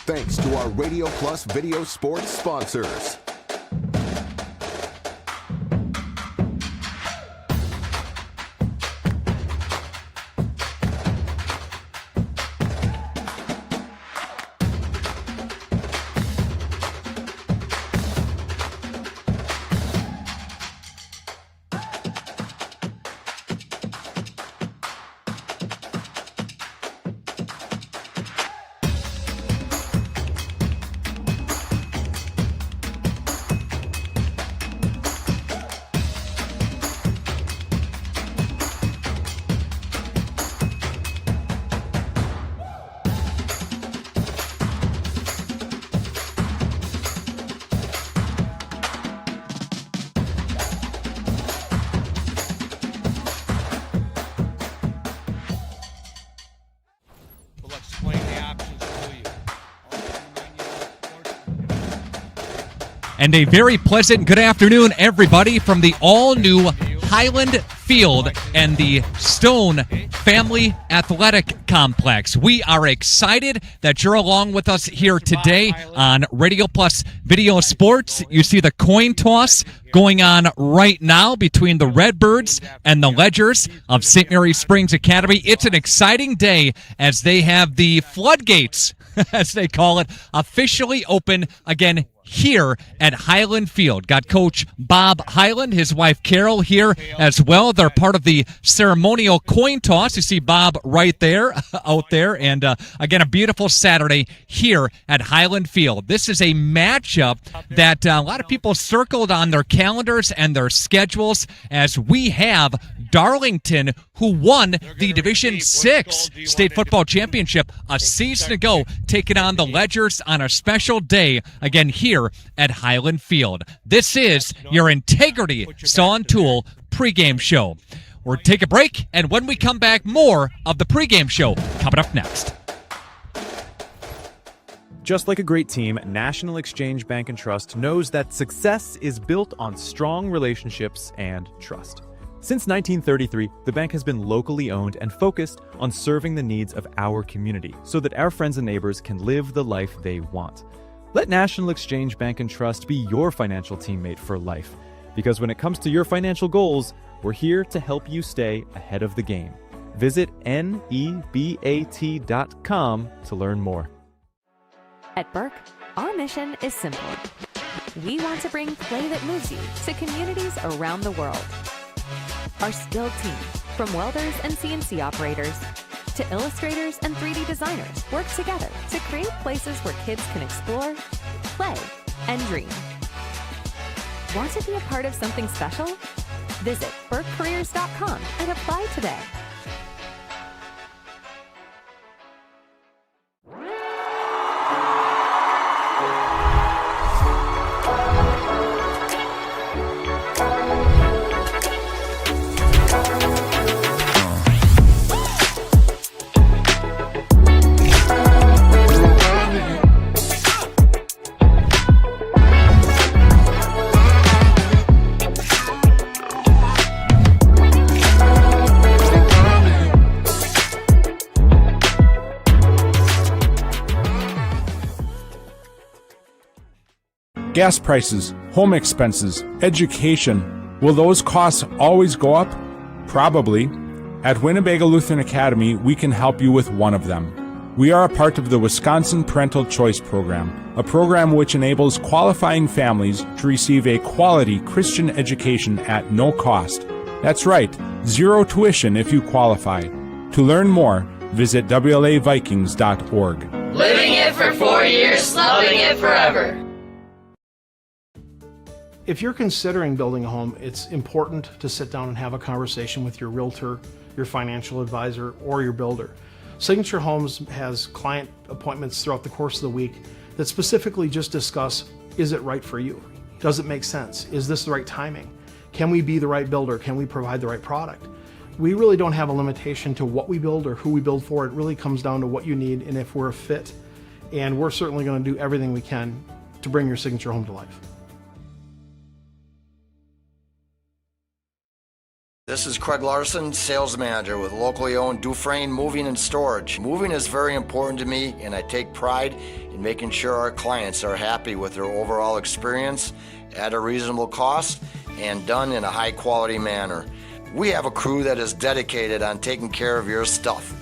thanks to our Radio Plus Video Sports sponsors. And a very pleasant good afternoon, everybody, from the all-new Highland Field and the Stone Family Athletic Complex. We are excited that you're along with us here today on Radio Plus Video Sports. You see the coin toss going on right now between the Redbirds and the Ledgers of St. Mary Springs Academy. It's an exciting day as they have the floodgates, as they call it, officially open again here at Highland Field. Got Coach Bob Highland, his wife Carol here as well. They're part of the ceremonial coin toss. You see Bob right there, out there. And again, a beautiful Saturday here at Highland Field. This is a matchup that a lot of people circled on their calendars and their schedules, as we have Darlington, who won the Division 6 state football championship a season ago, taking on the Ledgers on a special day again here at Highland Field. This is your Integrity Saw and Tool pregame show. We'll take a break, and when we come back, more of the pregame show coming up next. Just like a great team, National Exchange Bank and Trust knows that success is built on strong relationships and trust. Since 1933, the bank has been locally owned and focused on serving the needs of our community so that our friends and neighbors can live the life they want. Let National Exchange Bank and Trust be your financial teammate for life, because when it comes to your financial goals, we're here to help you stay ahead of the game. Visit nebat.com to learn more. At Burke, our mission is simple. We want to bring play that moves you to communities around the world. Our skilled team, from welders and CNC operators to illustrators and 3D designers, work together to create places where kids can explore, play, and dream. Want to be a part of something special? Visit burkecareers.com and apply today. Gas prices, home expenses, education. Will those costs always go up? Probably. At Winnebago Lutheran Academy, we can help you with one of them. We are a part of the Wisconsin Parental Choice Program, a program which enables qualifying families to receive a quality Christian education at no cost. That's right, zero tuition if you qualify. To learn more, visit WLAVikings.org. Living it for 4 years, loving it forever. If you're considering building a home, it's important to sit down and have a conversation with your realtor, your financial advisor, or your builder. Signature Homes has client appointments throughout the course of the week that specifically just discuss, is it right for you? Does it make sense? Is this the right timing? Can we be the right builder? Can we provide the right product? We really don't have a limitation to what we build or who we build for. It really comes down to what you need and if we're a fit. And we're certainly going to do everything we can to bring your signature home to life. This this is Craig Larson, sales manager with locally owned Dufresne Moving and Storage. Moving is very important to me, and I take pride in making sure our clients are happy with their overall experience at a reasonable cost and done in a high quality manner. We have a crew that is dedicated on taking care of your stuff.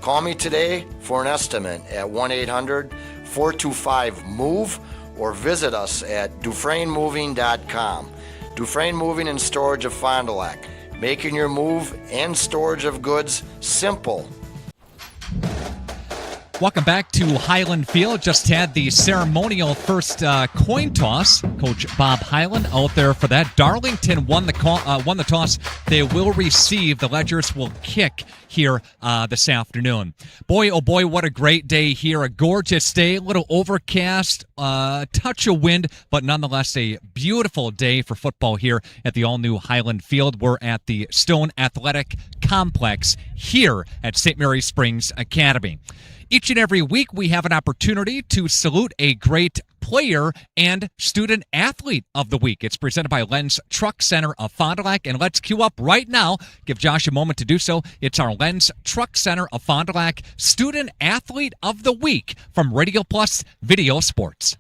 Call me today for an estimate at 1-800-425-MOVE or visit us at DufresneMoving.com. Dufresne Moving and Storage of Fond du Lac, making your move and storage of goods simple. Welcome back to Highland Field. Just had the ceremonial first coin toss. Coach Bob Highland out there for that. Darlington won the toss. They will receive. The Ledgers will kick here this afternoon. Boy, oh boy, what a great day here. A gorgeous day, a little overcast, touch of wind, but nonetheless a beautiful day for football here at the all-new Highland Field. We're at the Stone Athletic Complex here at St. Mary Springs Academy. Each and every week, we have an opportunity to salute a great player and student athlete of the week. It's presented by Lenz Truck Center of Fond du Lac, and let's queue up right now. Give Josh a moment to do so. It's our Lenz Truck Center of Fond du Lac Student Athlete of the Week from Radio Plus Video Sports.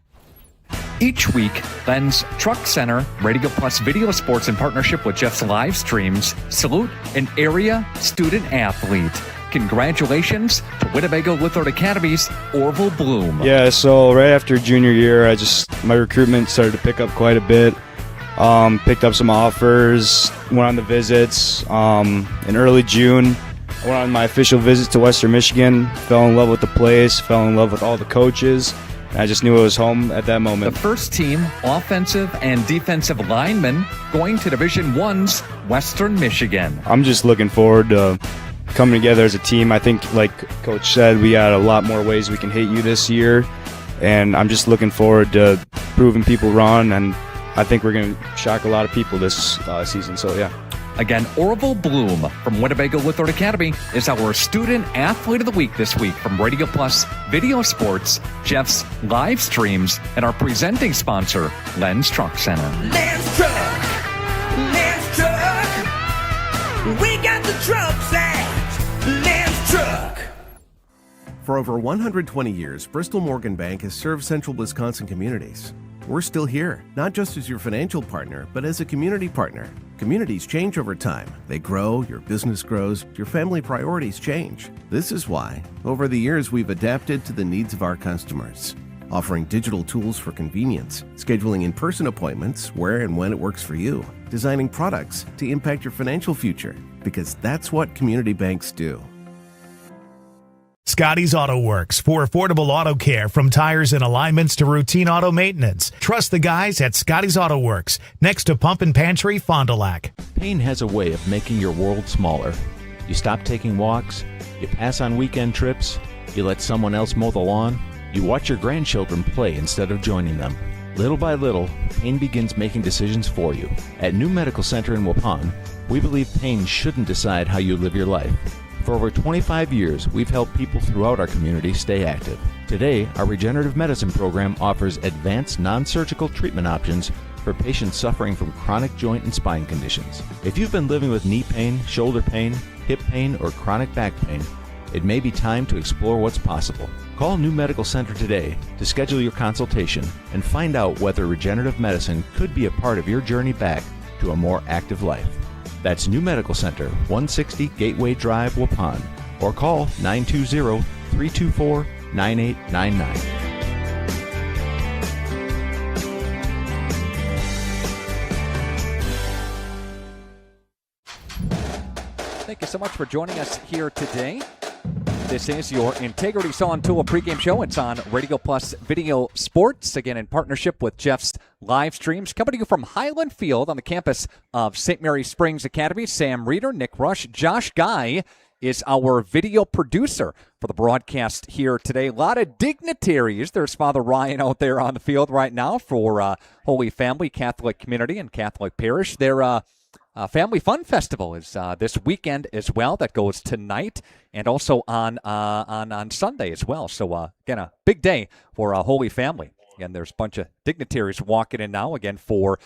Each week, Lenz Truck Center, Radio Plus Video Sports in partnership with Jeff's Live Streams, salute an area student athlete. Congratulations to Winnebago Lutheran Academy's Orville Bloom. Yeah, so right after junior year, my recruitment started to pick up quite a bit. Picked up some offers, went on the visits. In early June, I went on my official visit to Western Michigan, fell in love with the place, fell in love with all the coaches. And I just knew it was home at that moment. The first team offensive and defensive linemen going to Division I's Western Michigan. I'm just looking forward to coming together as a team. I think, like Coach said, we got a lot more ways we can hate you this year, and I'm just looking forward to proving people wrong, and I think we're going to shock a lot of people this season, so yeah. Again, Orville Bloom from Winnebago Lutheran Academy is our Student Athlete of the Week this week from Radio Plus Video Sports, Jeff's Live Streams, and our presenting sponsor, Lenz Truck Center. Lenz Truck! Lenz Truck! We got the trucks at Lenz Truck! For over 120 years, Bristol Morgan Bank has served central Wisconsin communities. We're still here, not just as your financial partner, but as a community partner. Communities change over time. They grow, your business grows, your family priorities change. This is why, over the years, we've adapted to the needs of our customers, offering digital tools for convenience, scheduling in-person appointments where and when it works for you, designing products to impact your financial future, because that's what community banks do. Scotty's Auto Works for affordable auto care, from tires and alignments to routine auto maintenance. Trust the guys at Scotty's Auto Works, next to Pump and Pantry, Fond du Lac. Pain has a way of making your world smaller. You stop taking walks, you pass on weekend trips, you let someone else mow the lawn, you watch your grandchildren play instead of joining them. Little by little, pain begins making decisions for you. At New Medical Center in Waupun, we believe pain shouldn't decide how you live your life. For over 25 years, we've helped people throughout our community stay active. Today, our regenerative medicine program offers advanced non-surgical treatment options for patients suffering from chronic joint and spine conditions. If you've been living with knee pain, shoulder pain, hip pain, or chronic back pain, it may be time to explore what's possible. Call New Medical Center today to schedule your consultation and find out whether regenerative medicine could be a part of your journey back to a more active life. That's New Medical Center, 160 Gateway Drive, Waupun, or call 920-324-9899. Thank you so much for joining us here today. This is your Integrity Saw Tool pregame show. It's on Radio Plus Video Sports, again in partnership with Jeff's Live Streams. Coming to you from Highland Field on the campus of St. Mary Springs Academy. Sam Reeder, Nick Rush, Josh Guy is our video producer for the broadcast here today. A lot of dignitaries. There's Father Ryan out there on the field right now for Holy Family Catholic Community and Catholic Parish. Their Family Fun Festival is this weekend as well. That goes tonight and also on Sunday as well. So, again, a big day for Holy Family. Again, there's a bunch of dignitaries walking in now, again, for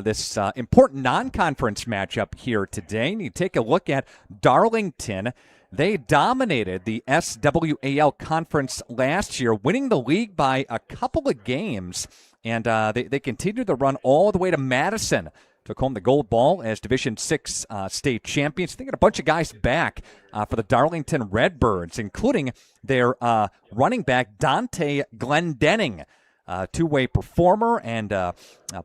this important non-conference matchup here today. And you take a look at Darlington. They dominated the SWAL conference last year, winning the league by a couple of games. And they continued to run all the way to Madison. Took home the gold ball as Division VI state champions. They got a bunch of guys back for the Darlington Redbirds, including their running back, Dante Glendenning. Two-way performer and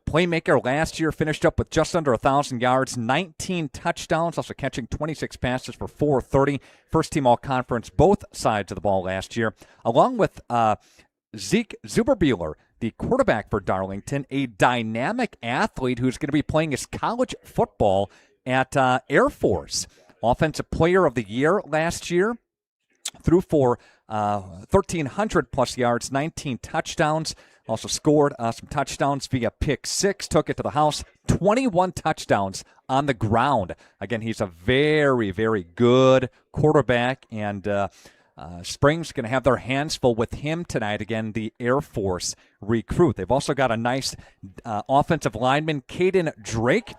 playmaker last year, finished up with just under 1,000 yards, 19 touchdowns, also catching 26 passes for 430. First-team all-conference, both sides of the ball last year, along with Zeke Zuberbuehler, the quarterback for Darlington, a dynamic athlete who's going to be playing his college football at Air Force. Offensive Player of the Year last year, threw for 1,300-plus yards, 19 touchdowns. Also scored some touchdowns via pick six, took it to the house, 21 touchdowns on the ground. Again, he's a very, very good quarterback, and Springs going to have their hands full with him tonight. Again, the Air Force recruit. They've also got a nice offensive lineman, Caden Drake.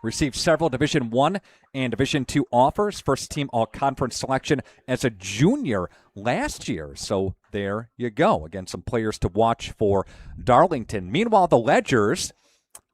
Received several Division I and Division II offers. First team all-conference selection as a junior last year. So there you go. Again, some players to watch for Darlington. Meanwhile, the Ledgers,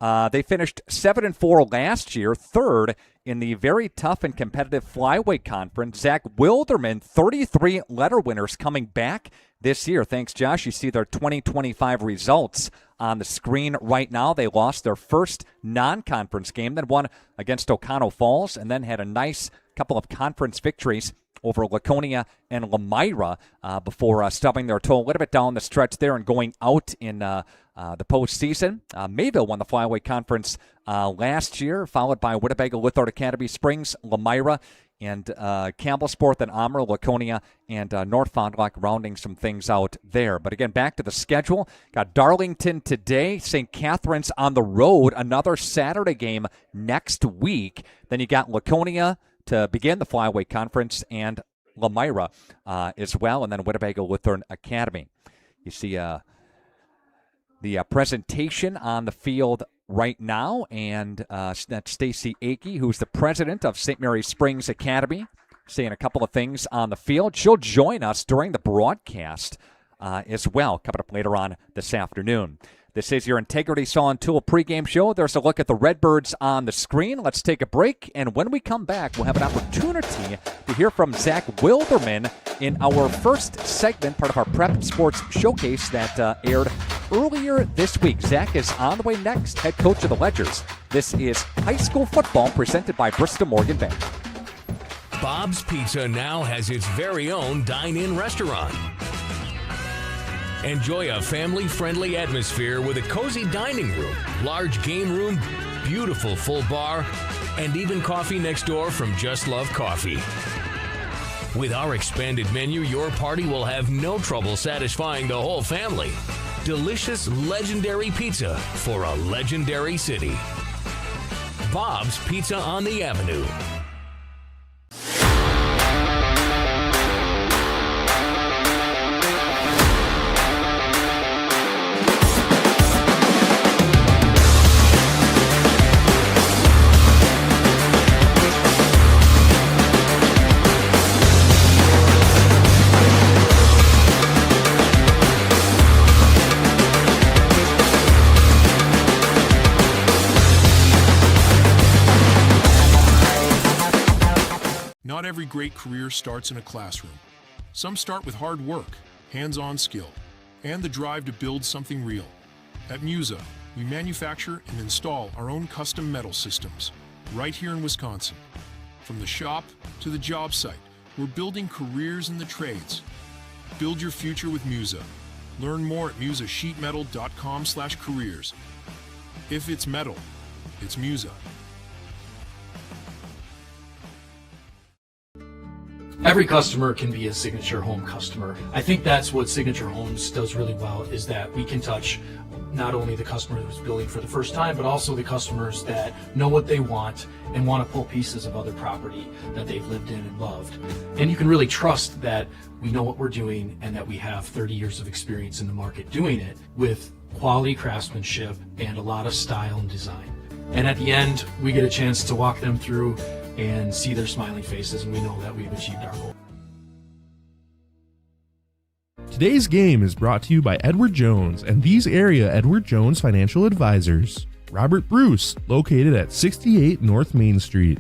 they finished 7-4 last year, third in the very tough and competitive flyweight conference. Zach Wilderman, 33 letter winners coming back this year. Thanks, Josh. You see their 2025 results on the screen right now. They lost their first non-conference game, then won against Oconto Falls, and then had a nice couple of conference victories over Laconia and Lamira before stubbing their toe a little bit down the stretch there and going out in the postseason. Mayville won the Flyweight Conference last year, followed by Winnebago Lithard Academy, Springs, Lamira, and Campbellsport, then Amur, Laconia, and North Fond du Lac rounding some things out there. But again, back to the schedule. Got Darlington today, St. Catharines on the road, another Saturday game next week. Then you got Laconia to begin the Flyweight Conference, and Lamira as well, and then Winnebago Lutheran Academy. You see the presentation on the field right now, and that's Stacy Akey, who's the president of St. Mary Springs Academy, saying a couple of things on the field. She'll join us during the broadcast as well, coming up later on this afternoon. This is your Integrity Saw and Tool pregame show. There's a look at the Redbirds on the screen. Let's take a break, and when we come back, we'll have an opportunity to hear from Zach Wilderman in our first segment, part of our Prep Sports Showcase that aired earlier this week. Zach is on the way next, head coach of the Ledgers. This is high school football presented by Bristol Morgan Bank. Bob's Pizza now has its very own dine-in restaurant. Enjoy a family-friendly atmosphere with a cozy dining room, large game room, beautiful full bar, and even coffee next door from Just Love Coffee. With our expanded menu, your party will have no trouble satisfying the whole family. Delicious, legendary pizza for a legendary city. Bob's Pizza on the Avenue. Not every great career starts in a classroom. Some start with hard work, hands-on skill, and the drive to build something real. At Musa, we manufacture and install our own custom metal systems right here in Wisconsin. From the shop to the job site, we're building careers in the trades. Build your future with Musa. Learn more at musasheetmetal.com/careers. If it's metal, it's Musa. Every customer can be a Signature Home customer. I think that's what Signature Homes does really well, is that we can touch not only the customer who's building for the first time, but also the customers that know what they want and want to pull pieces of other property that they've lived in and loved. And you can really trust that we know what we're doing and that we have 30 years of experience in the market doing it with quality craftsmanship and a lot of style and design. And at the end, we get a chance to walk them through and see their smiling faces, and we know that we've achieved our goal. Today's game is brought to you by Edward Jones and these area Edward Jones financial advisors. Robert Bruce, located at 68 North Main Street.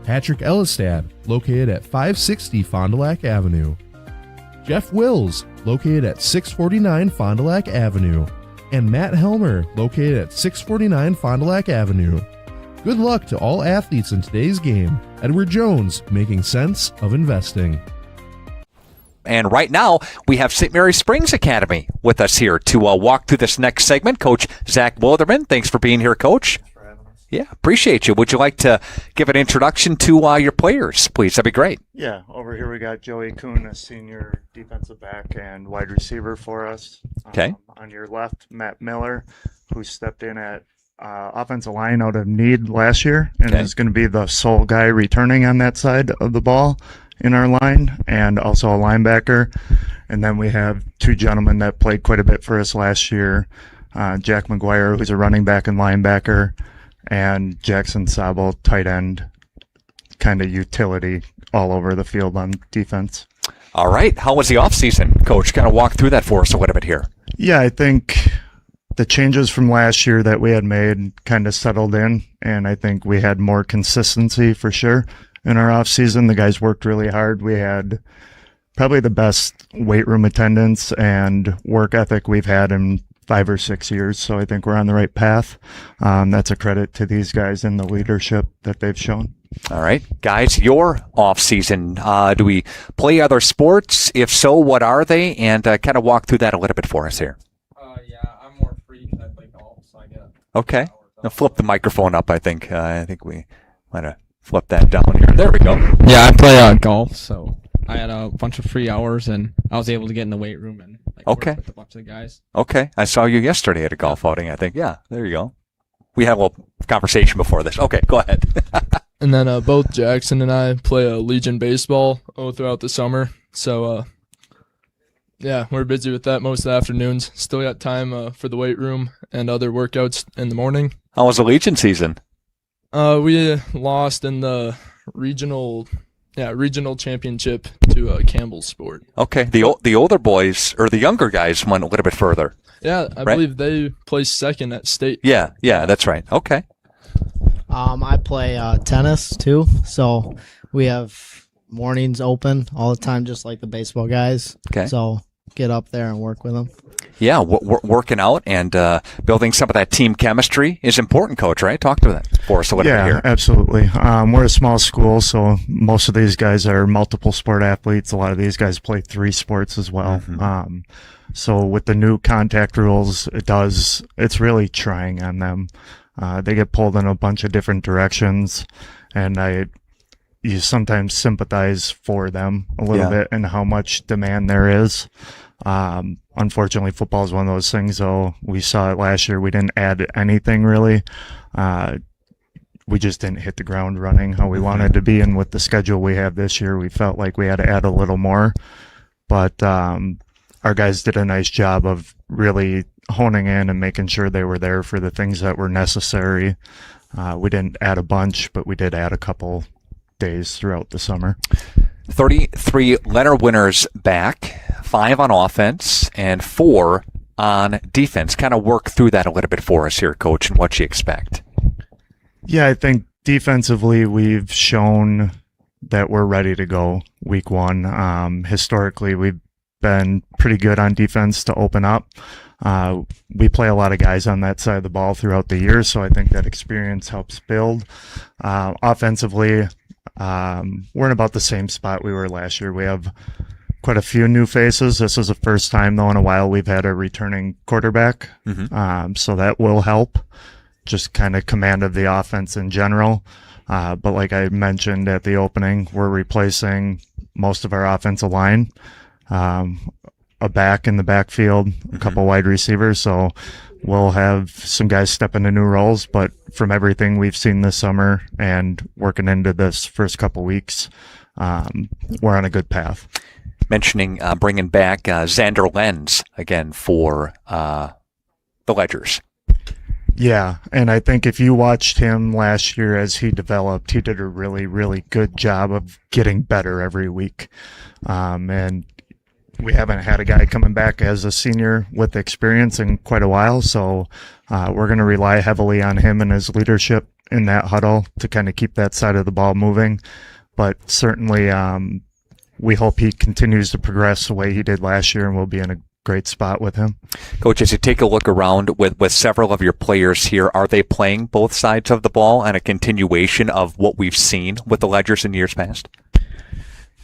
Patrick Ellistad, located at 560 Fond du Lac Avenue. Jeff Wills, located at 649 Fond du Lac Avenue. And Matt Helmer, located at 649 Fond du Lac Avenue. Good luck to all athletes in today's game. Edward Jones, making sense of investing. And right now, we have St. Mary Springs Academy with us here to walk through this next segment. Coach Zach Wilderman, thanks for being here, Coach. Thanks for having us. Yeah, appreciate you. Would you like to give an introduction to your players, please? That'd be great. Yeah, over here we got Joey Kuhn, a senior defensive back and wide receiver for us. Okay. On your left, Matt Miller, who stepped in at offensive line out of need last year and is going to be the sole guy returning on that side of the ball in our line, and also a linebacker. And then we have two gentlemen that played quite a bit for us last year, Jack McGuire, who's a running back and linebacker, and Jackson Sabo, tight end, kind of utility all over the field on defense. All right. How was the offseason, Coach? Kind of walk through that for us a little bit here. Yeah, I think the changes from last year that we had made kind of settled in, and I think we had more consistency for sure. In our off season, the guys worked really hard. We had probably the best weight room attendance and work ethic we've had in 5 or 6 years. So I think we're on the right path. That's a credit to these guys and the leadership that they've shown. All right, guys, your off season. Do we play other sports? If so, what are they? And kind of walk through that a little bit for us here. Yeah, I'm more free because I play golf, so I get. Okay. Now flip the microphone up. I think we might have. Flip that down here. There we go. Yeah, I play golf, so I had a bunch of free hours, and I was able to get in the weight room and work with a bunch of the guys. Okay, I saw you yesterday at a golf outing, I think. Yeah, there you go. We had a little conversation before this. Okay, go ahead. And then both Jackson and I play Legion baseball throughout the summer, so yeah, we're busy with that most of the afternoons. Still got time for the weight room and other workouts in the morning. How was the Legion season? We lost in the regional championship to Campbell's Sport. Okay, the older boys or the younger guys went a little bit further. Yeah, I believe they placed second at state. Yeah, that's right. Okay. I play tennis too, so we have mornings open all the time, just like the baseball guys. Okay. So get up there and work with them. Yeah, working out and building some of that team chemistry is important, Coach, right? Talk to that for us a little bit here. Yeah, absolutely. We're a small school, so most of these guys are multiple sport athletes. A lot of these guys play 3 sports as well. Mm-hmm. So with the new contact rules, it's really trying on them. They get pulled in a bunch of different directions, and you sometimes sympathize for them a little bit and how much demand there is. Unfortunately, football is one of those things, though. We saw it last year. We didn't add anything really. We just didn't hit the ground running how we wanted to be. And with the schedule we have this year, we felt like we had to add a little more. But our guys did a nice job of really honing in and making sure they were there for the things that were necessary. We didn't add a bunch, but we did add a couple days throughout the summer. 33 Leonard winners back, 5 on offense and 4 on defense. Kind of work through that a little bit for us here, Coach, and what you expect. Yeah, I think defensively we've shown that we're ready to go week 1. Historically, we've been pretty good on defense to open up. We play a lot of guys on that side of the ball throughout the year, so I think that experience helps build. Offensively, we're in about the same spot we were last year. We have quite a few new faces. This is the first time, though, in a while we've had a returning quarterback. So that will help, just kind of command of the offense in general. But like I mentioned at the opening, we're replacing most of our offensive line, a back in the backfield, a couple wide receivers. So we'll have some guys step into new roles, but from everything we've seen this summer and working into this first couple weeks, we're on a good path. Mentioning bringing back Xander Lenz again for the Ledgers. Yeah, and I think if you watched him last year as he developed, he did a really, really good job of getting better every week. And we haven't had a guy coming back as a senior with experience in quite a while, so we're going to rely heavily on him and his leadership in that huddle to kind of keep that side of the ball moving. But certainly we hope he continues to progress the way he did last year, and we'll be in a great spot with him. Coach, as you take a look around with several of your players here, are they playing both sides of the ball and a continuation of what we've seen with the Ledgers in years past?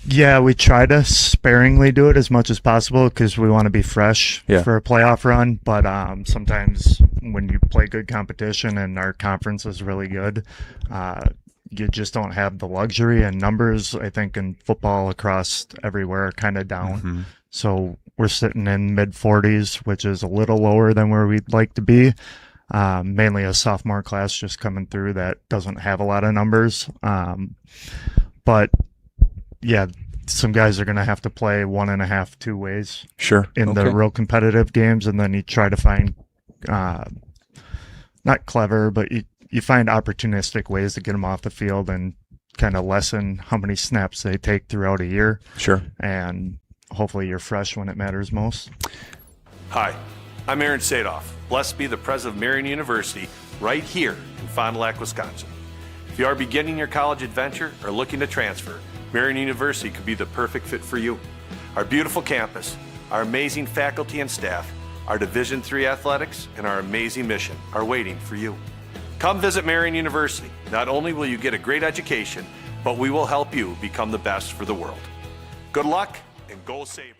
Yeah, we try to sparingly do it as much as possible because we want to be fresh for a playoff run. But sometimes when you play good competition and our conference is really good, you just don't have the luxury, and numbers, I think, in football across everywhere are kind of down. Mm-hmm. So we're sitting in mid-40s, which is a little lower than where we'd like to be. Mainly a sophomore class just coming through that doesn't have a lot of numbers. But yeah, some guys are going to have to play 1.5, 2 ways. Sure. In the real competitive games, and then you try to find, not clever, but you find opportunistic ways to get them off the field and kind of lessen how many snaps they take throughout a year. Sure. And hopefully you're fresh when it matters most. Hi, I'm Aaron Sadoff. Blessed be the president of Marian University right here in Fond du Lac, Wisconsin. If you are beginning your college adventure or looking to transfer, Marian University could be the perfect fit for you. Our beautiful campus, our amazing faculty and staff, our Division III athletics, and our amazing mission are waiting for you. Come visit Marian University. Not only will you get a great education, but we will help you become the best for the world. Good luck and go Sabres.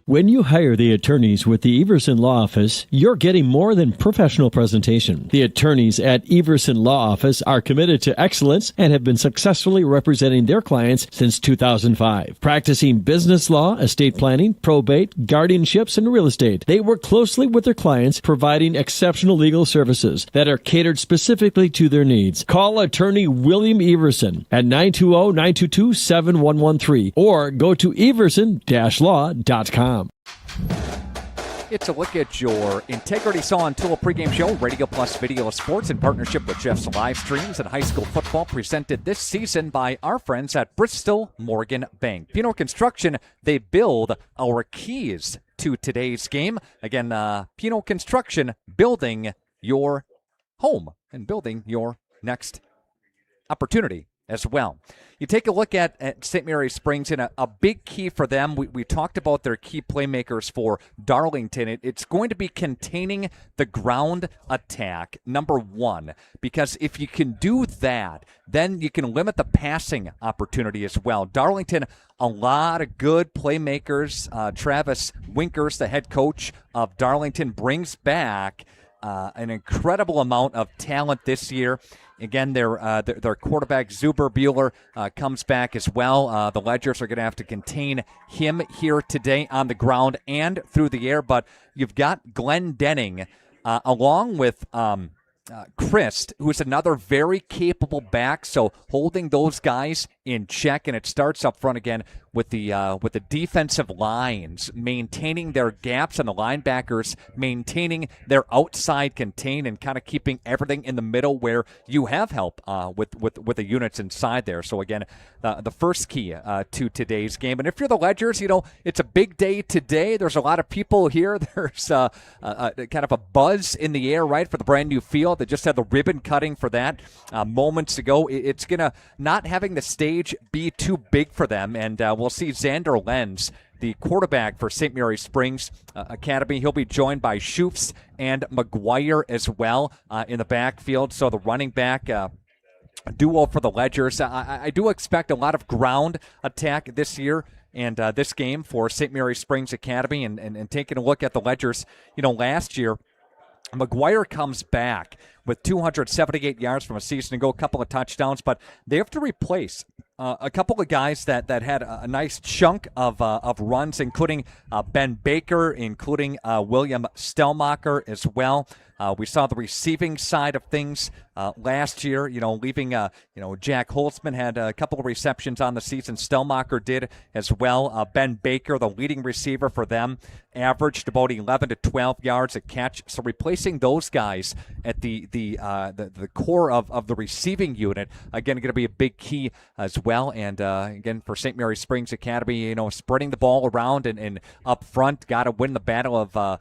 When you hire the attorneys with the Everson Law Office, you're getting more than professional presentation. The attorneys at Everson Law Office are committed to excellence and have been successfully representing their clients since 2005. Practicing business law, estate planning, probate, guardianships, and real estate, they work closely with their clients, providing exceptional legal services that are catered specifically to their needs. Call attorney William Everson at 920-922-7113 or go to everson-law.com. It's a look at your Integrity Saw and Tool pregame show, Radio Plus Video Sports, in partnership with Jeff's Live Streams and High School Football, presented this season by our friends at Bristol Morgan Bank. Pino Construction, they build our keys to today's game. Again, Pino Construction, building your home and building your next opportunity as well. You take a look at St. Mary Springs, and a big key for them, we talked about their key playmakers for Darlington. It's going to be containing the ground attack, number one, because if you can do that, then you can limit the passing opportunity as well. Darlington, a lot of good playmakers. Travis Winkers, the head coach of Darlington, brings back an incredible amount of talent this year. Again, their quarterback, Zuber Bueller, comes back as well. The Ledgers are going to have to contain him here today on the ground and through the air. But you've got Glenn Denning along with Christ, who's another very capable back. So holding those guys in check, and it starts up front again with the defensive lines maintaining their gaps and the linebackers maintaining their outside contain and kind of keeping everything in the middle where you have help with the units inside there. So again, the first key to today's game. And if you're the Ledgers, it's a big day today. There's a lot of people here. There's kind of a buzz in the air, right, for the brand new field. They just had the ribbon cutting for that moments ago. It's gonna not having the stage be too big for them, and we'll see Xander Lenz, the quarterback for St. Mary Springs Academy. He'll be joined by Schufts and McGuire as well in the backfield. So the running back duo for the Ledgers. I do expect a lot of ground attack this year and this game for St. Mary Springs Academy. And taking a look at the Ledgers, last year, McGuire comes back with 278 yards from a season ago, a couple of touchdowns, but they have to replace a couple of guys that had a nice chunk of runs, including Ben Baker, including William Stellmacher as well. We saw the receiving side of things last year, leaving, Jack Holtzman had a couple of receptions on the season. Stellmacher did as well. Ben Baker, the leading receiver for them, averaged about 11 to 12 yards a catch. So replacing those guys at the core of the receiving unit, again, going to be a big key as well. And again, for St. Mary Springs Academy, spreading the ball around and up front, got to win the battle of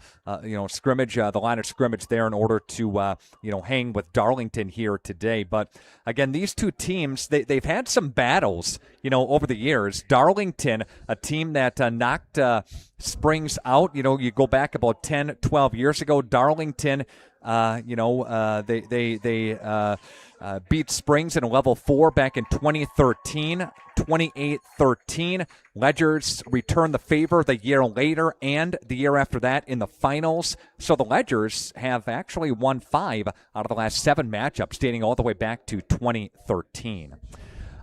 scrimmage, the line of scrimmage there in order to hang with Darlington here today. But again, these two teams, they've had some battles over the years. Darlington, a team that knocked Springs out. You go back about 10, 12 years ago. Darlington, they beat Springs in a level 4 back in 2013, 28-13. Ledgers returned the favor the year later and the year after that in the finals. So the Ledgers have actually won 5 out of the last 7 matchups, dating all the way back to 2013.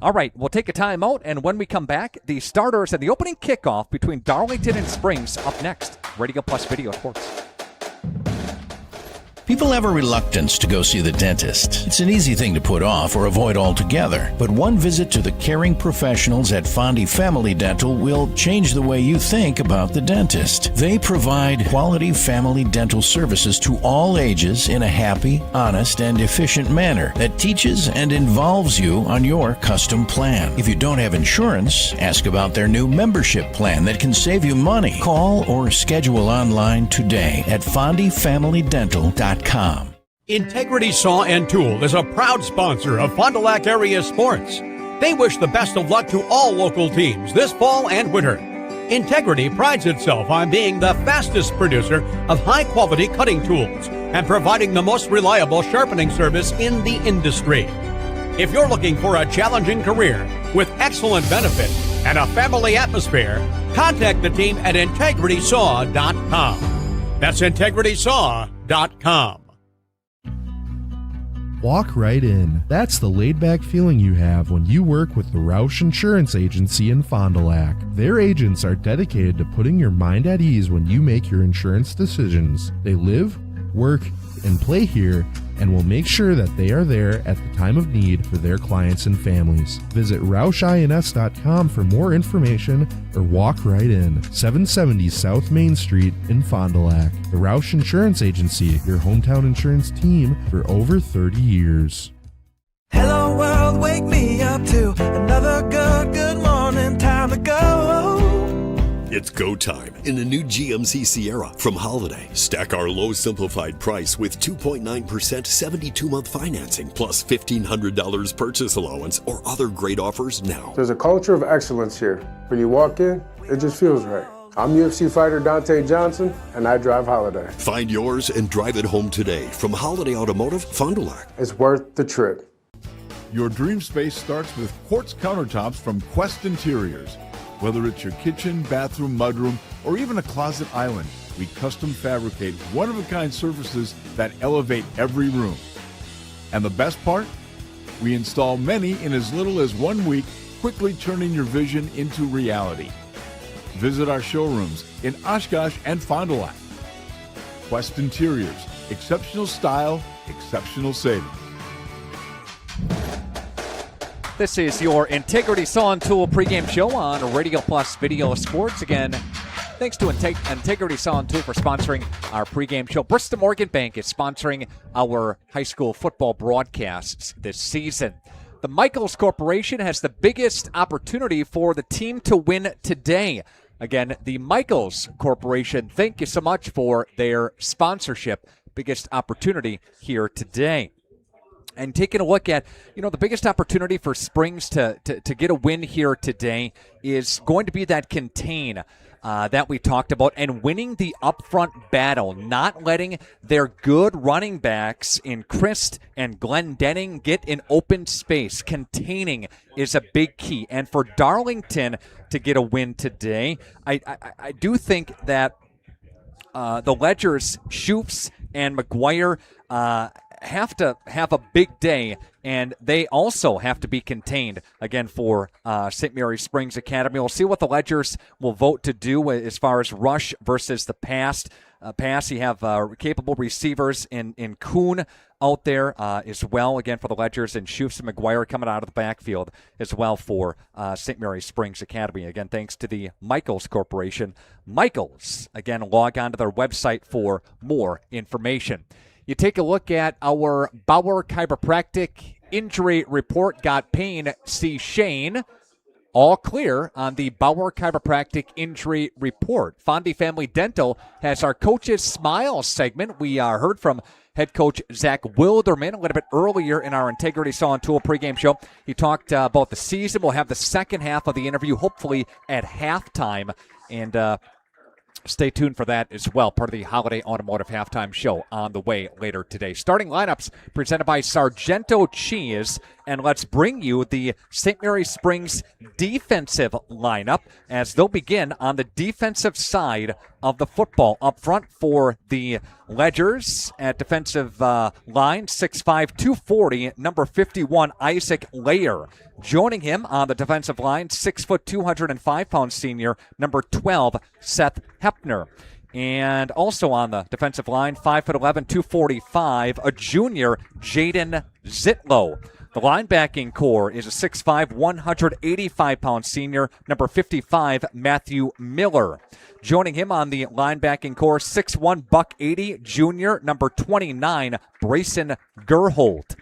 All right, we'll take a timeout, and when we come back, the starters and the opening kickoff between Darlington and Springs up next. Radio Plus Video Sports. People have a reluctance to go see the dentist. It's an easy thing to put off or avoid altogether. But one visit to the caring professionals at Fondy Family Dental will change the way you think about the dentist. They provide quality family dental services to all ages in a happy, honest, and efficient manner that teaches and involves you on your custom plan. If you don't have insurance, ask about their new membership plan that can save you money. Call or schedule online today at fondyfamilydental.com. Integrity Saw and Tool is a proud sponsor of Fond du Lac area sports. They wish the best of luck to all local teams this fall and winter. Integrity prides itself on being the fastest producer of high-quality cutting tools and providing the most reliable sharpening service in the industry. If you're looking for a challenging career with excellent benefits and a family atmosphere, contact the team at integritysaw.com. That's integritysaw.com. Walk right in. That's the laid-back feeling you have when you work with the Roush Insurance Agency in Fond du Lac. Their agents are dedicated to putting your mind at ease when you make your insurance decisions. They live, work, and play here and will make sure that they are there at the time of need for their clients and families. Visit RoushINS.com for more information or walk right in. 770 South Main Street in Fond du Lac. The Roush Insurance Agency, your hometown insurance team for over 30 years. Hello world, wake me up to another good morning, time to go. It's go time in the new GMC Sierra from Holiday. Stack our low simplified price with 2.9% 72-month financing plus $1,500 purchase allowance or other great offers now. There's a culture of excellence here. When you walk in, it just feels right. I'm UFC fighter Dante Johnson, and I drive Holiday. Find yours and drive it home today from Holiday Automotive, Fond du Lac. It's worth the trip. Your dream space starts with quartz countertops from Quest Interiors. Whether it's your kitchen, bathroom, mudroom, or even a closet island, we custom fabricate one-of-a-kind surfaces that elevate every room. And the best part? We install many in as little as 1 week, quickly turning your vision into reality. Visit our showrooms in Oshkosh and Fond du Lac. Quest Interiors, exceptional style, exceptional savings. This is your Integrity Saw and Tool pregame show on Radio Plus Video Sports. Again, thanks to Integrity Saw and Tool for sponsoring our pregame show. Bristol Morgan Bank is sponsoring our high school football broadcasts this season. The Michaels Corporation has the biggest opportunity for the team to win today. Again, the Michaels Corporation, thank you so much for their sponsorship. Biggest opportunity here today. And taking a look at, the biggest opportunity for Springs to get a win here today is going to be that contain that we talked about and winning the upfront battle, not letting their good running backs in Christ and Glenn Denning get in open space. Containing is a big key. And for Darlington to get a win today, I do think that the Ledgers, Schufts, and McGuire have to have a big day, and they also have to be contained, again, for St. Mary Springs Academy. We'll see what the Ledgers will vote to do as far as rush versus the pass. You have capable receivers in Kuhn out there as well, again, for the Ledgers, and Schufs and McGuire coming out of the backfield as well for St. Mary Springs Academy. Again, thanks to the Michaels Corporation. Michaels, again, log on to their website for more information. You take a look at our Bauer Chiropractic injury report. Got pain, see Shane. All clear on the Bauer Chiropractic injury report. Fondy Family Dental has our Coaches Smile segment. We heard from head coach Zach Wilderman a little bit earlier in our Integrity Saw and Tool pregame show. He talked about the season. We'll have the second half of the interview hopefully at halftime. And stay tuned for that as well. Part of the Holiday Automotive Halftime Show on the way later today. Starting lineups presented by Sargento Cheese. And let's bring you the St. Mary Springs defensive lineup as they'll begin on the defensive side of the football. Up front for the Ledgers at defensive line, 6'5", 240, number 51, Isaac Layer. Joining him on the defensive line, 6 foot, 205-pound senior, number 12, Seth Hepner. And also on the defensive line, 5'11", 245, a junior, Jaden Zitlow. The linebacking core is a 6'5", 185-pound senior, number 55, Matthew Miller. Joining him on the linebacking core, 6'1", buck 80, junior, number 29, Brayson Gerholt.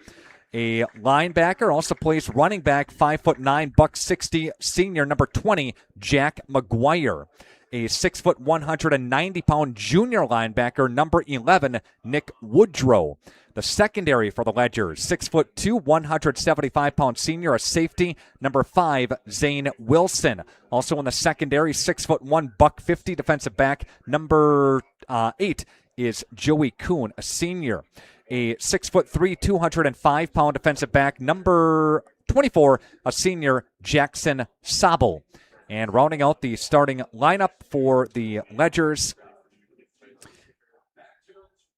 A linebacker also plays running back, 5'9", buck 60, senior, number 20, Jack McGuire. A 6 foot, 190-pound junior linebacker, number 11, Nick Woodrow. The secondary for the Ledgers, 6 foot 2, 175-pound senior, a safety, number 5, Zane Wilson. Also in the secondary, 6 foot 1, buck 50, defensive back, number 8 is Joey Kuhn, a senior. A 6 foot 3, 205-pound defensive back, number 24, a senior, Jackson Sabel. And rounding out the starting lineup for the Ledgers,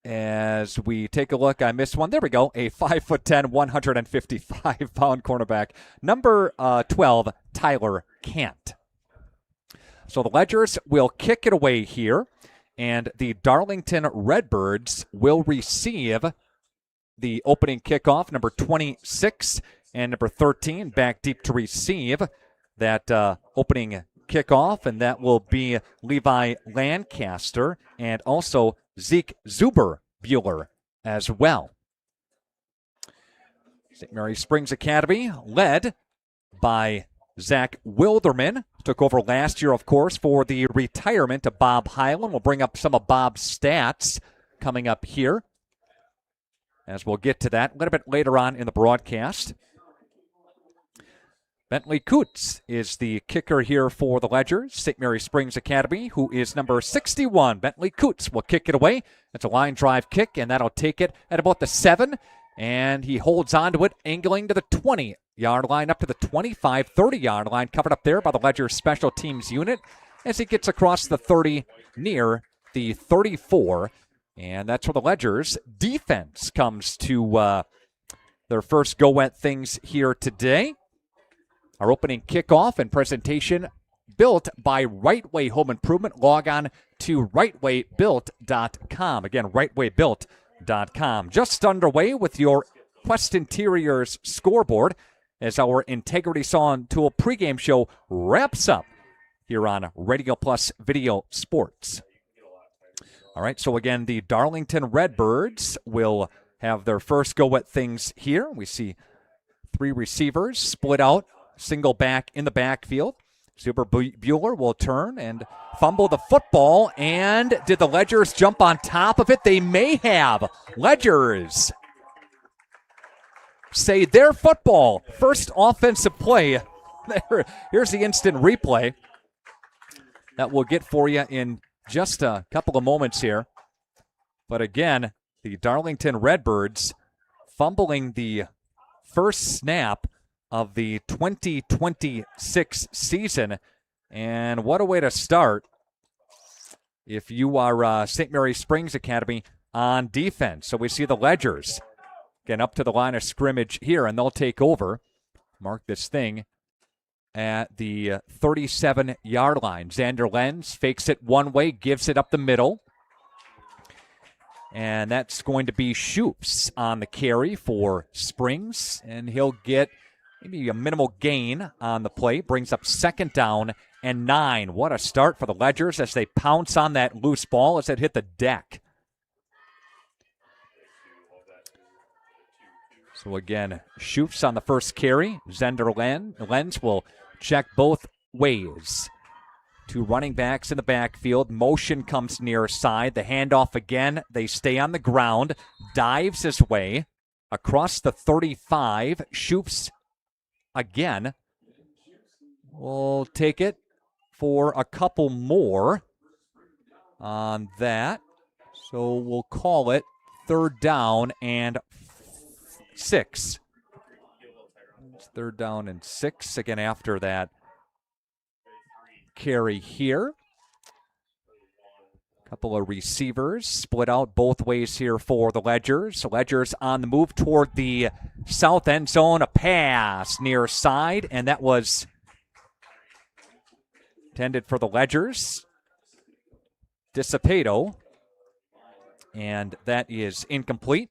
as we take a look, I missed one. There we go. A 5'10", 155-pound cornerback, number 12, Tyler Cant. So the Ledgers will kick it away here, and the Darlington Redbirds will receive the opening kickoff, number 26 and number 13 back deep to receive that opening kickoff, and that will be Levi Lancaster and also Zeke Zuber-Bueller as well. St. Mary Springs Academy, led by Zach Wilderman, took over last year, of course, for the retirement of Bob Hyland. We'll bring up some of Bob's stats coming up here, as we'll get to that a little bit later on in the broadcast. Bentley Coots is the kicker here for the Ledgers. St. Mary Springs Academy, who is number 61. Bentley Coots will kick it away. It's a line drive kick, and that'll take it at about the 7. And he holds on to it, angling to the 20-yard line, up to the 25, 30-yard line, covered up there by the Ledgers special teams unit as he gets across the 30 near the 34. And that's where the Ledgers defense comes to their first go at things here today. Our opening kickoff and presentation built by Right Way Home Improvement. Log on to rightwaybuilt.com. Again, rightwaybuilt.com. Just underway with your Quest Interiors scoreboard as our Integrity Saw and Tool pregame show wraps up here on Radio Plus Video Sports. All right, so again, the Darlington Redbirds will have their first go at things here. We see 3 receivers split out. Single back in the backfield. Zuber-Bueller will turn and fumble the football. And did the Ledgers jump on top of it? They may have. Ledgers say their football. First offensive play. Here's the instant replay that we'll get for you in just a couple of moments here. But again, the Darlington Redbirds fumbling the first snap of the 2026 season. And what a way to start if you are St. Mary Springs Academy on defense. So we see the Ledgers Again, up to the line of scrimmage here, and they'll take over. Mark this thing at the 37-yard line. Xander Lenz fakes it one way, gives it up the middle. And that's going to be Shoops on the carry for Springs. And he'll get maybe a minimal gain on the play. Brings up 2nd down and 9. What a start for the Ledgers as they pounce on that loose ball as it hit the deck. So again, Shoops on the first carry. Xander Lenz will check both ways. 2 running backs in the backfield. Motion comes near side. The handoff again. They stay on the ground. Dives his way across the 35. Shoops again. We'll take it for a couple more on that. So we'll call it 3rd down and 6. It's 3rd down and 6 again after that carry here. Couple of receivers split out both ways here for the Ledgers. Ledgers on the move toward the south end zone. A pass near side, and that was intended for the Ledgers. Dissipato, and that is incomplete.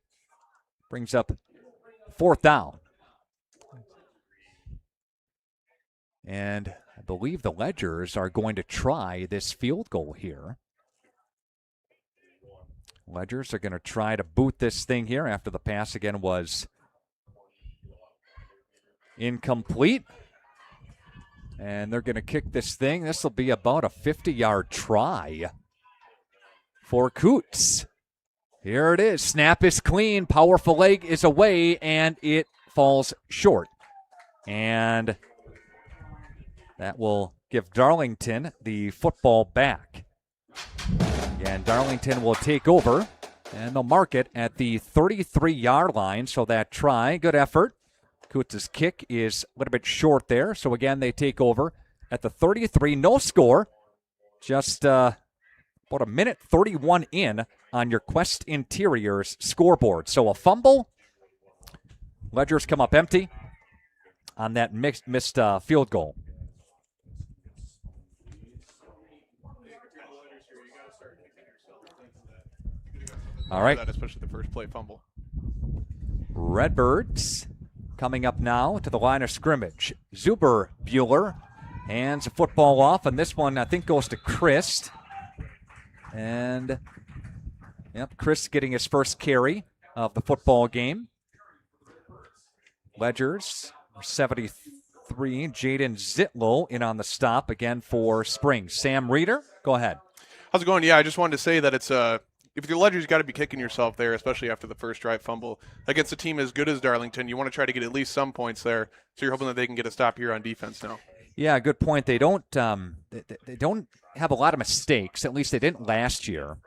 Brings up 4th down. And I believe the Ledgers are going to try this field goal here. Ledgers are going to try to boot this thing here after the pass again was incomplete. And they're going to kick this thing. This will be about a 50-yard try for Coots. Here it is. Snap is clean. Powerful leg is away, and it falls short. And that will give Darlington the football back. Again, Darlington will take over, and they'll mark it at the 33-yard line. So that try, good effort. Coots' kick is a little bit short there. So again, they take over at the 33. No score. Just about a minute 31 in on your Quest Interiors scoreboard. So a fumble. Ledgers come up empty on that missed field goal. All right. Especially the first play fumble. Redbirds coming up now to the line of scrimmage. Zuber Bueller hands the football off, and this one I think goes to Christ. And Chris getting his first carry of the football game. Ledgers 73. Jaden Zitlow in on the stop again for Springs. Sam Reeder, go ahead. How's it going? Yeah, I just wanted to say that it's if you're Ledgers, you got to be kicking yourself there, especially after the first drive fumble. Against a team as good as Darlington, you want to try to get at least some points there. So you're hoping that they can get a stop here on defense now. Yeah, good point. They don't have a lot of mistakes. At least they didn't last year.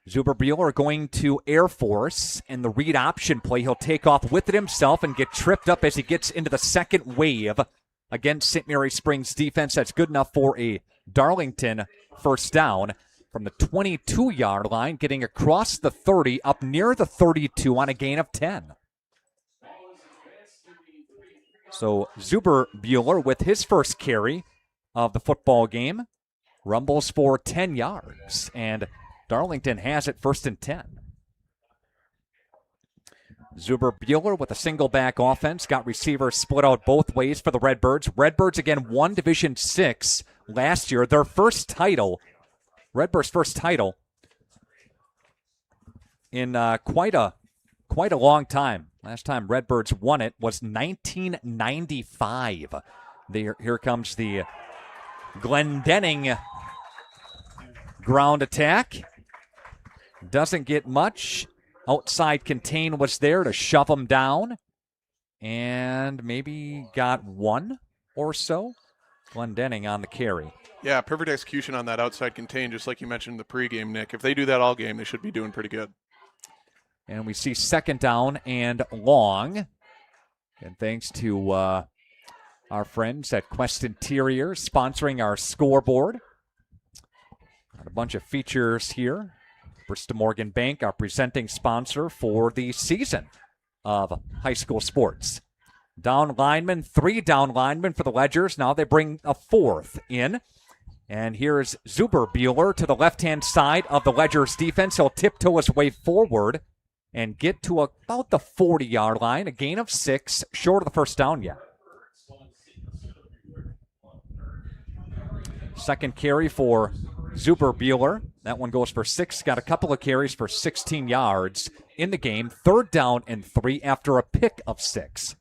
Zuber Bueller going to Air Force, and the read option play. He'll take off with it himself and get tripped up as he gets into the second wave against St. Mary Springs defense. That's good enough for a Darlington first down from the 22-yard line, getting across the 30, up near the 32 on a gain of 10. So Zuber Bueller with his first carry of the football game rumbles for 10 yards, and Darlington has it 1st and 10. Zuber Bueller with a single back offense, got receivers split out both ways for the Redbirds. Redbirds again won Division 6 last year, their first title. Redbirds' first title in quite a long time. Last time Redbirds won it was 1995. Here comes the Glendenning ground attack. Doesn't get much. Outside contain was there to shove them down. And maybe got one or so. Glendenning on the carry. Yeah, perfect execution on that outside contain, just like you mentioned in the pregame, Nick. If they do that all game, they should be doing pretty good. And we see 2nd down and long. And thanks to our friends at Quest Interiors sponsoring our scoreboard. Got a bunch of features here Bristol Morgan Bank, our presenting sponsor for the season of high school sports. Down lineman, 3 down linemen for the Ledgers. Now they bring a 4th in. And here's Zuberbuehler to the left-hand side of the Ledgers defense. He'll tiptoe his way forward and get to about the 40-yard line. A gain of 6, short of the first down yet. Second carry for Zuberbuehler. That one goes for 6. Got a couple of carries for 16 yards in the game. 3rd down and 3 after a pick of 6.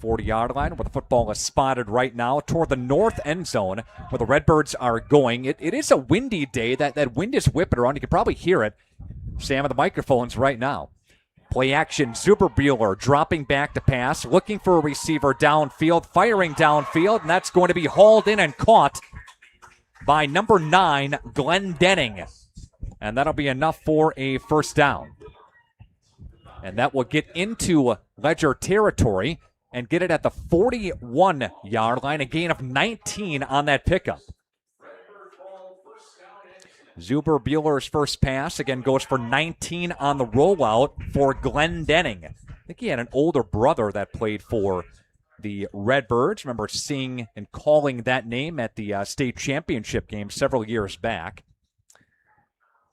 40-yard line where the football is spotted right now toward the north end zone where the Redbirds are going. It is a windy day. That wind is whipping around. You can probably hear it, Sam, on the microphones right now. Play action, Zuberbuehler dropping back to pass, looking for a receiver downfield, firing downfield, and that's going to be hauled in and caught by number 9, Glenn Denning. And that'll be enough for a first down. And that will get into Ledger territory and get it at the 41-yard line, a gain of 19 on that pickup. Zuberbuehler's first pass, again, goes for 19 on the rollout for Glenn Denning. I think he had an older brother that played for the Redbirds. Remember seeing and calling that name at the state championship game several years back.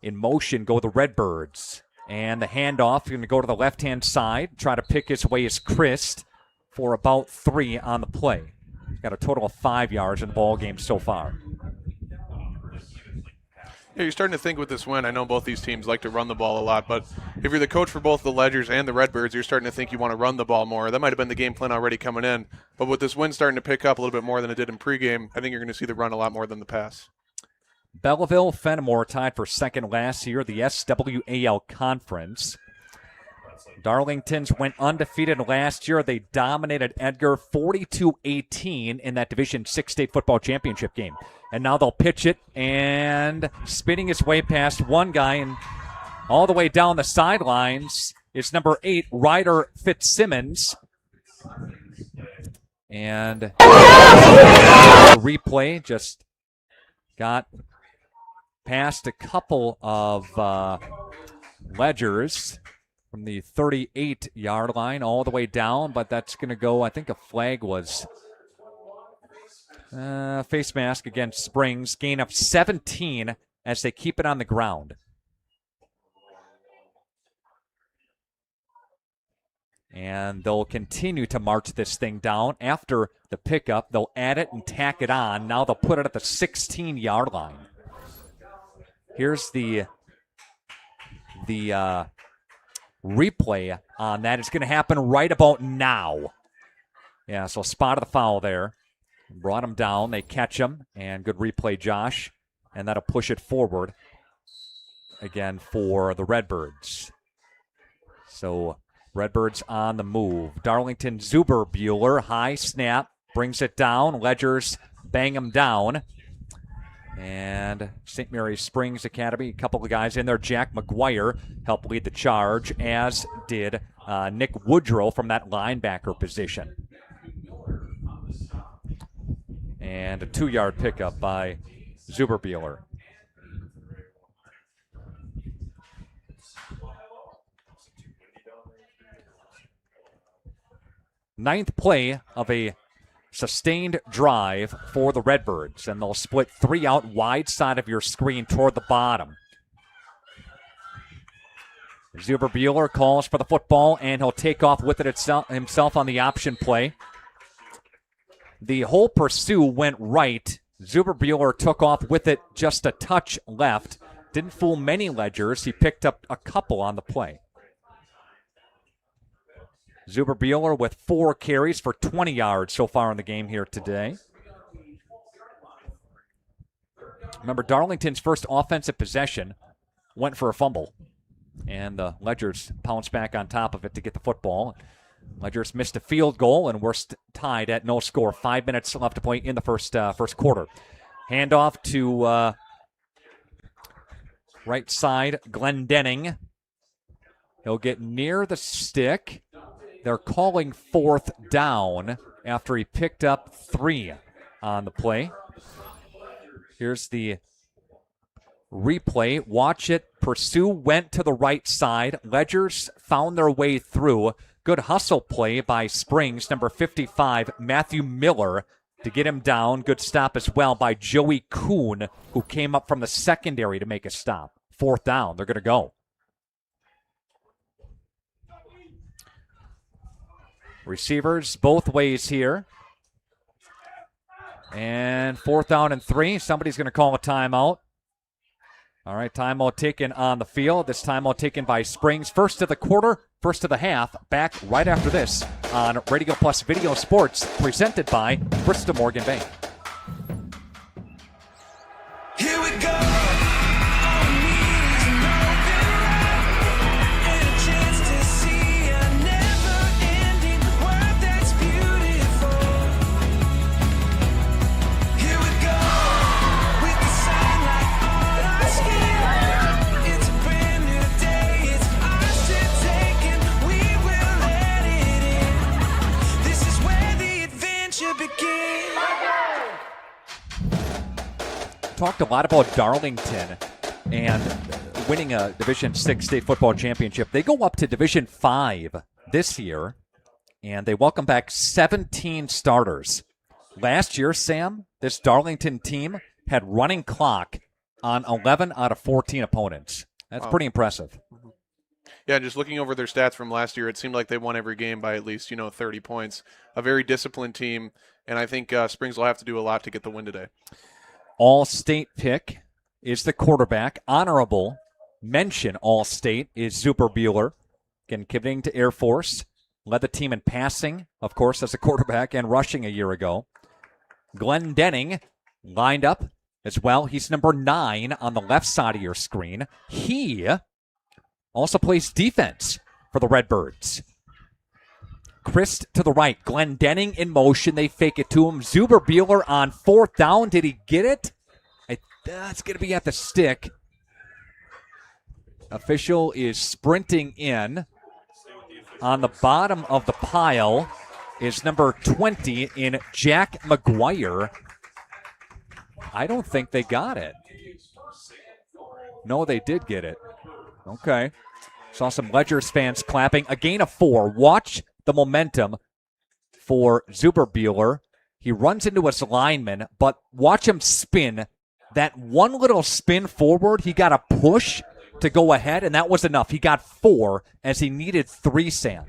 In motion go the Redbirds. And the handoff, going to go to the left-hand side. Try to pick his way is Christ for about 3 on the play. Got a total of 5 yards in the ball game so far. Yeah, you're starting to think with this win, I know both these teams like to run the ball a lot, but if you're the coach for both the Ledgers and the Redbirds, you're starting to think you want to run the ball more. That might have been the game plan already coming in, but with this win starting to pick up a little bit more than it did in pregame, I think you're going to see the run a lot more than the pass. Belleville, Fenimore tied for second last year, the SWAL Conference. Darlington's went undefeated last year. They dominated Edgar 42-18 in that Division 6 state football championship game. And now they'll pitch it, and spinning his way past one guy and all the way down the sidelines is number 8, Ryder Fitzsimmons. And replay just got past a couple of Ledgers from the 38-yard line all the way down, but that's going to go, I think a flag was face mask against Springs. Gain of 17 as they keep it on the ground. And they'll continue to march this thing down. After the pickup, they'll add it and tack it on. Now they'll put it at the 16-yard line. Here's the replay on that. It's going to happen right about now. Yeah, so spot of the foul there. Brought him down. They catch him. And good replay, Josh. And that'll push it forward again for the Redbirds. So Redbirds on the move. Darlington Zuberbuehler, high snap, brings it down. Ledgers bang him down. And St. Mary's Springs Academy, a couple of guys in there. Jack McGuire helped lead the charge, as did Nick Woodrow from that linebacker position. And a 2-yard pickup by Zuberbuehler. Ninth play of a sustained drive for the Redbirds, and they'll split 3 out wide side of your screen toward the bottom. Zuberbuehler calls for the football, and he'll take off with it himself on the option play. The whole pursue went right. Zuberbuehler took off with it just a touch left. Didn't fool many Ledgers. He picked up a couple on the play. Zuberbuehler with 4 carries for 20 yards so far in the game here today. Remember, Darlington's first offensive possession went for a fumble, and the Ledgers pounced back on top of it to get the football. Ledgers missed a field goal, and we're tied at no score. 5 minutes left to play in the first quarter. Handoff to right side, Glenn Denning. He'll get near the stick. They're calling 4th down after he picked up 3 on the play. Here's the replay. Watch it. Pursue went to the right side. Ledgers found their way through. Good hustle play by Springs, number 55, Matthew Miller, to get him down. Good stop as well by Joey Kuhn, who came up from the secondary to make a stop. 4th down. They're going to go. Receivers both ways here. And 4th down and 3. Somebody's going to call a timeout. All right, timeout taken on the field. This timeout taken by Springs. First of the quarter, first of the half. Back right after this on Radio Plus Video Sports, presented by Bristol Morgan Bank. Here we go. Talked a lot about Darlington and winning a Division 6 state football championship. They go up to Division 5 this year, and they welcome back 17 starters. Last year, Sam, this Darlington team had running clock on 11 out of 14 opponents. That's pretty impressive. Yeah, just looking over their stats from last year, it seemed like they won every game by at least 30 points. A very disciplined team, and I think Springs will have to do a lot to get the win today. All-State pick is the quarterback. Honorable mention All-State is Zuber Bueller. Again, committing to Air Force. Led the team in passing, of course, as a quarterback, and rushing a year ago. Glenn Denning lined up as well. He's number 9 on the left side of your screen. He also plays defense for the Redbirds. Chris to the right. Glenn Denning in motion. They fake it to him. Zuber Bueller on 4th down. Did he get it? That's going to be at the stick. Official is sprinting in. On the bottom of the pile is number 20 in Jack McGuire. I don't think they got it. No, they did get it. Okay. Saw some Ledgers fans clapping. A gain of 4. Watch the momentum for Zuber Bueller. He runs into his lineman, but watch him spin. That one little spin forward, he got a push to go ahead, and that was enough. He got 4 as he needed 3, Sam.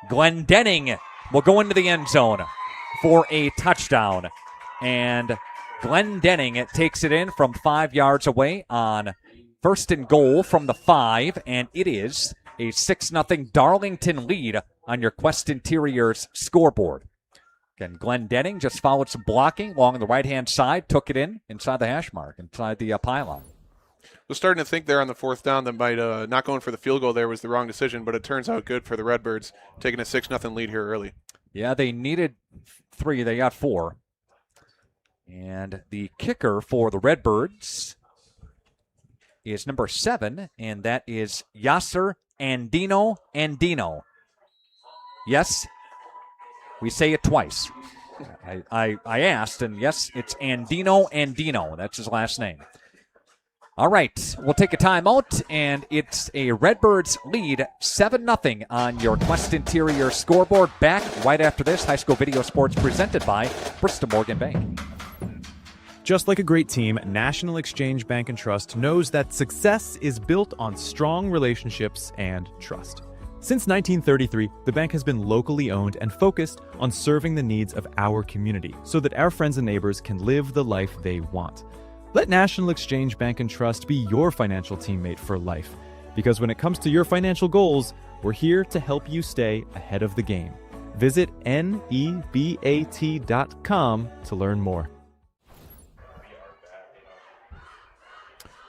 Glenn Denning will go into the end zone for a touchdown. And Glenn Denning takes it in from 5 yards away on 1st and goal from the 5, and it is a 6-0 Darlington lead on your Quest Interiors scoreboard. Again, Glenn Denning just followed some blocking along the right-hand side, took it in inside the hash mark, inside the pylon. Was starting to think there on the 4th down that might not going for the field goal there was the wrong decision, but it turns out good for the Redbirds, taking a 6-0 lead here early. Yeah, they needed 3. They got 4. And the kicker for the Redbirds is number 7, and that is Yasser Andino. Yes, we say it twice. I asked, and yes, it's Andino. That's his last name. All right, we'll take a timeout, and it's a Redbirds lead, 7-0 on your Quest Interior scoreboard. Back right after this, High School Video Sports presented by Bristol Morgan Bank. Just like a great team, National Exchange Bank & Trust knows that success is built on strong relationships and trust. Since 1933, the bank has been locally owned and focused on serving the needs of our community so that our friends and neighbors can live the life they want. Let National Exchange Bank & Trust be your financial teammate for life, because when it comes to your financial goals, we're here to help you stay ahead of the game. Visit nebat.com to learn more.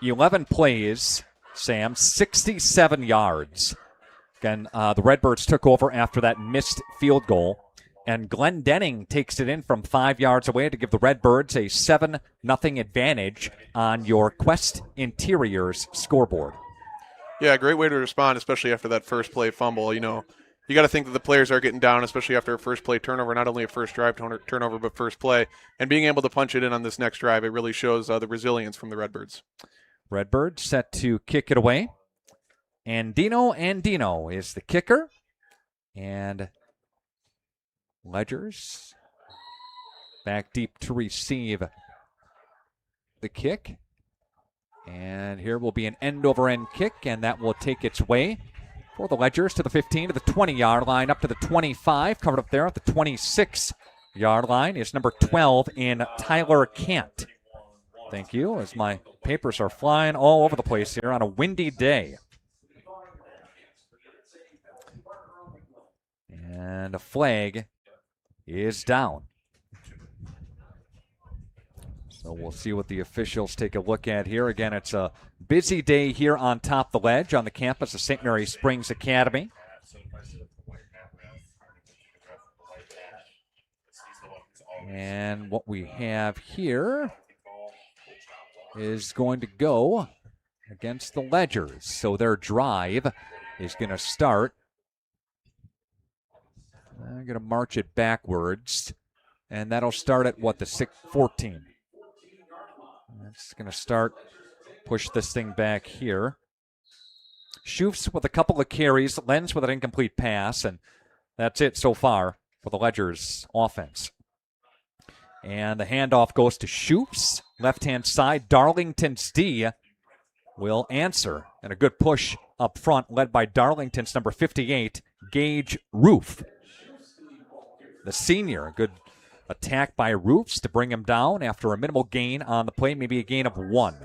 11 plays, Sam, 67 yards. Again, the Redbirds took over after that missed field goal. And Glenn Denning takes it in from 5 yards away to give the Redbirds a 7-0 advantage on your Quest Interiors scoreboard. Yeah, great way to respond, especially after that first play fumble. you got to think that the players are getting down, especially after a first play turnover, not only a first drive turnover, but first play. And being able to punch it in on this next drive, it really shows the resilience from the Redbirds. Redbirds set to kick it away. Andino is the kicker. And Ledgers back deep to receive the kick. And here will be an end-over-end kick, and that will take its way for the Ledgers to the 15, to the 20-yard line, up to the 25. Covered up there at the 26-yard line is number 12 in Tyler Cant. Thank you, as my papers are flying all over the place here on a windy day. And a flag is down. So we'll see what the officials take a look at here. Again, it's a busy day here on top the ledge on the campus of St. Mary Springs Academy. And what we have here is going to go against the Ledgers. So their drive is going to start. I'm going to march it backwards. And that'll start at what, the 14. It's going to start, push this thing back here. Schoofs with a couple of carries, Lenz with an incomplete pass, and that's it so far for the Ledgers offense. And the handoff goes to Schoofs, left-hand side. Darlington's D will answer. And a good push up front, led by Darlington's number 58, Gage Roof. The senior, a good attack by Roofs to bring him down after a minimal gain on the play, maybe a gain of 1.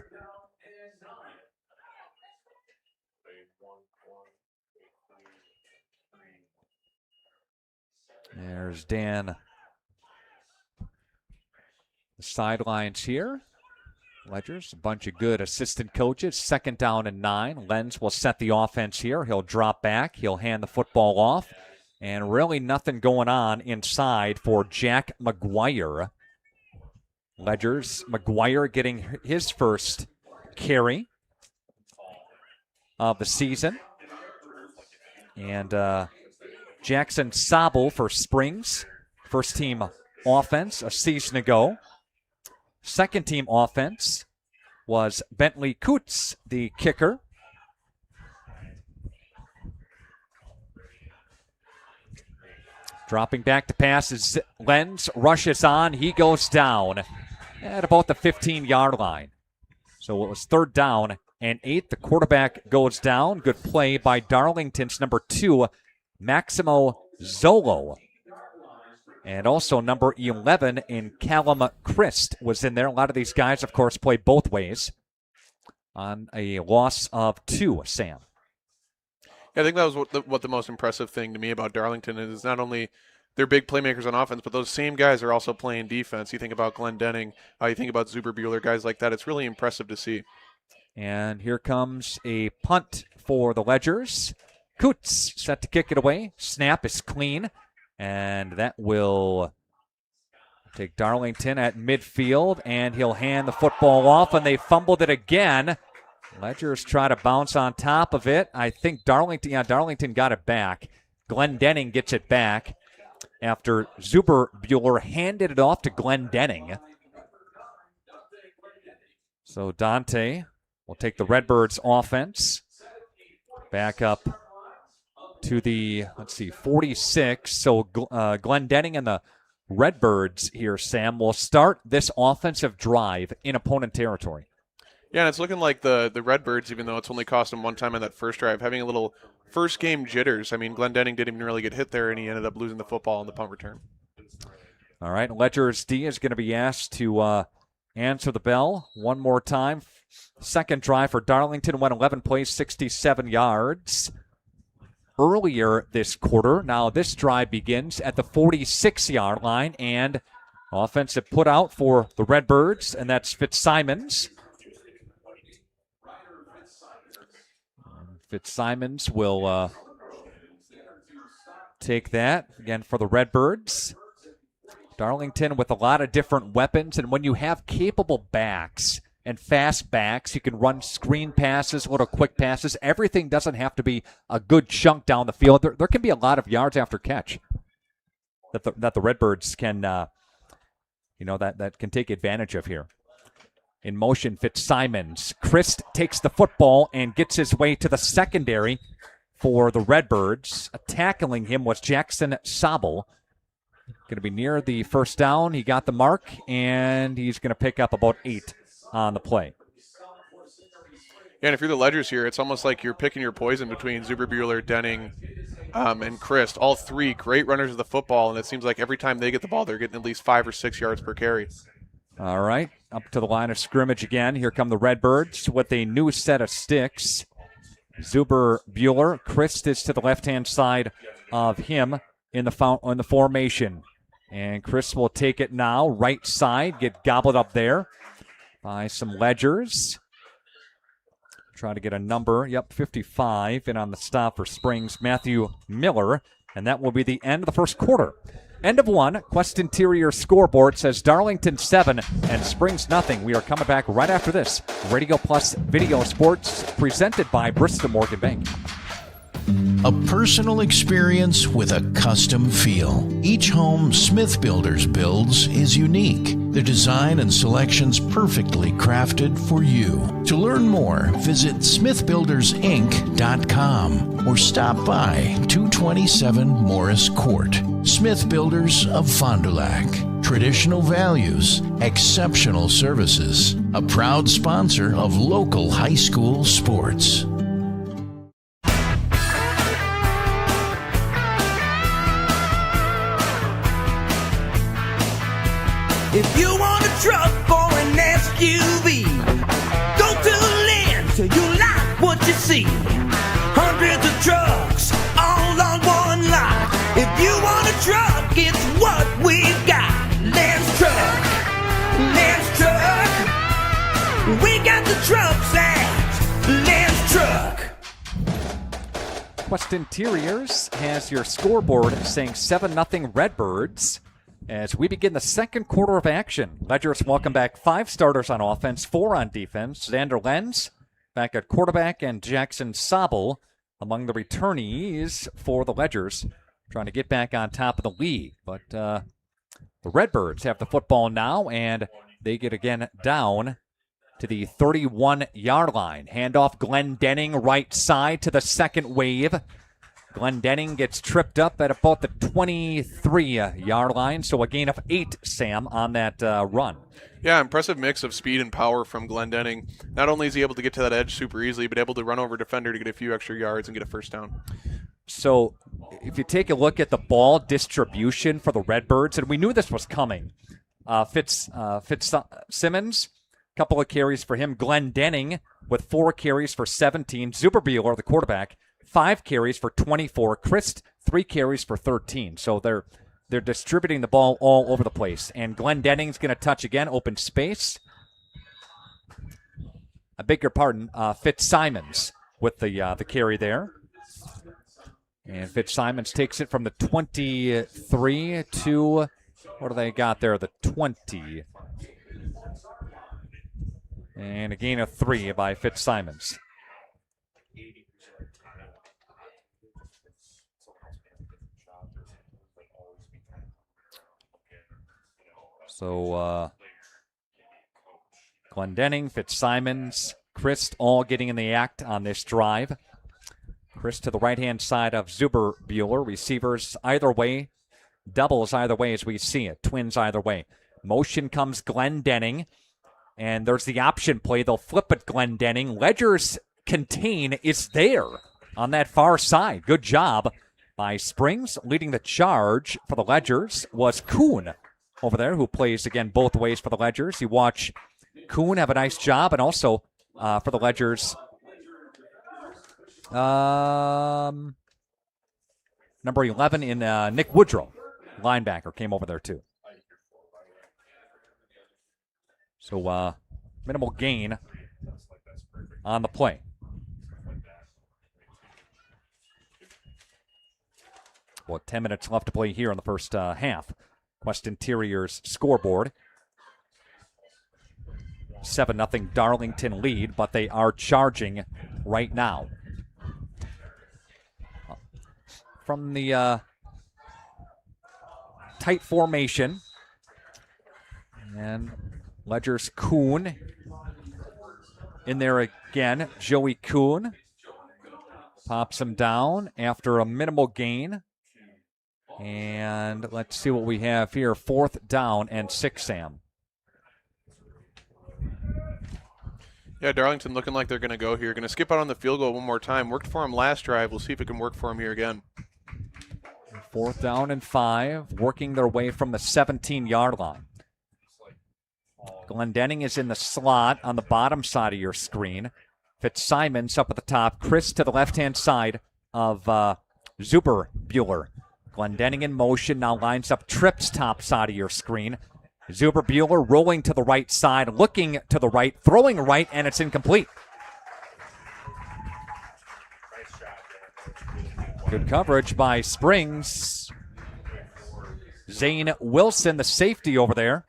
There's Dan. The sidelines here. Ledgers, a bunch of good assistant coaches. 2nd down and 9. Lenz will set the offense here. He'll drop back. He'll hand the football off. And really nothing going on inside for Jack McGuire. Ledgers, McGuire getting his first carry of the season. And Jackson Sabo for Springs, first team offense a season ago. Second team offense was Bentley Coots, the kicker. Dropping back to pass is Lenz, rushes on, he goes down at about the 15-yard line. So it was 3rd down and 8. The quarterback goes down. Good play by Darlington's number 2, Maximo Zolo. And also number 11 in Callum Christ was in there. A lot of these guys, of course, play both ways on a loss of 2, Sam. I think that was what the most impressive thing to me about Darlington is not only they're big playmakers on offense, but those same guys are also playing defense. You think about Glenn Denning, you think about Zuber Bueller, guys like that. It's really impressive to see. And here comes a punt for the Ledgers. Coots set to kick it away. Snap is clean, and that will take Darlington at midfield, and he'll hand the football off, and they fumbled it again. Ledgers try to bounce on top of it. I think Darlington got it back. Glenn Denning gets it back after Zuber Bueller handed it off to Glenn Denning. So Dante will take the Redbirds offense back up to the, 46. So Glenn Denning and the Redbirds here, Sam, will start this offensive drive in opponent territory. Yeah, and it's looking like the Redbirds, even though it's only cost them 1 time on that first drive, having a little first game jitters. I mean, Glenn Denning didn't even really get hit there, and he ended up losing the football on the punt return. All right, Ledgers D is going to be asked to answer the bell one more time. Second drive for Darlington went 11 plays, 67 yards earlier this quarter. Now this drive begins at the 46-yard line, and offensive put out for the Redbirds, and that's Fitzsimons. Fitzsimons will take that again for the Redbirds. Darlington with a lot of different weapons, and when you have capable backs and fast backs. You can run screen passes, little quick passes. Everything doesn't have to be a good chunk down the field. There can be a lot of yards after catch that the Redbirds can, that can take advantage of here. In motion, Fitzsimons. Christ takes the football and gets his way to the secondary for the Redbirds. Tackling him was Jackson Sobel. Going to be near the first down. He got the mark, and he's going to pick up about 8 on the play. Yeah, and if you're the Ledgers here, it's almost like you're picking your poison between Zuberbuehler, Denning, and Christ. All three great runners of the football, and it seems like every time they get the ball, they're getting at least 5 or 6 yards per carry. All right, up to the line of scrimmage again. Here come the Redbirds with a new set of sticks. Zuberbuehler. Christ is to the left-hand side of him in the formation. And Chris will take it now, right side, get gobbled up there by some Ledgers. Try to get a number, 55, and on the stop for Springs, Matthew Miller, and that will be the end of the first quarter. End of one. Quest Interior scoreboard says Darlington 7 and Springs nothing. We are coming back right after this. Radio Plus Video Sports presented by Bristol Morgan Bank. A personal experience with a custom feel. Each home Smith Builders builds is unique. The design and selections perfectly crafted for you. To learn more, visit smithbuildersinc.com or stop by 227 Morris Court. Smith Builders of Fond du Lac. Traditional values, exceptional services. A proud sponsor of local high school sports. If you want a truck or an SUV, go to Lynn till you like what you see. Hundreds of trucks all on one lot. If you want a truck, it's what we've got. Lynn's Truck, Lynn's Truck. We got the trucks at Lynn's Truck. Quest Interiors has your scoreboard saying 7-0 Redbirds. As we begin the second quarter of action, Ledgers welcome back 5 starters on offense, 4 on defense. Xander Lenz back at quarterback, and Jackson Sobel among the returnees for the Ledgers, trying to get back on top of the league. But the Redbirds have the football now, and they get again down to the 31-yard line. Handoff Glenn Denning right side to the second wave. Glenn Denning gets tripped up at about the 23-yard line, so a gain of 8, Sam, on that run. Yeah, impressive mix of speed and power from Glenn Denning. Not only is he able to get to that edge super easily, but able to run over a defender to get a few extra yards and get a first down. So if you take a look at the ball distribution for the Redbirds, and we knew this was coming, Fitzsimmons, a couple of carries for him. Glenn Denning with 4 carries for 17. Zuberbuehler, the quarterback, 5 carries for 24. Christ, 3 carries for 13. So they're distributing the ball all over the place. And Glenn Denning's going to touch again, open space. I beg your pardon, Fitzsimons with the carry there. And Fitzsimons takes it from the 23 to, what do they got there? The 20. And a gain of 3 by Fitzsimons. So, Glenn Denning, Fitzsimons, Christ all getting in the act on this drive. Chris to the right-hand side of Zuberbuehler. Receivers either way, doubles either way as we see it. Twins either way. Motion comes Glenn Denning, and there's the option play. They'll flip it Glenn Denning. Ledgers contain is there on that far side. Good job by Springs. Leading the charge for the Ledgers was Kuhn over there, who plays, again, both ways for the Ledgers. You watch Kuhn have a nice job, and also for the Ledgers, number 11 in Nick Woodrow, linebacker, came over there too. So minimal gain on the play. Well, 10 minutes left to play here in the first half. Quest Interior's scoreboard. 7-0 Darlington lead, but they are charging right now. From the tight formation, and Ledger's Kuhn in there again. Joey Kuhn pops him down after a minimal gain. And let's see what we have here. 4th down and 6, Sam. Yeah, Darlington looking like they're going to go here. Going to skip out on the field goal one more time. Worked for him last drive. We'll see if it can work for him here again. 4th down and 5, working their way from the 17-yard line. Glendenning is in the slot on the bottom side of your screen. Fitzsimons up at the top. Chris to the left-hand side of Zuberbuehler. Glendenning in motion, now lines up trips top side of your screen. Zuberbuehler rolling to the right side, looking to the right, throwing right, and it's incomplete. Good coverage by Springs. Zane Wilson, the safety over there.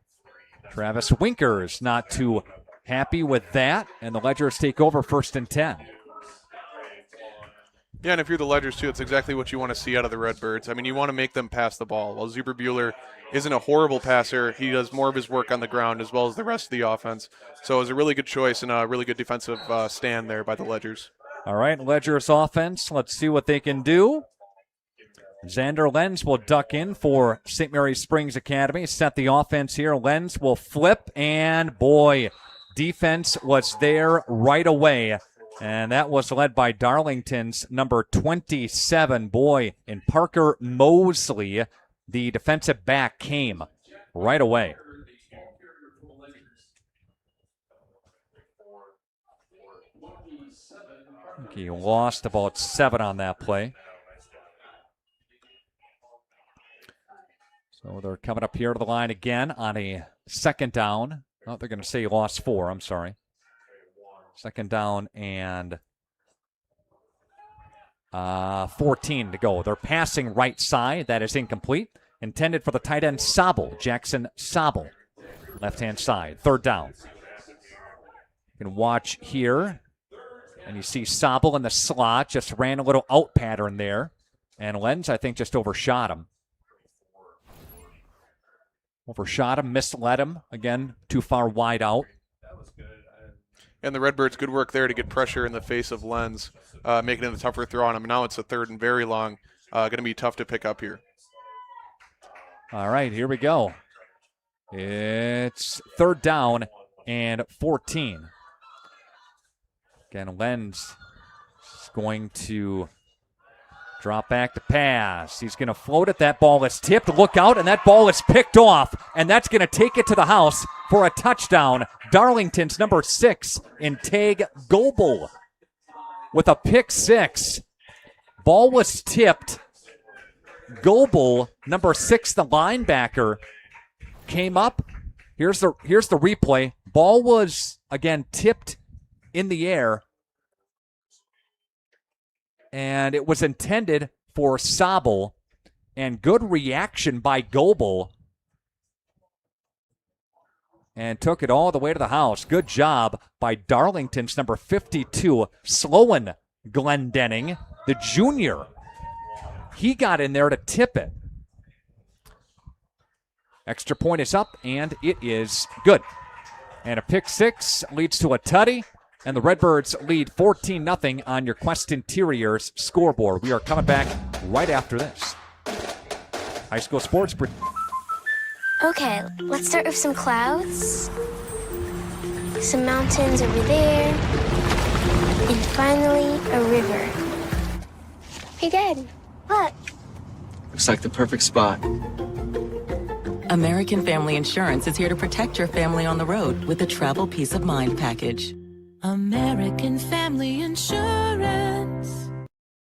Travis Winkers not too happy with that, and the Ledgers take over 1st and 10. Yeah, and if you're the Ledgers, too, it's exactly what you want to see out of the Redbirds. I mean, you want to make them pass the ball. While Zuberbuehler isn't a horrible passer, he does more of his work on the ground as well as the rest of the offense. So it was a really good choice and a really good defensive stand there by the Ledgers. All right, Ledgers offense. Let's see what they can do. Xander Lenz will duck in for St. Mary's Springs Academy. Set the offense here. Lenz will flip, and boy, defense was there right away. And that was led by Darlington's number 27, boy, and Parker Mosley. The defensive back came right away. He lost about 7 on that play. So they're coming up here to the line again on a 2nd down. Oh, they're going to say he lost 4. I'm sorry. 2nd down and 14 to go. They're passing right side. That is incomplete. Intended for the tight end Sobel, Jackson Sobel. Left-hand side. 3rd down. You can watch here. And you see Sobel in the slot. Just ran a little out pattern there. And Lenz, I think, just overshot him. Overshot him, misled him. Again, too far wide out. And the Redbirds, good work there to get pressure in the face of Lenz, making it a tougher throw on him. Now it's a 3rd and very long. Going to be tough to pick up here. All right, here we go. It's 3rd down and 14. Again, Lenz is going to drop back to pass. He's going to float it. That ball is tipped. Look out, and that ball is picked off. And that's going to take it to the house for a touchdown. Darlington's number 6 in Tag Goebel with a pick 6. Ball was tipped. Goebel, number 6, the linebacker, came up. Here's the replay. Ball was, again, tipped in the air. And it was intended for Sobel. And good reaction by Goebel. And took it all the way to the house. Good job by Darlington's number 52, Sloan Glendenning, the junior. He got in there to tip it. Extra point is up, and it is good. And a pick 6 leads to a tutty. And the Redbirds lead 14-0 on your Quest Interiors scoreboard. We are coming back right after this. High school sports. Okay, let's start with some clouds, some mountains over there, and finally a river. Hey, Dad, look. Looks like the perfect spot. American Family Insurance is here to protect your family on the road with the Travel Peace of Mind package. American Family Insurance.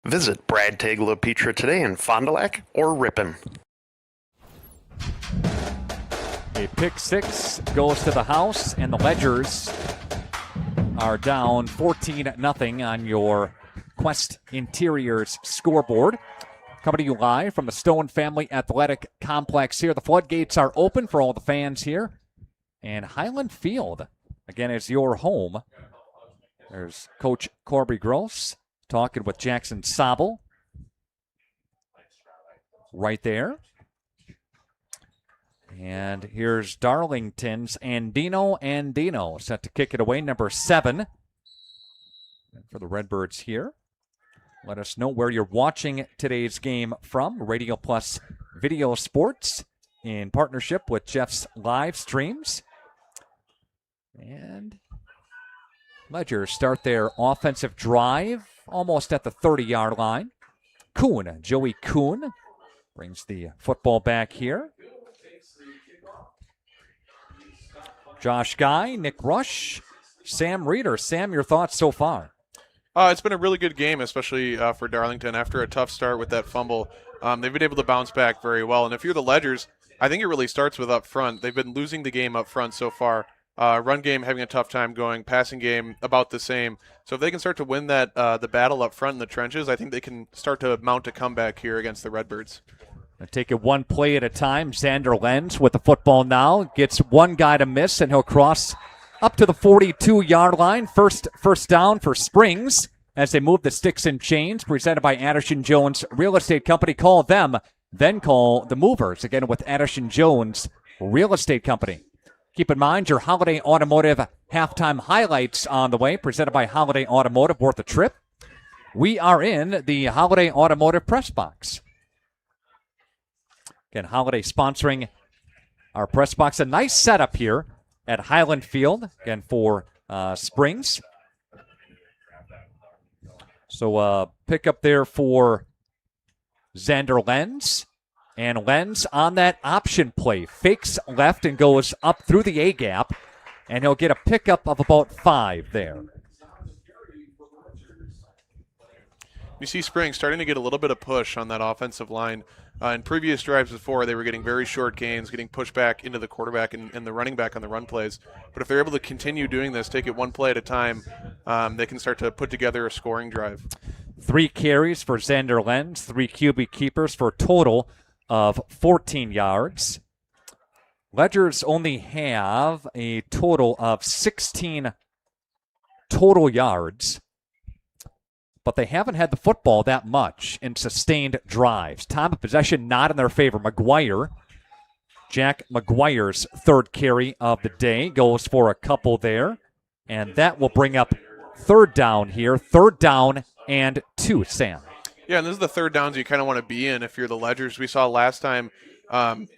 Visit Brad Tagla Pizza today in Fond du Lac or Ripon. A pick 6 goes to the house, and the Ledgers are down 14-0 on your Quest Interiors scoreboard. Coming to you live from the Stone Family Athletic Complex here. The floodgates are open for all the fans here. And Highland Field again, is your home. There's Coach Corby Gross talking with Jackson Sobel right there. And here's Darlington's Andino set to kick it away, number 7 for the Redbirds here. Let us know where you're watching today's game from. Radio Plus Video Sports in partnership with Jeff's live streams. And Ledgers start their offensive drive almost at the 30-yard line. Joey Kuhn brings the football back here. Josh Guy, Nick Rush, Sam Reeder. Sam, your thoughts so far? It's been a really good game, especially for Darlington. After a tough start with that fumble, they've been able to bounce back very well. And if you're the Ledgers, I think it really starts with up front. They've been losing the game up front so far. Run game having a tough time going. Passing game about the same. So if they can start to win that the battle up front in the trenches, I think they can start to mount a comeback here against the Redbirds. Take it one play at a time. Xander Lenz with the football now. Gets one guy to miss, and he'll cross up to the 42-yard line. First down for Springs as they move the sticks and chains. Presented by Addison Jones Real Estate Company. Call them, then call the Movers. Again with Addison Jones Real Estate Company. Keep in mind your Holiday Automotive halftime highlights on the way. Presented by Holiday Automotive, worth a trip. We are in the Holiday Automotive press box. Again, Holiday sponsoring our press box. A nice setup here at Highland Field, again, for Springs. So pick up there for Xander Lenz. And Lenz on that option play. Fakes left and goes up through the A-gap. And he'll get a pickup of about 5 there. You see Springs starting to get a little bit of push on that offensive line. In previous drives before, they were getting very short gains, getting pushed back into the quarterback and the running back on the run plays. But if they're able to continue doing this, take it one play at a time, they can start to put together a scoring drive. 3 carries for Xander Lenz, 3 QB keepers for a total of 14 yards. Ledgers only have a total of 16 total yards, but they haven't had the football that much in sustained drives. Time of possession not in their favor. Jack McGuire's 3rd carry of the day goes for a couple there, and that will bring up 3rd down here. 3rd down and 2, Sam. Yeah, and this is the 3rd downs you kind of want to be in if you're the Ledgers. We saw last time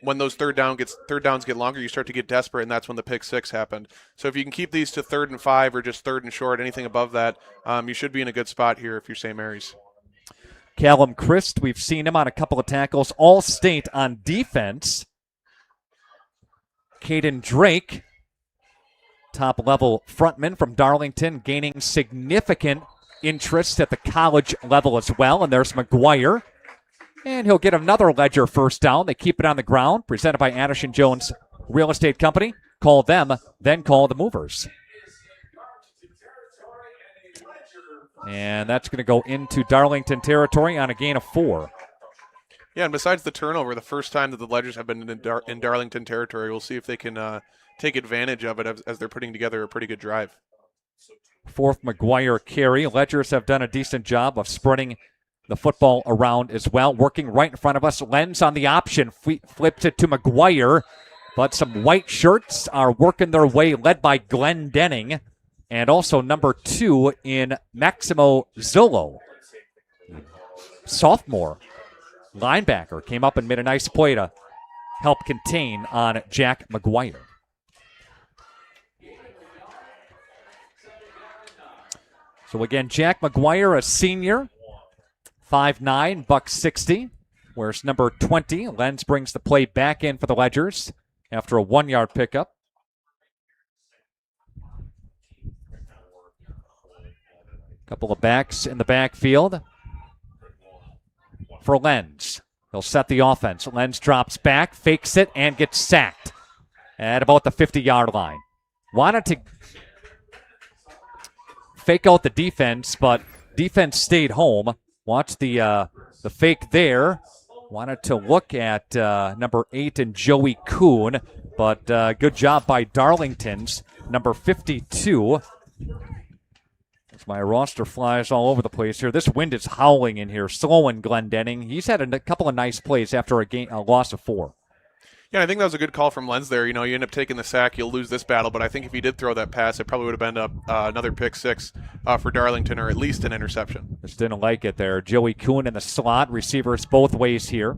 when those third downs get longer, you start to get desperate, and that's when the pick 6 happened. So if you can keep these to 3rd and 5 or just 3rd and short, anything above that, you should be in a good spot here if you're St. Mary's. Callum Christ, we've seen him on a couple of tackles. All-State on defense. Caden Drake, top-level frontman from Darlington, gaining significant interest at the college level as well. And there's McGuire. And he'll get another Ledger first down. They keep it on the ground. Presented by Addison Jones Real Estate Company. Call them, then call the Movers. And that's going to go into Darlington territory on a gain of 4. Yeah, and besides the turnover, the first time that the Ledgers have been in Darlington territory, we'll see if they can take advantage of it as they're putting together a pretty good drive. 4th McGuire carry. Ledgers have done a decent job of spreading the football around as well. Working right in front of us. Lenz on the option. Flips it to McGuire. But some white shirts are working their way, led by Glenn Denning. And also number 2 in Maximo Zillo. Sophomore linebacker came up and made a nice play to help contain on Jack McGuire. So again, Jack McGuire, a senior, 5'9", $160. Whereas number 20, Lenz brings the play back in for the Ledgers after a 1-yard pickup. Couple of backs in the backfield for Lenz. He'll set the offense. Lenz drops back, fakes it, and gets sacked at about the 50-yard line. Wanted to fake out the defense, but defense stayed home. Watch the fake there. Wanted to look at number 8 and Joey Kuhn, but good job by Darlington's number 52. As my roster flies all over the place here. This wind is howling in here, slowing Glendenning. He's had a couple of nice plays after a loss of 4. Yeah, I think that was a good call from Lenz there. You end up taking the sack, you'll lose this battle, but I think if he did throw that pass, it probably would have been another pick 6 for Darlington, or at least an interception. Just didn't like it there. Joey Kuhn in the slot, receivers both ways here.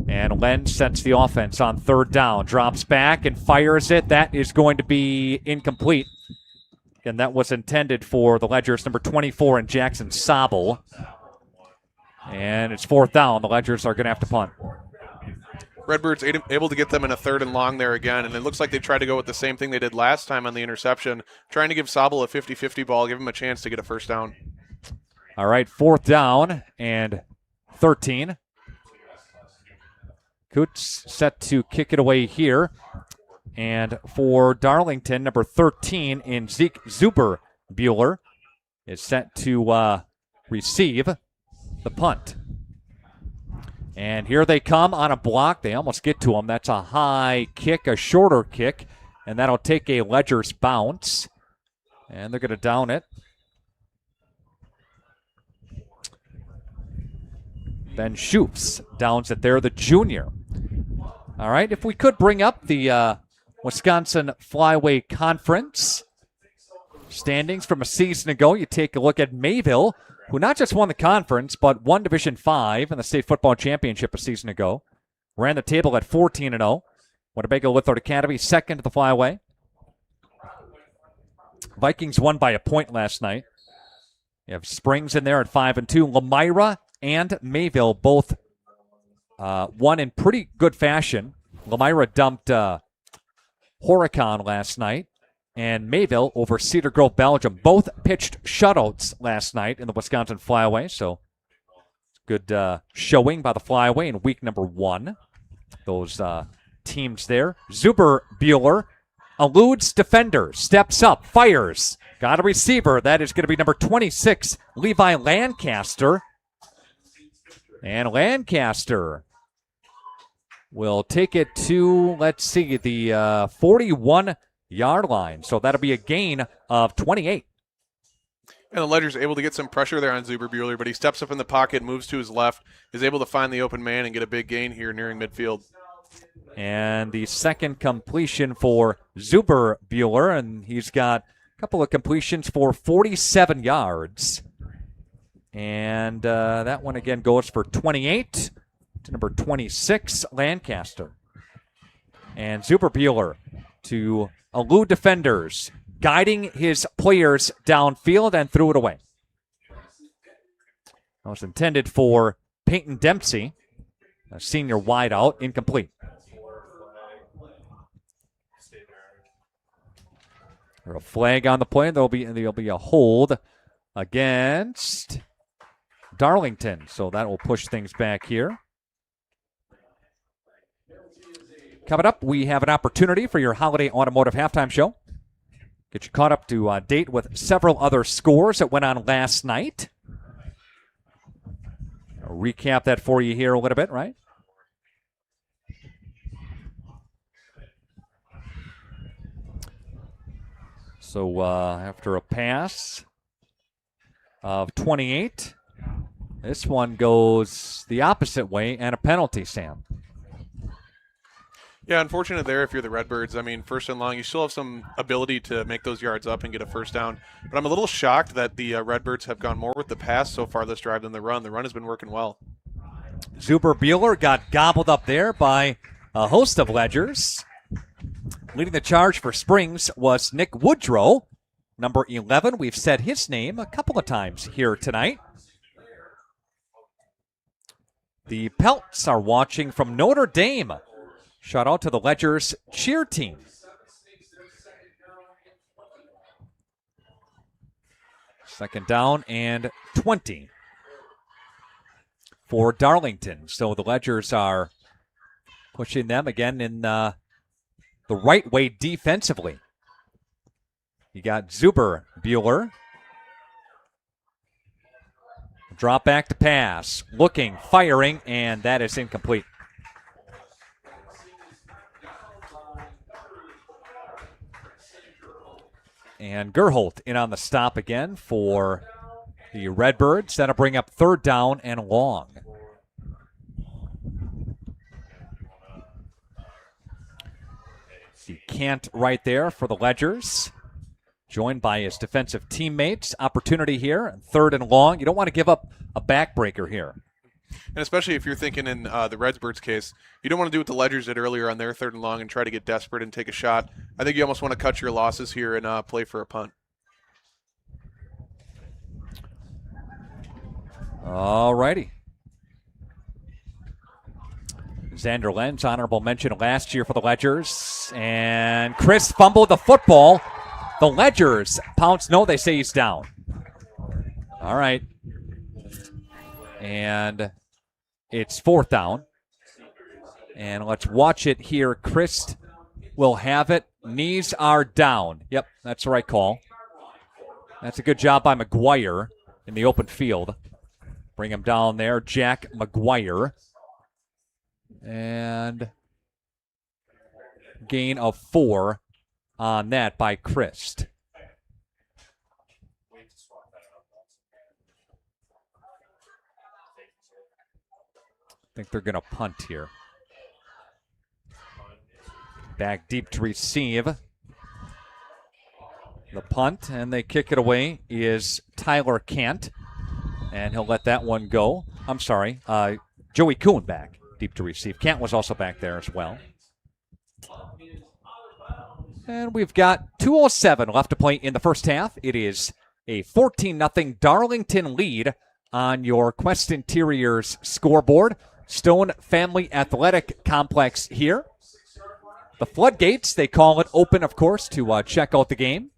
And Lenz sets the offense on 3rd down, drops back and fires it. That is going to be incomplete. And that was intended for the Ledgers, number 24, and Jackson Sobel. And it's 4th down. The Ledgers are going to have to punt. Redbirds able to get them in a 3rd and long there again, and it looks like they tried to go with the same thing they did last time on the interception, trying to give Sobel a 50-50 ball, give him a chance to get a 1st down. All right, 4th down and 13. Coots set to kick it away here. And for Darlington, number 13 in Zeke Zuberbuehler is set to receive the punt. And here they come on a block. They almost get to him. That's a high kick, a shorter kick, and that'll take a Ledgers bounce. And they're going to down it. Ben Schoops downs it there, the junior. All right, if we could bring up the Wisconsin Flyway Conference standings from a season ago. You take a look at Mayville, who not just won the conference, but won Division 5 in the state football championship a season ago. Ran the table at 14-0. Winnebago Lithard Academy second to the Flyway. Vikings won by a point last night. You have Springs in there at 5-2. Lamira and Mayville both won in pretty good fashion. Lamira dumped Horicon last night, and Mayville over Cedar Grove, Belgium. Both pitched shutouts last night in the Wisconsin Flyway, so good showing by the Flyway in week number 1. Those teams there. Zuberbuehler eludes defender, steps up, fires. Got a receiver. That is going to be number 26, Levi Lancaster. And Lancaster will take it to, let's see, the 41-yard line. So that'll be a gain of 28. And the Ledger's able to get some pressure there on Zuberbuehler, but he steps up in the pocket, moves to his left, is able to find the open man and get a big gain here nearing midfield. And the second completion for Zuberbuehler, and he's got a couple of completions for 47 yards. And that one again goes for 28 to number 26, Lancaster. And Zuberbuehler to elude defenders, guiding his players downfield and threw it away. That was intended for Peyton Dempsey, a senior wideout, incomplete. There's a flag on the play. There'll be a hold against Darlington, so that will push things back here. Coming up, we have an opportunity for your Holiday Automotive Halftime Show. Get you caught up to date with several other scores that went on last night. I'll recap that for you here a little bit, right? So after a pass of 28, this one goes the opposite way and a penalty, Sam. Yeah, unfortunate there if you're the Redbirds. I mean, 1st and long, you still have some ability to make those yards up and get a 1st down. But I'm a little shocked that the Redbirds have gone more with the pass so far this drive than the run. The run has been working well. Zuberbuehler got gobbled up there by a host of Ledgers. Leading the charge for Springs was Nick Woodrow, number 11. We've said his name a couple of times here tonight. The Pelts are watching from Notre Dame. Shout out to the Ledgers cheer team. Second down and 20 for Darlington. So the Ledgers are pushing them again in the right way defensively. You got Zuberbuehler. Drop back to pass. Looking, firing, and that is incomplete. And Gerholt in on the stop again for the Redbirds. That'll bring up 3rd down and long. See Cant right there for the Ledgers. Joined by his defensive teammates. Opportunity here, 3rd and long. You don't want to give up a backbreaker here. And especially if you're thinking in the Redbirds case, you don't want to do what the Ledgers did earlier on their 3rd and long and try to get desperate and take a shot. I think you almost want to cut your losses here and play for a punt. All righty. Xander Lenz, honorable mention last year for the Ledgers. And Chris fumbled the football. The Ledgers pounce. No, they say he's down. All right. And it's 4th down. And let's watch it here. Chris will have it. Knees are down. Yep, that's the right call. That's a good job by McGuire in the open field. Bring him down there. Jack McGuire. And gain of 4 on that by Christ. I think they're going to punt here. Back deep to receive. The punt, and they kick it away, is Tyler Cant. And he'll let that one go. I'm sorry, Joey Kuhn back deep to receive. Cant was also back there as well. And we've got 2:07 left to play in the first half. It is a 14-0 Darlington lead on your Quest Interiors scoreboard. Stone Family Athletic Complex here. The floodgates, they call it open, of course, to check out the game.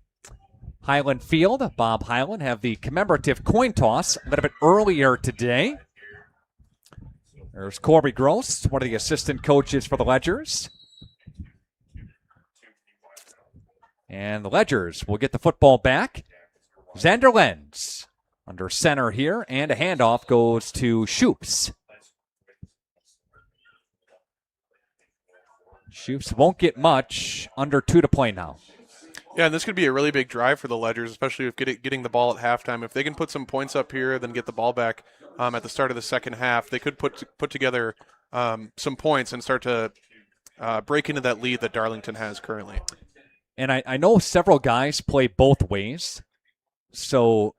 Highland Field, Bob Highland, have the commemorative coin toss a little bit earlier today. There's Corby Gross, one of the assistant coaches for the Ledgers. And the Ledgers will get the football back. Xander Lenz under center here, and a handoff goes to Shoops. Shoops won't get much. Under 2 to play now. Yeah, and this could be a really big drive for the Ledgers, especially with getting the ball at halftime. If they can put some points up here, then get the ball back at the start of the second half, they could put together some points and start to break into that lead that Darlington has currently. And I know several guys play both ways, so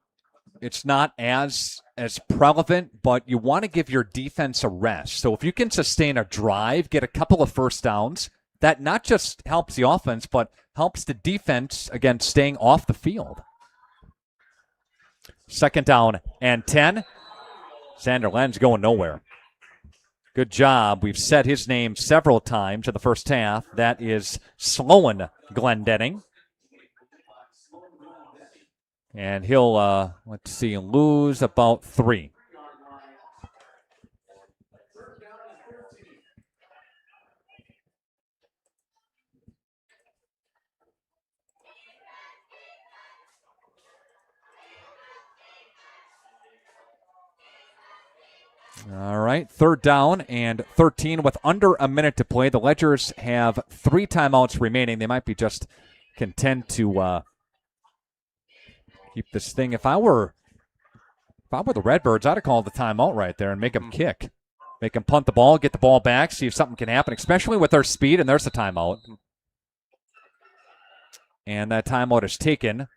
it's not as prevalent, but you want to give your defense a rest. So if you can sustain a drive, get a couple of first downs, that not just helps the offense, but helps the defense, again, staying off the field. 2nd down and 10. Xander Lenz going nowhere. Good job. We've said his name several times in the first half. That is Sloan Glendenning. And he'll, lose about 3. All right, 3rd down and 13 with under a minute to play. The Ledgers have 3 timeouts remaining. They might be just content to keep this thing. If I were the Redbirds, I'd have called the timeout right there and make them kick. Make them punt the ball, get the ball back, see if something can happen, especially with their speed, and there's the timeout. And that timeout is taken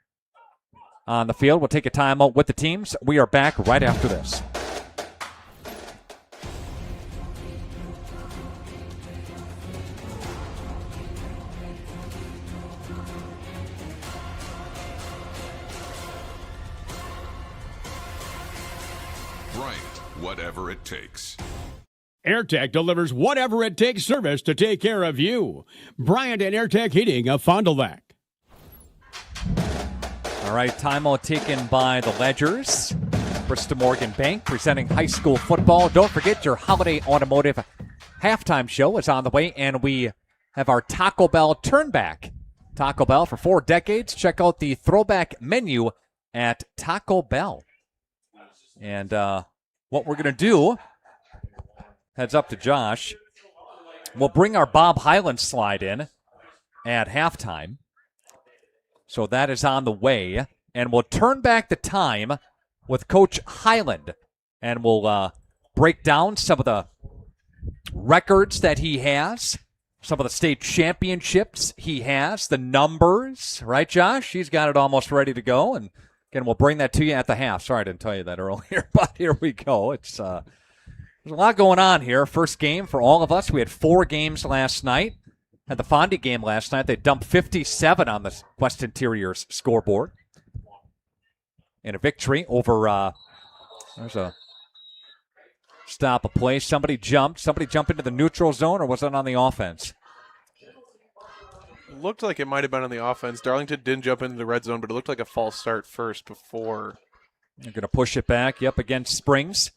on the field. We'll take a timeout with the teams. We are back right after this. Whatever it takes. AirTech delivers whatever it takes service to take care of you. Bryant and AirTech Heating of Fond du Lac. All right, timeout taken by the Ledgers. Bristol Morgan Bank presenting high school football. Don't forget your Holiday Automotive halftime show is on the way, and we have our Taco Bell turnback. Taco Bell for 4 decades. Check out the throwback menu at Taco Bell. And what we're going to do, heads up to Josh, we'll bring our Bob Highland slide in at halftime. So that is on the way. And we'll turn back the time with Coach Highland. And we'll break down some of the records that he has, some of the state championships he has, the numbers. Right, Josh? He's got it almost ready to go. And again, we'll bring that to you at the half. Sorry I didn't tell you that earlier, but here we go. It's there's a lot going on here. First game for all of us. We had 4 games last night. Had the Fondy game last night. They dumped 57 on the West Interior's scoreboard. In a victory over, there's a stop a play. Somebody jumped into the neutral zone, or was it on the offense? Looked like it might have been on the offense. Darlington didn't jump into the red zone, but it looked like a false start first before. They're going to push it back. Yep, against Springs.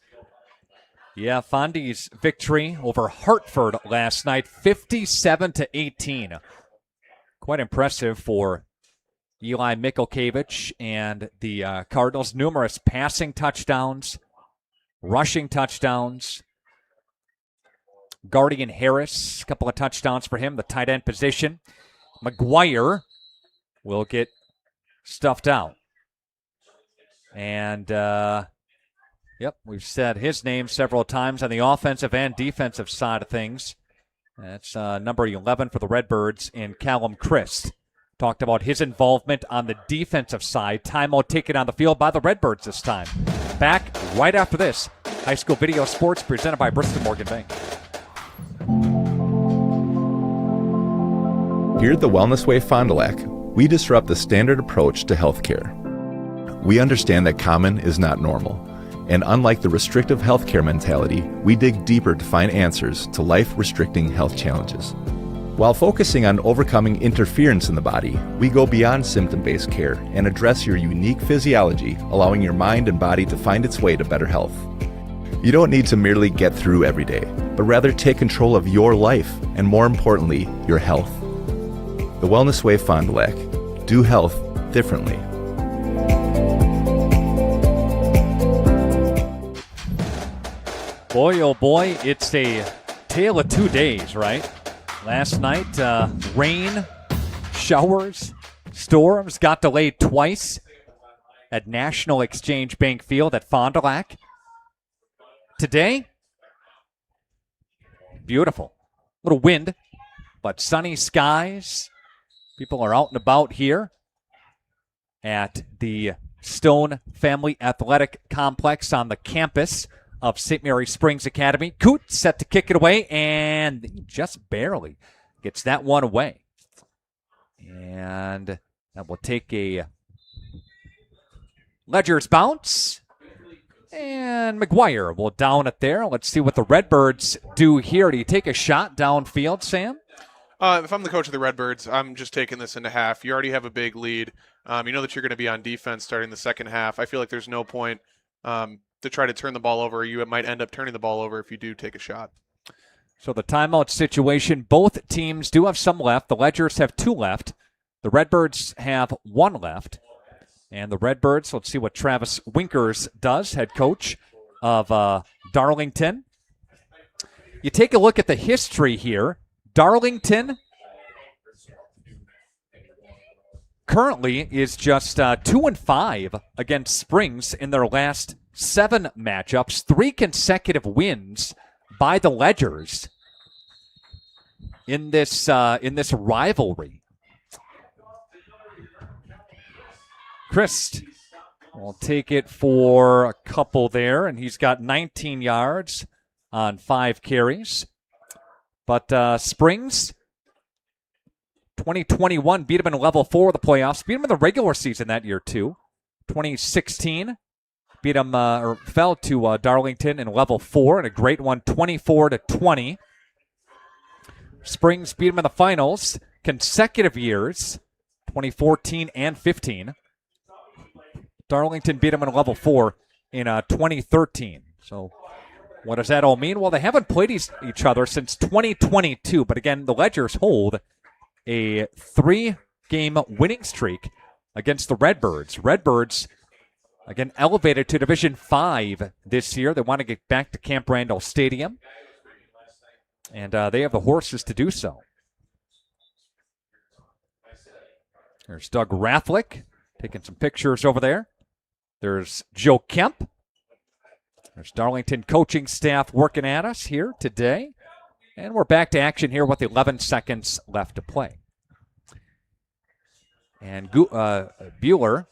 Yeah, Fondy's victory over Hartford last night, 57-18. Quite impressive for Eli Mikulkevich and the Cardinals. Numerous passing touchdowns, rushing touchdowns. Guardian Harris, a couple of touchdowns for him, the tight end position. McGuire will get stuffed out. And, yep, we've said his name several times on the offensive and defensive side of things. That's number 11 for the Redbirds in Callum Christ. Talked about his involvement on the defensive side. Timeout taken on the field by the Redbirds this time. Back right after this. High School Video Sports presented by Bristol Morgan Bank. Here at the Wellness Way Fond du Lac, we disrupt the standard approach to healthcare. We understand that common is not normal, and unlike the restrictive healthcare mentality, we dig deeper to find answers to life-restricting health challenges. While focusing on overcoming interference in the body, we go beyond symptom-based care and address your unique physiology, allowing your mind and body to find its way to better health. You don't need to merely get through every day, but rather take control of your life and, more importantly, your health. The Wellness Way Fond du Lac. Do health differently. Boy, oh boy, it's a tale of 2 days, right? Last night, rain, showers, storms got delayed twice at National Exchange Bank Field at Fond du Lac. Today, beautiful. Little wind, but sunny skies. People are out and about here at the Stone Family Athletic Complex on the campus of St. Mary Springs Academy. Coot set to kick it away, and he just barely gets that one away. And that will take a Ledger's bounce. And McGuire will down it there. Let's see what the Redbirds do here. Do you take a shot downfield, Sam? If I'm the coach of the Redbirds, I'm just taking this into half. You already have a big lead. You know that you're going to be on defense starting the second half. I feel like there's no point to try to turn the ball over. You might end up turning the ball over if you do take a shot. So the timeout situation, both teams do have some left. The Ledgers have 2 left. The Redbirds have 1 left. And the Redbirds, let's see what Travis Winkers does, head coach of Darlington. You take a look at the history here. Darlington currently is just 2-5 against Springs in their last 7 matchups. 3 consecutive wins by the Ledgers in this rivalry. Christ will take it for a couple there, and he's got 19 yards on 5 carries. But Springs, 2021, beat him in level 4 of the playoffs. Beat him in the regular season that year, too. 2016, beat him, or fell to Darlington in level 4 in a great one, 24-20. Springs beat him in the finals consecutive years, 2014 and 15. Darlington beat him in level 4 in 2013. So what does that all mean? Well, they haven't played each other since 2022. But again, the Ledgers hold a 3-game winning streak against the Redbirds. Redbirds, again, elevated to Division 5 this year. They want to get back to Camp Randall Stadium. And they have the horses to do so. There's Doug Rathlick taking some pictures over there. There's Joe Kemp. There's Darlington coaching staff working at us here today. And we're back to action here with 11 seconds left to play. And Bueller,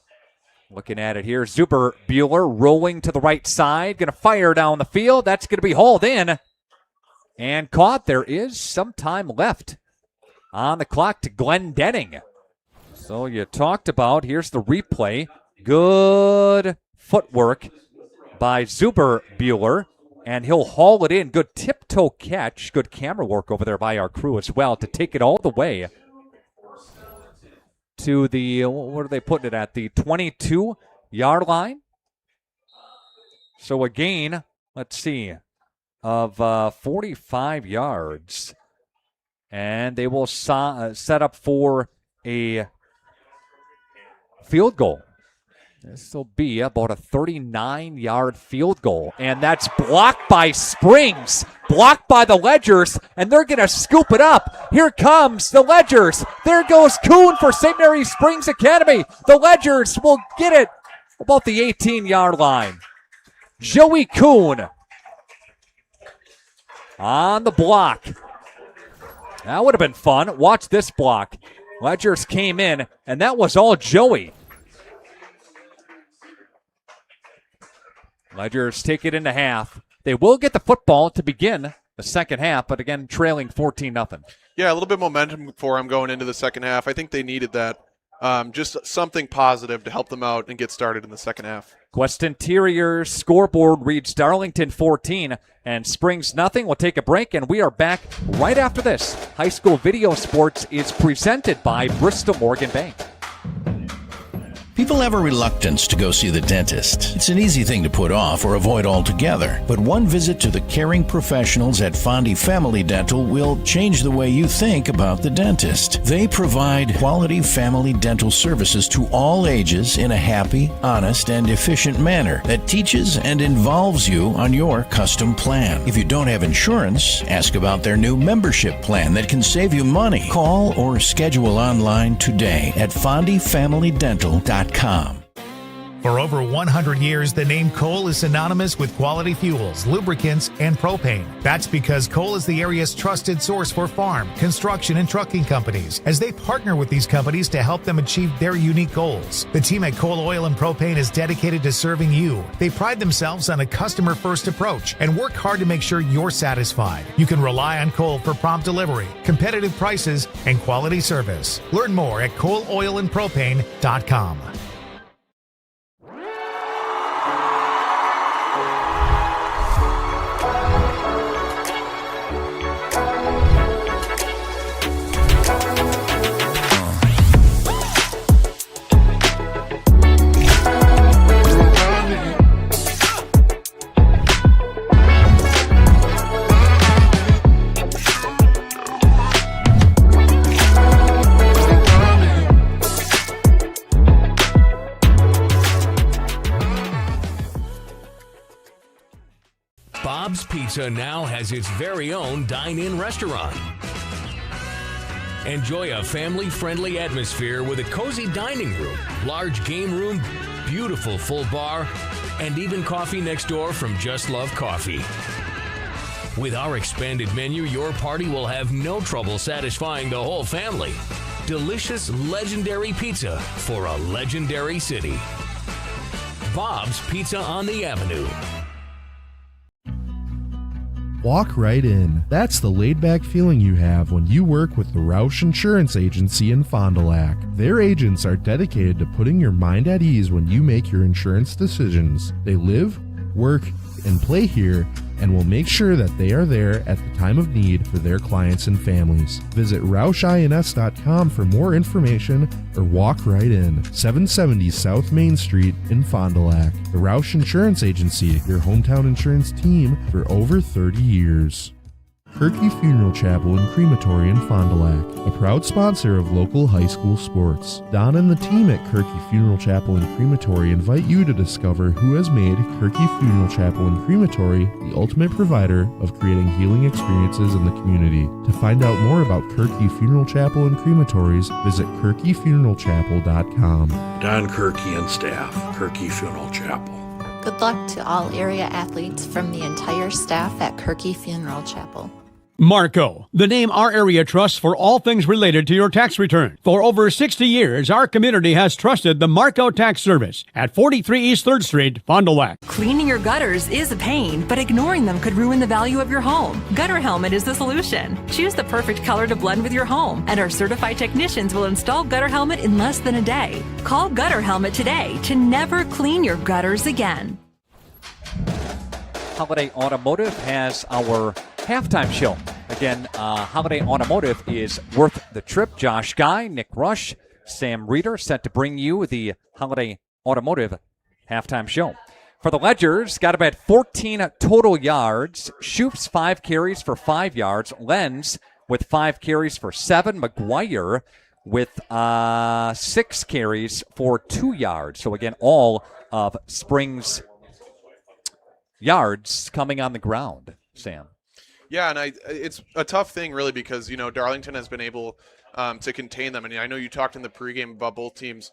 looking at it here. Zuber Bueller rolling to the right side. Going to fire down the field. That's going to be hauled in and caught. There is some time left on the clock to Glenn Denning. So you talked about, here's the replay. Good footwork by Zuber Bueller, and he'll haul it in. Good tiptoe catch. Good camera work over there by our crew as well to take it all the way to the, what are they putting it at? The 22-yard line. So a gain, let's see, of 45 yards. And they will set up for a field goal. This will be about a 39-yard field goal. And that's blocked by Springs, blocked by the Ledgers, and they're going to scoop it up. Here comes the Ledgers. There goes Kuhn for St. Mary Springs Academy. The Ledgers will get it about the 18-yard line. Joey Kuhn on the block. That would have been fun. Watch this block. Ledgers came in, and that was all Joey. Ledgers take it into half. They will get the football to begin the second half, but again, trailing 14-0. Yeah, a little bit momentum for them going into the second half. I think they needed that. Just something positive to help them out and get started in the second half. Quest Interior's scoreboard reads Darlington 14 and Springs nothing. We'll take a break, and we are back right after this. High School Video Sports is presented by Bristol Morgan Bank. People have a reluctance to go see the dentist. It's an easy thing to put off or avoid altogether. But one visit to the caring professionals at Fondi Family Dental will change the way you think about the dentist. They provide quality family dental services to all ages in a happy, honest, and efficient manner that teaches and involves you on your custom plan. If you don't have insurance, ask about their new membership plan that can save you money. Call or schedule online today at FondiFamilyDental.com. For over 100 years, the name Cole is synonymous with quality fuels, lubricants, and propane. That's because Cole is the area's trusted source for farm, construction, and trucking companies, as they partner with these companies to help them achieve their unique goals. The team at Cole Oil and Propane is dedicated to serving you. They pride themselves on a customer-first approach and work hard to make sure you're satisfied. You can rely on Cole for prompt delivery, competitive prices, and quality service. Learn more at ColeOilAndPropane.com. Bob's Pizza now has its very own dine-in restaurant. Enjoy a family-friendly atmosphere with a cozy dining room, large game room, beautiful full bar, and even coffee next door from Just Love Coffee. With our expanded menu, your party will have no trouble satisfying the whole family. Delicious, legendary pizza for a legendary city. Bob's Pizza on the Avenue. Walk right in. That's the laid-back feeling you have when you work with the Roush Insurance Agency in Fond du Lac. Their agents are dedicated to putting your mind at ease when you make your insurance decisions. They live, work, and play here, and will make sure that they are there at the time of need for their clients and families. Visit RoushINS.com for more information or walk right in. 770 South Main Street in Fond du Lac. The Roush Insurance Agency, your hometown insurance team for over 30 years. Kirky Funeral Chapel and Crematory in Fond du Lac, a proud sponsor of local high school sports. Don and the team at Kirky Funeral Chapel and Crematory invite you to discover who has made Kirky Funeral Chapel and Crematory the ultimate provider of creating healing experiences in the community. To find out more about Kirky Funeral Chapel and Crematories, visit kirkyfuneralchapel.com. Don Kirky and staff, Kirky Funeral Chapel. Good luck to all area athletes from the entire staff at Kirky Funeral Chapel. Marco, the name our area trusts for all things related to your tax return. For over 60 years, our community has trusted the Marco Tax Service at 43 East 3rd Street, Fond du Lac. Cleaning your gutters is a pain, but ignoring them could ruin the value of your home. Gutter Helmet is the solution. Choose the perfect color to blend with your home, and our certified technicians will install Gutter Helmet in less than a day. Call Gutter Helmet today to never clean your gutters again. Holiday Automotive has our halftime show. Again, Holiday Automotive is worth the trip. Josh Guy, Nick Rush, Sam Reeder set to bring you the Holiday Automotive halftime show. For the Ledgers, got about 14 total yards. Shoops 5 carries for 5 yards. Lenz with 5 carries for 7. McGuire with 6 carries for 2 yards. So again, all of Springs' yards coming on the ground, Sam. Yeah, and it's a tough thing, really, because, Darlington has been able to contain them. And I know you talked in the pregame about both teams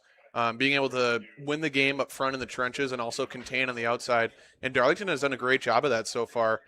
being able to win the game up front in the trenches and also contain on the outside. And Darlington has done a great job of that so far.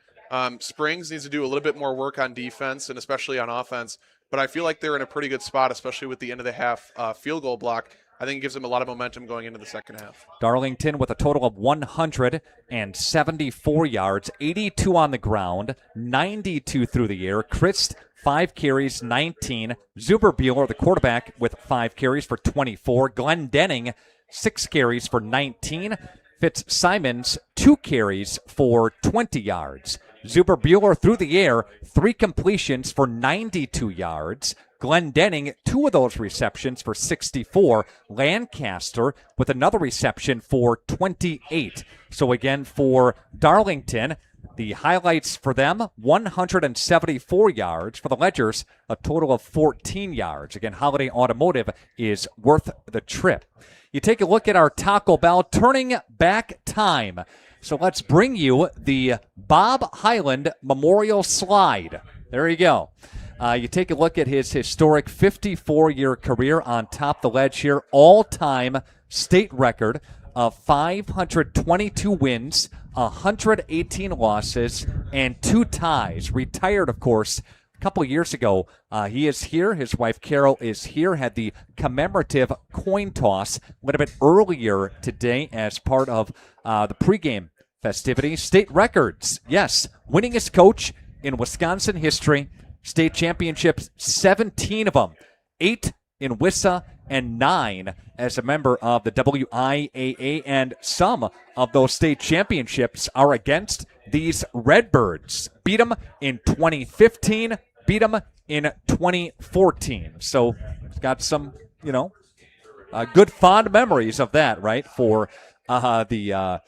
Springs needs to do a little bit more work on defense and especially on offense. But I feel like they're in a pretty good spot, especially with the end of the half field goal block. I think it gives them a lot of momentum going into the second half. Darlington with a total of 174 yards, 82 on the ground, 92 through the air. Christ, 5 carries, 19. Zuberbuehler, the quarterback, with 5 carries for 24. Glenn Denning, 6 carries for 19. Fitzsimons, 2 carries for 20 yards. Zuberbuehler through the air, 3 completions for 92 yards. Glenn Denning, 2 of those receptions for 64. Lancaster with another reception for 28. So again, for Darlington, the highlights for them, 174 yards. For the Ledgers, a total of 14 yards. Again, Holiday Automotive is worth the trip. You take a look at our Taco Bell turning back time. So let's bring you the Bob Hyland Memorial Slide. There you go. You take a look at his historic 54-year career on top the ledge here. All-time state record of 522 wins, 118 losses, and 2 ties. Retired, of course, a couple years ago. He is here. His wife, Carol, is here. Had the commemorative coin toss a little bit earlier today as part of the pregame festivities. State records, yes. Winningest coach in Wisconsin history. State championships, 17 of them, 8 in WISA and 9 as a member of the WIAA. And some of those state championships are against these Redbirds. Beat them in 2015, beat them in 2014. So it's got some, good fond memories of that, right, for the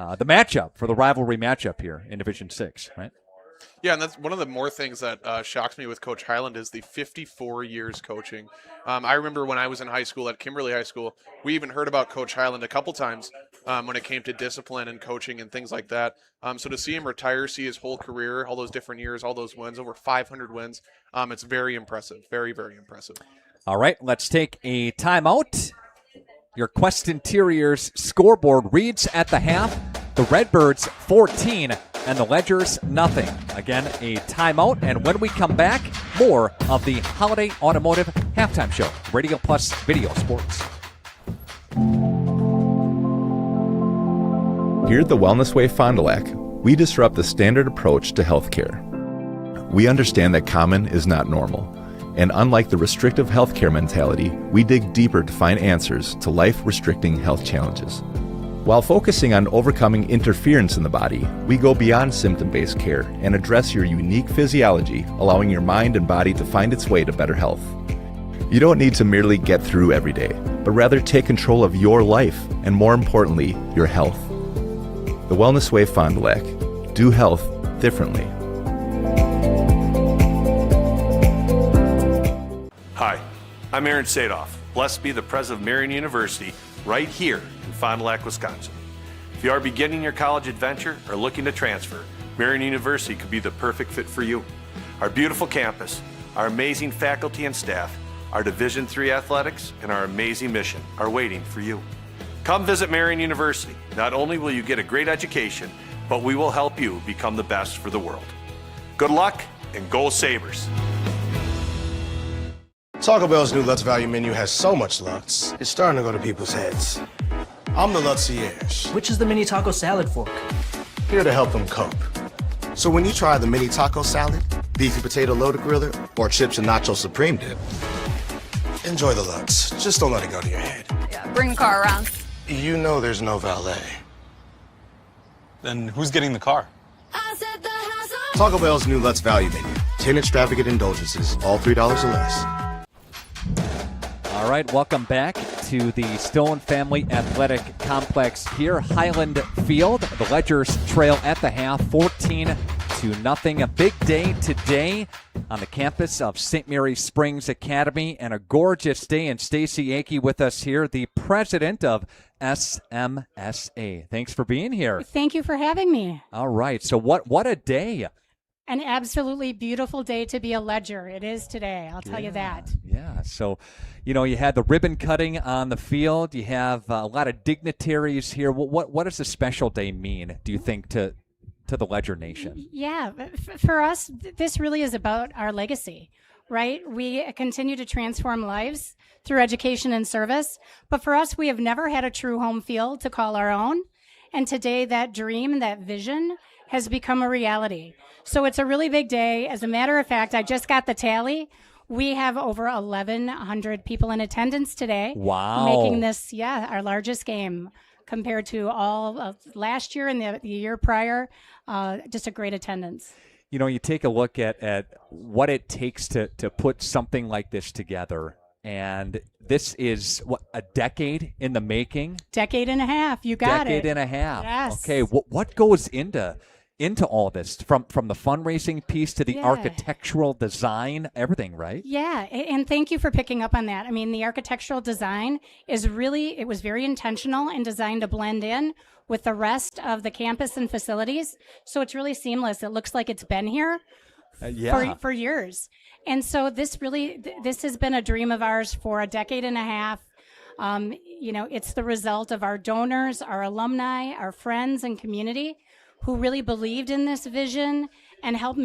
matchup, for the rivalry matchup here in Division 6, right? Yeah, and that's one of the more things that shocks me with Coach Hyland is the 54 years coaching. I remember when I was in high school at Kimberly High School, we even heard about Coach Hyland a couple times when it came to discipline and coaching and things like that. So to see him retire, see his whole career, all those different years, all those wins, over 500 wins, it's very impressive. Very, very impressive. All right, let's take a timeout. Your Quest Interiors scoreboard reads at the half, the Redbirds 14 and the Ledgers nothing. Again, a timeout, and when we come back, more of the Holiday Automotive Halftime Show. Radio Plus Video Sports. Here at the Wellness Way Fond du Lac, we disrupt the standard approach to healthcare. We understand that common is not normal, and unlike the restrictive healthcare mentality, we dig deeper to find answers to life-restricting health challenges. While focusing on overcoming interference in the body, we go beyond symptom-based care and address your unique physiology, allowing your mind and body to find its way to better health. You don't need to merely get through every day, but rather take control of your life and, more importantly, your health. The Wellness Way Fond du Lac. Do health differently. I'm Aaron Sadoff. Blessed be the president of Marion University right here in Fond du Lac, Wisconsin. If you are beginning your college adventure or looking to transfer, Marion University could be the perfect fit for you. Our beautiful campus, our amazing faculty and staff, our Division III athletics, and our amazing mission are waiting for you. Come visit Marion University. Not only will you get a great education, but we will help you become the best for the world. Good luck and go Sabres! Taco Bell's new Lutz Value menu has so much Lutz, it's starting to go to people's heads. I'm the Lutzierge. Which is the mini taco salad fork? Here to help them cope. So when you try the mini taco salad, beefy potato loaded griller, or chips and nacho supreme dip, enjoy the Lutz. Just don't let it go to your head. Yeah, bring the car around. You know there's no valet. Then who's getting the car? Taco Bell's new Lutz Value menu. 10 extravagant indulgences, all $3 or less. All right, welcome back to the Stone Family Athletic Complex here, Highland Field. The Ledgers trail at the half, 14-0. A big day today on the campus of St. Mary Springs Academy, and a gorgeous day. And Stacy Akey with us here, the president of SMSA. Thanks for being here. Thank you for having me. All right, so what a day. An absolutely beautiful day to be a Ledger. It is today, I'll tell you that. Yeah, so, you had the ribbon cutting on the field. You have a lot of dignitaries here. What does a special day mean, do you think, to the Ledger Nation? Yeah, for us, this really is about our legacy, right? We continue to transform lives through education and service. But for us, we have never had a true home field to call our own. And today, that dream, that vision has become a reality. So it's a really big day. As a matter of fact, I just got the tally. We have over 1,100 people in attendance today. Wow. Making this, our largest game compared to all of last year and the year prior. Just a great attendance. You take a look at what it takes to put something like this together. And this is, a decade in the making? Decade and a half. You got it. Decade and a half. Yes. Okay. What goes into all this, from the fundraising piece to the architectural design, everything, right? Yeah, and thank you for picking up on that. I mean, the architectural design it was very intentional and designed to blend in with the rest of the campus and facilities. So it's really seamless. It looks like it's been here for years. And so this has been a dream of ours for a decade and a half. It's the result of our donors, our alumni, our friends and community who really believed in this vision and helped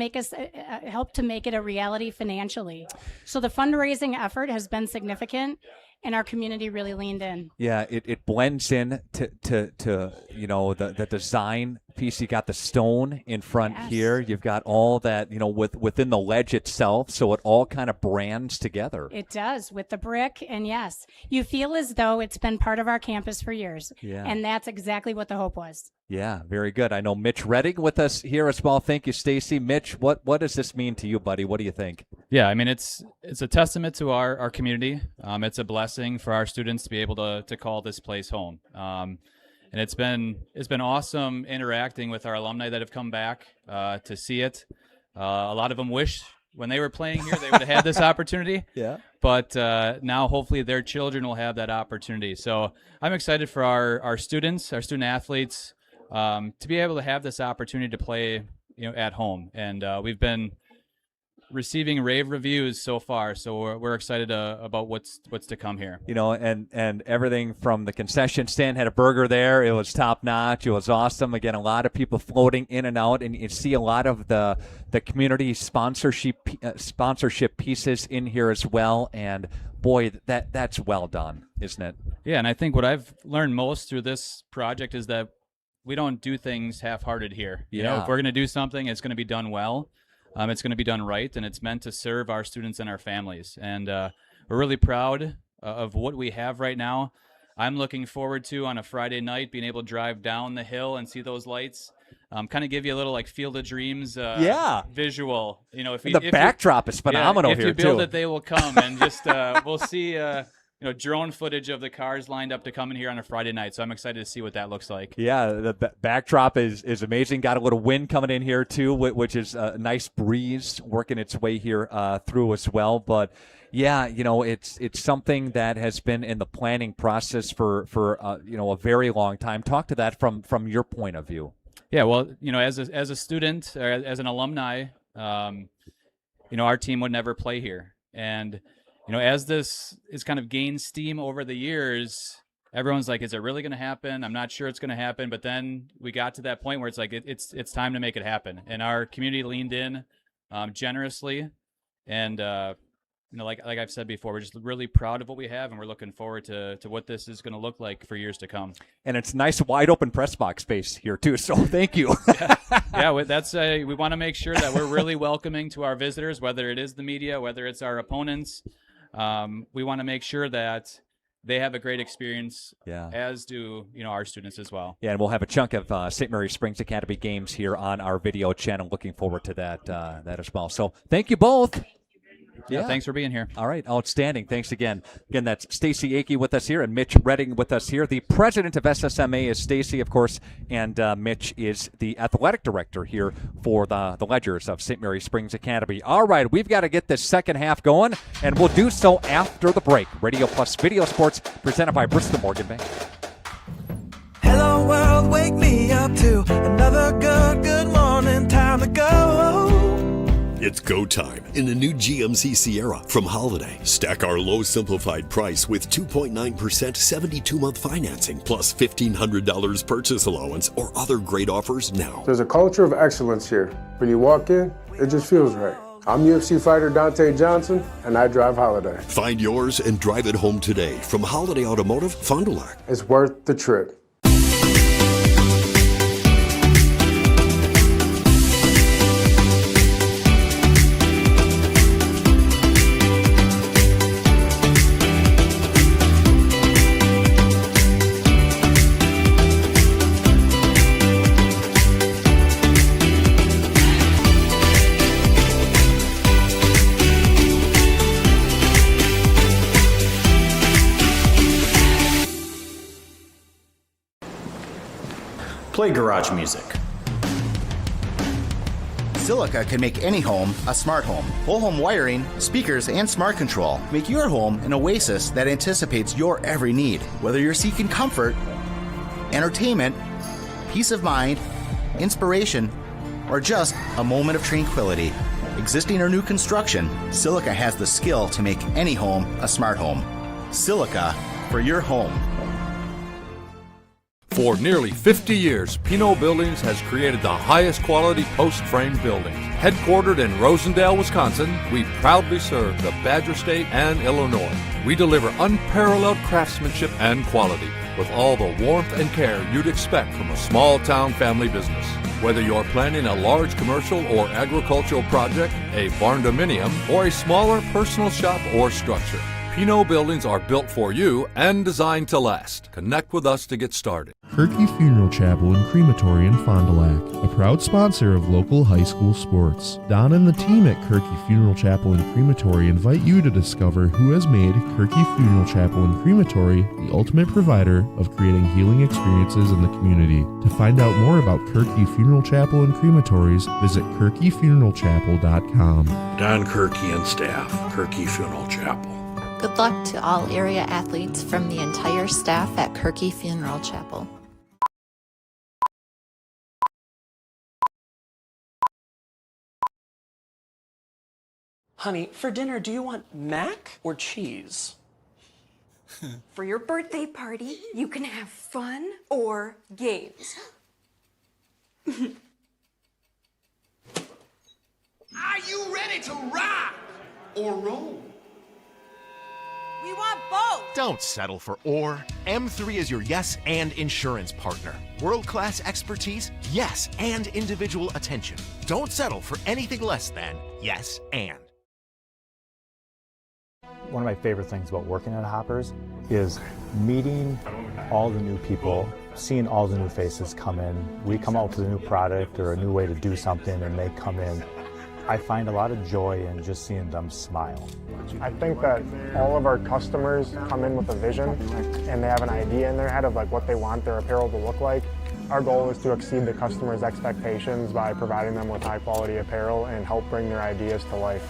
to make it a reality financially. So the fundraising effort has been significant, and our community really leaned in. Yeah, it blends in to the design piece. You got the stone in front here. You've got all that within the ledge itself. So it all kind of brands together. It does with the brick, and yes, you feel as though it's been part of our campus for years. Yeah. And that's exactly what the hope was. Yeah, very good. I know Mitch Redding with us here as well. Thank you, Stacy. Mitch, what does this mean to you, buddy? What do you think? Yeah, I mean, it's a testament to our community. It's a blessing for our students to be able to call this place home. And it's been awesome interacting with our alumni that have come back to see it. A lot of them wish when they were playing here they would have had this opportunity. Yeah. But now hopefully their children will have that opportunity. So I'm excited for our students, our student athletes, to be able to have this opportunity to play, at home. And we've been receiving rave reviews so far, so we're excited about what's to come here. And everything from the concession stand, had a burger there. It was top notch. It was awesome. Again, a lot of people floating in and out, and you see a lot of the community sponsorship pieces in here as well. And boy, that's well done, isn't it? Yeah, and I think what I've learned most through this project is that we don't do things half-hearted here. If we're going to do something, it's going to be done well. It's going to be done right, and it's meant to serve our students and our families. And we're really proud of what we have right now. I'm looking forward to, on a Friday night, being able to drive down the hill and see those lights. Kind of give you a little Field of Dreams visual. The backdrop is phenomenal here, too. If you build too. it, they will come, and just we'll see drone footage of the cars lined up to come in here on a Friday night. So I'm excited to see what that looks like. Yeah, the backdrop is amazing. Got a little wind coming in here too, which is a nice breeze working its way here through as well. But yeah, it's something that has been in the planning process for a very long time. Talk to that from your point of view. Yeah, well, as a student or as an alumni, our team would never play here, and as this is kind of gained steam over the years, everyone's like, is it really going to happen? I'm not sure it's going to happen. But then we got to that point where it's like, it's time to make it happen. And our community leaned in generously. And, like I've said before, we're just really proud of what we have. And we're looking forward to what this is going to look like for years to come. And it's nice, wide open press box space here too. So thank you. Yeah, we want to make sure that we're really welcoming to our visitors, whether it is the media, whether it's our opponents. We want to make sure that they have a great experience, as do our students as well. Yeah, and we'll have a chunk of St. Mary Springs Academy games here on our video channel. Looking forward to that as well. So thank you both. Yeah, thanks for being here. All right, outstanding. Thanks again. Again, that's Stacy Akey with us here and Mitch Redding with us here. The president of SSMA is Stacy, of course, and Mitch is the athletic director here for the Ledgers of St. Mary Springs Academy. All right, we've got to get this second half going, and we'll do so after the break. Radio Plus Video Sports, presented by Bristol Morgan Bank. Hello world, wake me up to another good morning, time to go. It's go time in the new GMC Sierra from Holiday. Stack our low simplified price with 2.9% 72-month financing plus $1,500 purchase allowance or other great offers now. There's a culture of excellence here. When you walk in, it just feels right. I'm UFC fighter Dante Johnson, and I drive Holiday. Find yours and drive it home today from Holiday Automotive, Fond du Lac. It's worth the trip. Play garage music. Silica can make any home a smart home. Whole home wiring, speakers, and smart control make your home an oasis that anticipates your every need. Whether you're seeking comfort, entertainment, peace of mind, inspiration, or just a moment of tranquility. Existing or new construction, Silica has the skill to make any home a smart home. Silica for your home. For nearly 50 years, Pinot Buildings has created the highest quality post-frame buildings. Headquartered in Rosendale, Wisconsin, we proudly serve the Badger State and Illinois. We deliver unparalleled craftsmanship and quality with all the warmth and care you'd expect from a small-town family business. Whether you're planning a large commercial or agricultural project, a barn-dominium, or a smaller personal shop or structure, Pinot Buildings are built for you and designed to last. Connect with us to get started. Kirky Funeral Chapel and Crematory in Fond du Lac, a proud sponsor of local high school sports. Don and the team at Kirky Funeral Chapel and Crematory invite you to discover who has made Kirky Funeral Chapel and Crematory the ultimate provider of creating healing experiences in the community. To find out more about Kirky Funeral Chapel and Crematories, visit kirkyfuneralchapel.com. Don Kirky and staff, Kirky Funeral Chapel. Good luck to all area athletes from the entire staff at Kirky Funeral Chapel. Honey, for dinner, do you want mac or cheese? For your birthday party, you can have fun or games. Are you ready to rock or roll? We want both. Don't settle for or. M3 is your yes and insurance partner. World-class expertise, yes, and individual attention. Don't settle for anything less than yes and. One of my favorite things about working at Hoppers is meeting all the new people, seeing all the new faces come in. We come out with a new product or a new way to do something, and they come in I find a lot of joy in just seeing them smile. I think that all of our customers come in with a vision and they have an idea in their head of like what they want their apparel to look like. Our goal is to exceed the customer's expectations by providing them with high quality apparel and help bring their ideas to life.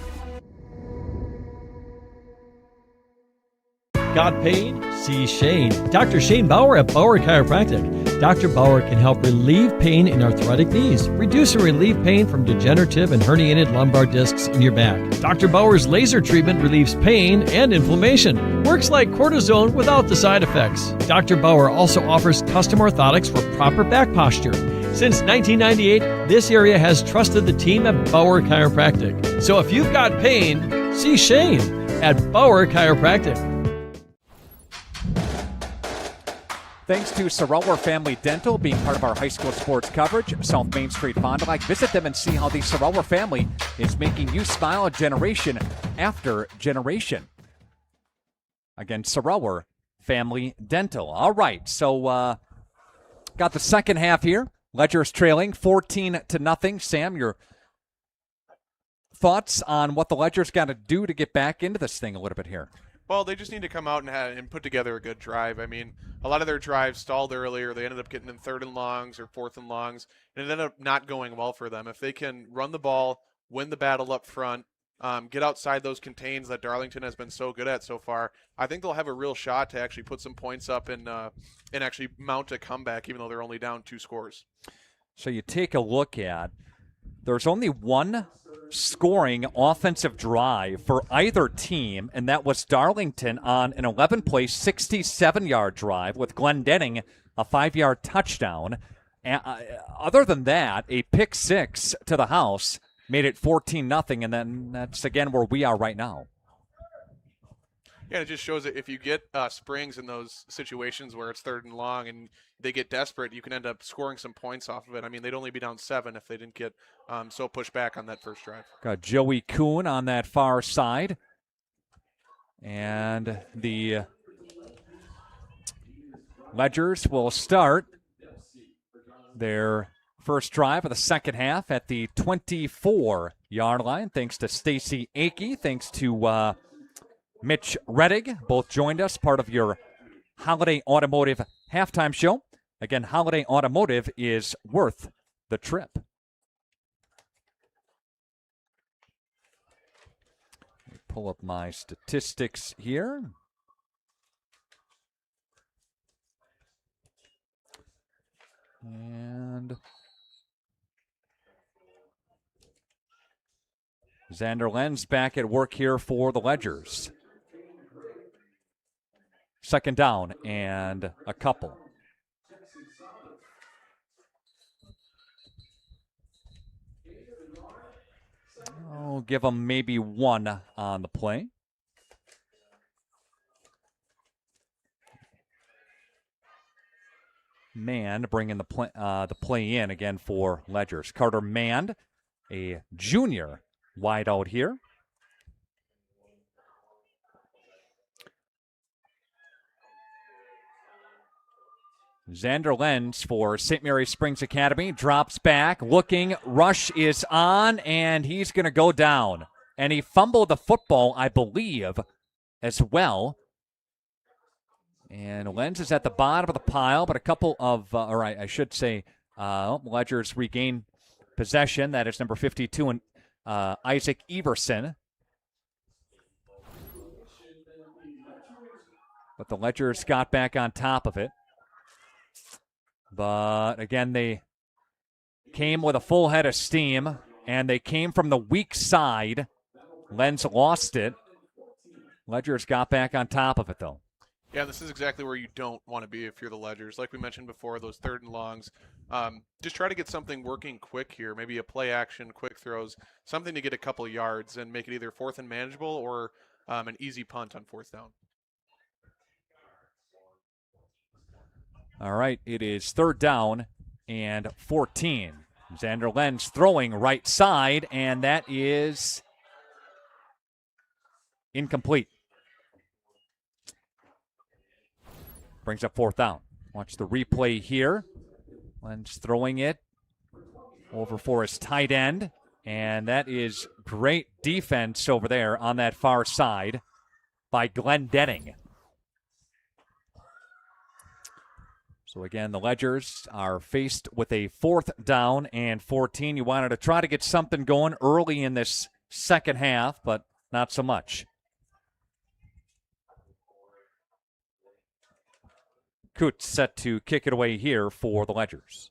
Got pain? See Shane. Dr. Shane Bauer at Bauer Chiropractic. Dr. Bauer can help relieve pain in arthritic knees, reduce and relieve pain from degenerative and herniated lumbar discs in your back. Dr. Bauer's laser treatment relieves pain and inflammation. Works like cortisone without the side effects. Dr. Bauer also offers custom orthotics for proper back posture. Since 1998, this area has trusted the team at Bauer Chiropractic. So if you've got pain, see Shane at Bauer Chiropractic. Thanks to Sarower Family Dental being part of our high school sports coverage, South Main Street, Fond du Lac. Visit them and see how the Sarower family is making you smile generation after generation. Again, Sarower Family Dental. All right, so got the second half here. Ledger's trailing 14-0. Sam, your thoughts on what the Ledger's got to do to get back into this thing a little bit here? Well, they just need to come out and put together a good drive. I mean, a lot of their drives stalled earlier. They ended up getting in 3rd and longs or 4th and longs, and it ended up not going well for them. If they can run the ball, win the battle up front, get outside those contains that Darlington has been so good at so far, I think they'll have a real shot to actually put some points up and actually mount a comeback, even though they're only down 2 scores. So you take a look at, there's only one scoring offensive drive for either team, and that was Darlington on an 11-play, 67-yard drive with Glendenning a 5-yard touchdown. Other than that, a pick six to the house made it 14-0, and then that's, again, where we are right now. Yeah, it just shows that if you get springs in those situations where it's 3rd and long and they get desperate, you can end up scoring some points off of it. I mean, they'd only be down 7 if they didn't get so pushed back on that first drive. Got Joey Kuhn on that far side. And the Ledgers will start their first drive of the second half at the 24-yard line, thanks to Stacy Akey, thanks to Mitch Reddig, both joined us, part of your Holiday Automotive halftime show. Again, Holiday Automotive is worth the trip. Pull up my statistics here. And Xander Lenz back at work here for the Ledgers. Second down and a couple. I'll give them maybe one on the play. Mann bringing the play in again for Ledgers. Carter Mann, a junior wide out here. Xander Lenz for St. Mary Springs Academy drops back, looking, rush is on, and he's going to go down. And he fumbled the football, I believe, as well. And Lenz is at the bottom of the pile, but a couple of, I should say, Ledgers regain possession. That is number 52, and Isaac Everson. But the Ledgers got back on top of it. But, again, they came with a full head of steam, and they came from the weak side. Lenz lost it. Ledgers got back on top of it, though. Yeah, this is exactly where you don't want to be if you're the Ledgers. Like we mentioned before, those 3rd and longs. Just try to get something working quick here, maybe a play action, quick throws, something to get a couple yards and make it either 4th and manageable or an easy punt on 4th down. All right, it is 3rd down and 14. Xander Lenz throwing right side, and that is incomplete. Brings up 4th down. Watch the replay here. Lenz throwing it over for his tight end, And that is great defense over there on that far side by Glenn Denning. So again, the Ledgers are faced with a 4th down and 14. You wanted to try to get something going early in this second half, but not so much. Coots set to kick it away here for the Ledgers.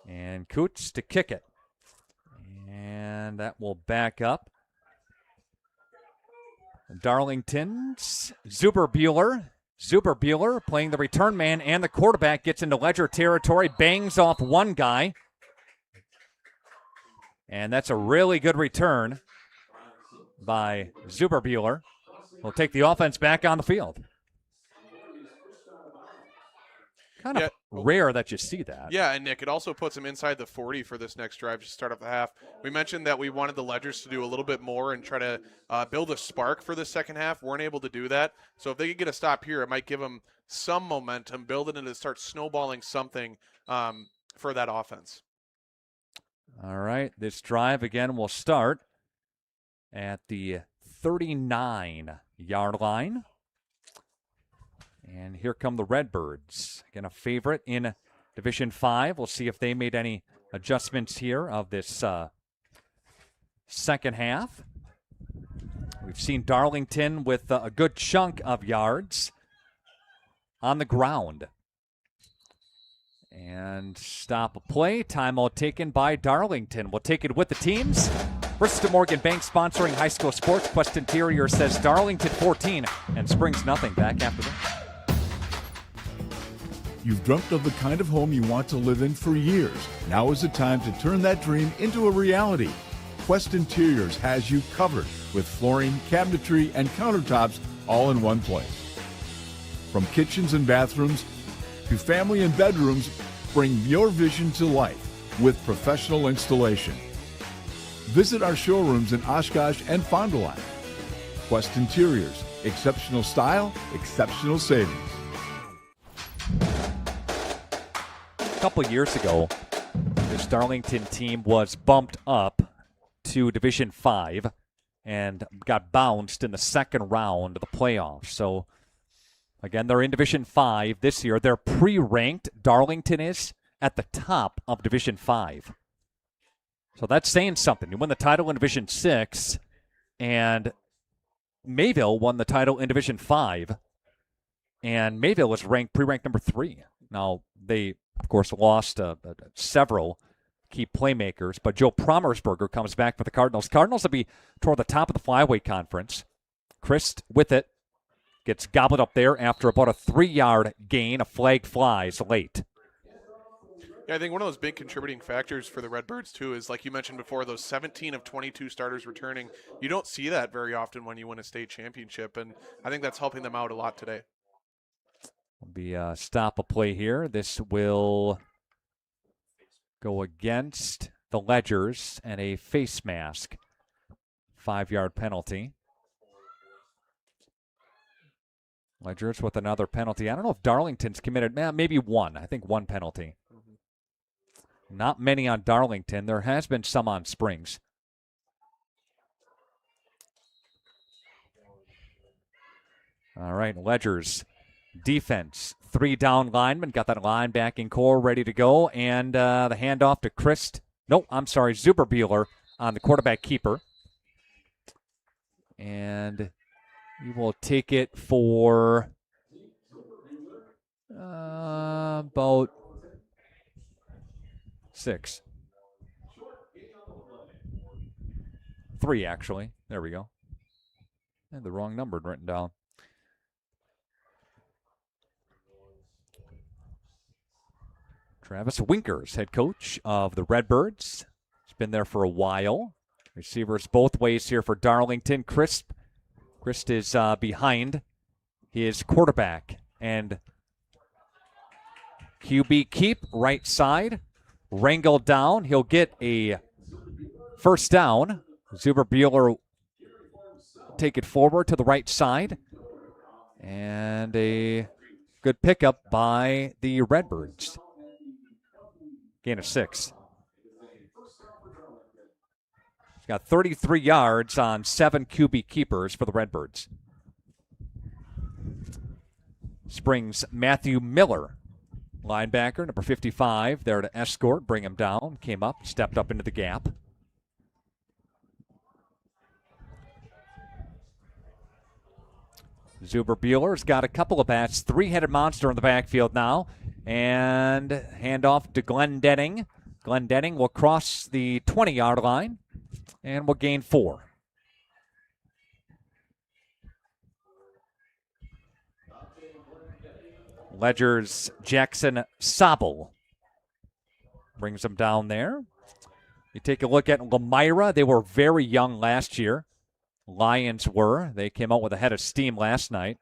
And Coots to kick it. And that will back up. Darlington's Zuberbuehler. Zuberbuehler playing the return man and the quarterback, gets into Ledger territory, bangs off one guy. And that's a really good return by Zuberbuehler. Will take the offense back on the field. Kind of rare that you see that. Yeah, and Nick, it also puts them inside the 40 for this next drive to start off the half. We mentioned that we wanted the Ledgers to do a little bit more and try to build a spark for the second half. Weren't able to do that. So if they could get a stop here, it might give them some momentum, build it, and to start snowballing something for that offense. All right, this drive again will start at the 39-yard line. And here come the Redbirds. Again, a favorite in Division 5. We'll see if they made any adjustments here of this second half. We've seen Darlington with a good chunk of yards on the ground. And stop a play. Timeout taken by Darlington. We'll take it with the teams. Bristol Morgan Bank sponsoring high school sports. Quest Interior says Darlington 14 and Springs nothing. Back after this. You've dreamt of the kind of home you want to live in for years. Now is the time to turn that dream into a reality. Quest Interiors has you covered with flooring, cabinetry, and countertops all in one place. From kitchens and bathrooms to family and bedrooms, bring your vision to life with professional installation. Visit our showrooms in Oshkosh and Fond du Lac. Quest Interiors, exceptional style, exceptional savings. A couple years ago, this Darlington team was bumped up to Division 5 and got bounced in the second round of the playoffs. So, again, they're in Division 5 this year. They're pre-ranked. Darlington is at the top of Division 5. So that's saying something. You won the title in Division 6, and Mayville won the title in Division 5, and Mayville was pre-ranked number 3. Now, they, of course, lost several key playmakers, but Joe Promersberger comes back for the Cardinals. Cardinals will be toward the top of the flyweight conference. Christ with it gets gobbled up there after about a 3-yard gain. A flag flies late. Yeah, I think one of those big contributing factors for the Redbirds, too, is, like you mentioned before, those 17 of 22 starters returning. You don't see that very often when you win a state championship, and I think that's helping them out a lot today. Will be a stop a play here. This will go against the Ledgers and a face mask. 5-yard penalty. Ledgers with another penalty. I don't know if Darlington's committed, maybe one. I think one penalty. Not many on Darlington. There has been some on Springs. All right, Ledgers defense. 3 down linemen. Got that linebacking core ready to go. And the handoff to Zuberbuehler on the quarterback keeper. And he will take it for about 6. 3, actually. There we go. I had the wrong number written down. Travis Winkers, head coach of the Redbirds. He's been there for a while. Receivers both ways here for Darlington. Christ is behind his quarterback. And QB keep, right side. Wrangled down. He'll get a first down. Zuberbuehler take it forward to the right side. And a Good pickup by the Redbirds. Gain of 6. He's got 33 yards on 7 QB keepers for the Redbirds. Springs Matthew Miller, linebacker, number 55, there to escort, bring him down. Came up, stepped up into the gap. Zuber Bueller's got a couple of bats. Three-headed monster in the backfield now. And handoff to Glenn Denning. Glenn Denning will cross the 20-yard line and will gain 4. Ledger's Jackson Sobel brings him down there. You take a look at Lemira. They were very young last year. Lions were. They came out with a head of steam last night.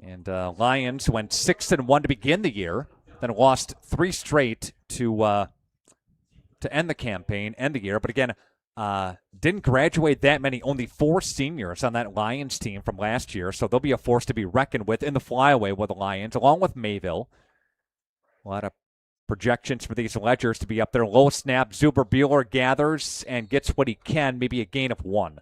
And Lions went 6-1 to begin the year, then lost 3 straight to end the campaign, end the year. But again, didn't graduate that many, only 4 seniors on that Lions team from last year. So they'll be a force to be reckoned with in the flyaway with the Lions, along with Mayville. A lot of projections for these Ledgers to be up there. Low snap, Zuber Bueller gathers and gets what he can, maybe a gain of 1.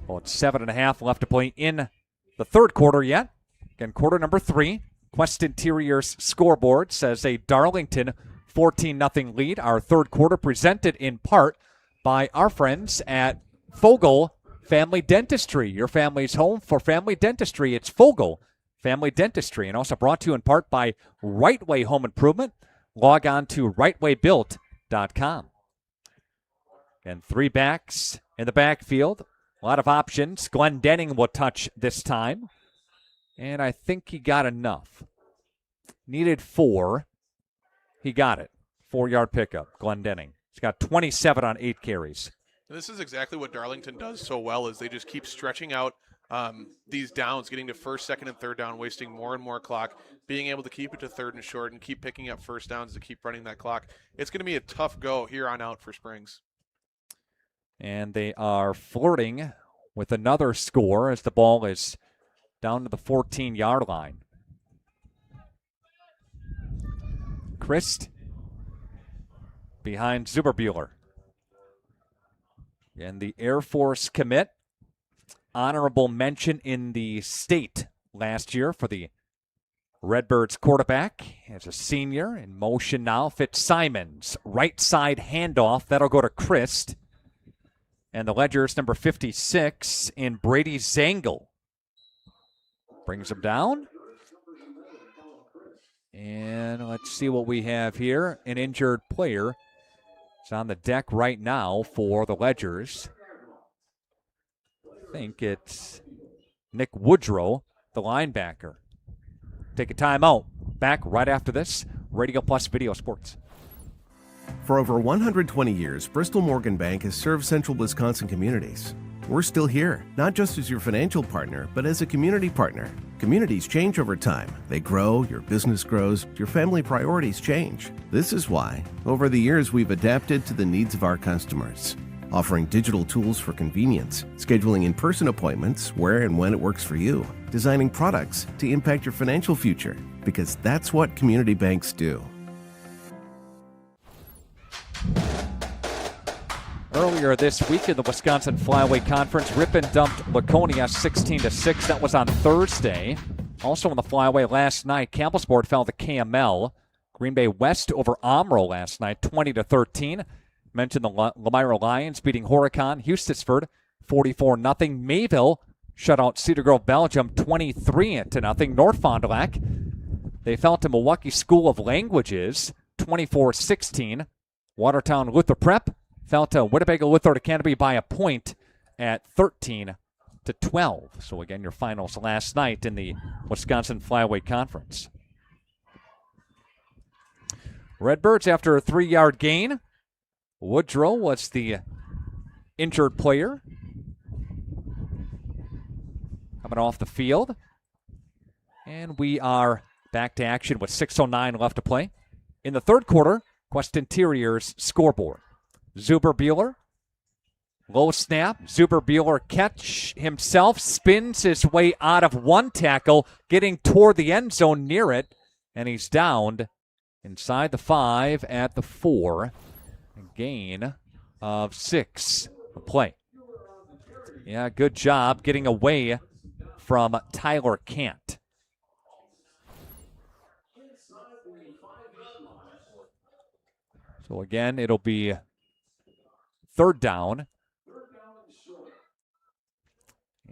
Well, it's 7.5 left to play in the third quarter yet. Again, quarter number 3. Quest Interior's scoreboard says a Darlington 14-0 lead. Our third quarter presented in part by our friends at Fogel Family Dentistry. Your family's home for family dentistry. It's Fogel Family Dentistry. And also brought to you in part by Right Way Home Improvement. Log on to rightwaybuilt.com. And 3 backs in the backfield. A lot of options. Glenn Denning will touch this time. And I think he got enough. Needed 4. He got it. 4-yard pickup, Glenn Denning. He's got 27 on 8 carries. And this is exactly what Darlington does so well, is they just keep stretching out these downs, getting to first, second, and third down, wasting more and more clock, being able to keep it to third and short and keep picking up first downs to keep running that clock. It's going to be a tough go here on out for Springs. And they are flirting with another score as the ball is down to the 14-yard line. Christ behind Zuberbuehler. And the Air Force commit. Honorable mention in the state last year for the Redbirds quarterback as a senior. In motion now, Fitzsimons. Right side handoff. That'll go to Christ. And the Ledger's number 56 in Brady Zangle. Brings him down. And let's see what we have here. An injured player is on the deck right now for the Ledgers. I think it's Nick Woodrow, the linebacker. Take a timeout. Back right after this. Radio Plus Video Sports. For over 120 years, Bristol Morgan Bank has served central Wisconsin communities. We're still here, not just as your financial partner, but as a community partner. Communities change over time. They grow, your business grows, your family priorities change. This is why, over the years, we've adapted to the needs of our customers, offering digital tools for convenience, scheduling in-person appointments where and when it works for you, designing products to impact your financial future, because that's what community banks do. Earlier this week in the Wisconsin Flyway Conference, Ripon dumped Laconia 16-6. That was on Thursday. Also on the Flyway last night, Campbellsport fell to KML. Green Bay West over Omro last night, 20-13. Mentioned the Lemira Lions beating Horicon. Eustisford, 44-0. Mayville shut out Cedar Grove, Belgium, 23-0. North Fond du Lac, they fell to Milwaukee School of Languages, 24-16. Watertown Luther Prep fell to Winnebago Luther Academy by a point at 13-12. So again, your finals last night in the Wisconsin Flyway Conference. Redbirds after a 3-yard gain. Woodrow was the injured player coming off the field. And we are back to action with 6:09 left to play. In the third quarter, Quest Interior's scoreboard. Zuber-Buehler. Low snap. Zuber-Buehler catch himself, spins his way out of one tackle, getting toward the end zone near it, and he's downed inside the 5 at the 4. A gain of 6. A play. Yeah, good job getting away from Tyler Cant. So again, it'll be 3rd down.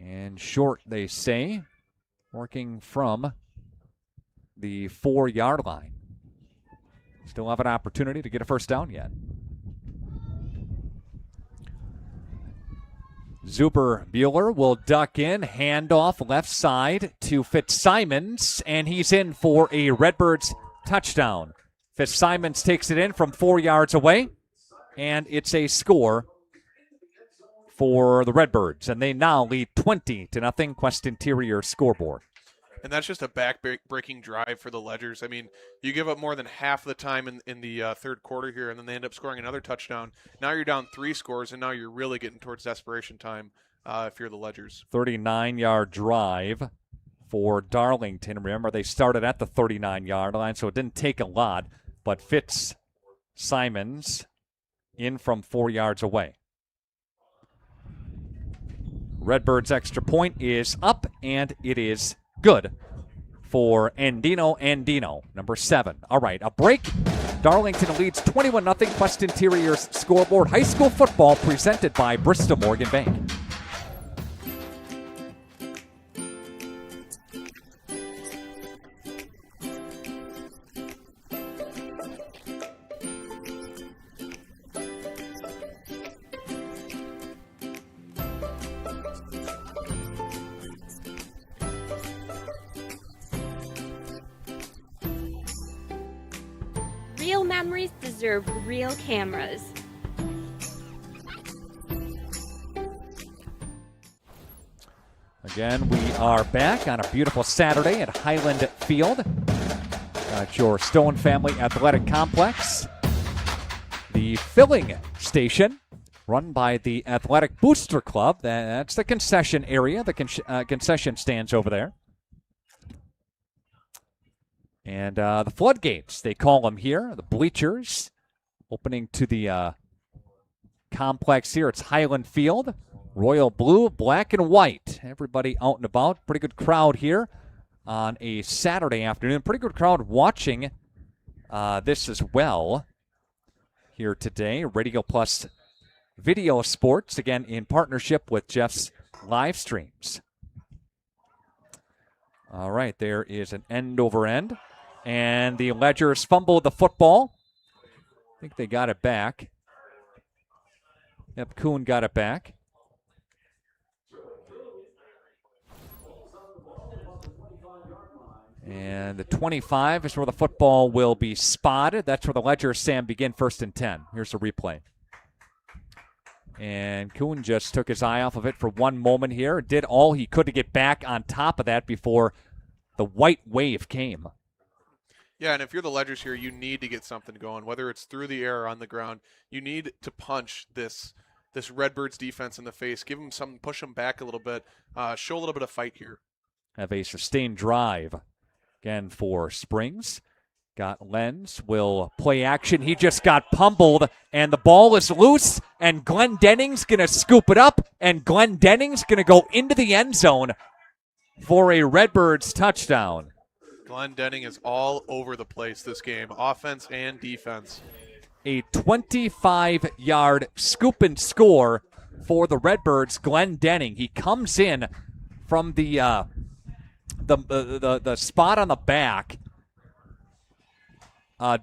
And short, they say, working from the 4-yard line. Still have an opportunity to get a first down yet. Zuber-Buehler will duck in, handoff left side to Fitzsimons, and he's in for a Redbirds touchdown. Fitzsimons takes it in from 4 yards away, and it's a score for the Redbirds, and they now lead 20-0. Quest Interior scoreboard. And that's just a back-breaking drive for the Ledgers. I mean, you give up more than half the time in the third quarter here, and then they end up scoring another touchdown. Now you're down 3 scores, and now you're really getting towards desperation time if you're the Ledgers. 39-yard drive for Darlington. Remember, they started at the 39-yard line, so it didn't take a lot, but Fitzsimons in from 4 yards away. Redbirds' extra point is up, and it is good for Andino, number 7. All right, a break. Darlington leads 21-0. Quest Interior's scoreboard. High school football presented by Bristol Morgan Bank. Real memories deserve real cameras. Again, we are back on a beautiful Saturday at Highland Field at your Stone Family Athletic Complex. The filling station run by the Athletic Booster Club. That's the concession area, the concession stands over there. And the floodgates, they call them here, the bleachers, opening to the complex here. It's Highland Field, royal blue, black and white. Everybody out and about. Pretty good crowd here on a Saturday afternoon. Pretty good crowd watching this as well here today. Radio Plus Video Sports, again, in partnership with Jeff's live streams. All right, there is an end over end. And the Ledgers fumbled the football. I think they got it back. Yep, Kuhn got it back. And the 25 is where the football will be spotted. That's where the Ledgers, Sam, begin 1st and 10. Here's the replay. And Kuhn just took his eye off of it for one moment here. Did all he could to get back on top of that before the white wave came. Yeah, and if you're the Ledgers here, you need to get something going, whether it's through the air or on the ground. You need to punch this Redbirds defense in the face, give them something, push them back a little bit, show a little bit of fight here. Have a sustained drive again for Springs. Got Lenz, will play action. He just got pummeled, and the ball is loose, and Glenn Denning's going to scoop it up, and Glenn Denning's going to go into the end zone for a Redbirds touchdown. Glenn Denning is all over the place this game, offense and defense. A 25-yard scoop and score for the Redbirds. Glenn Denning, he comes in from the spot on the back.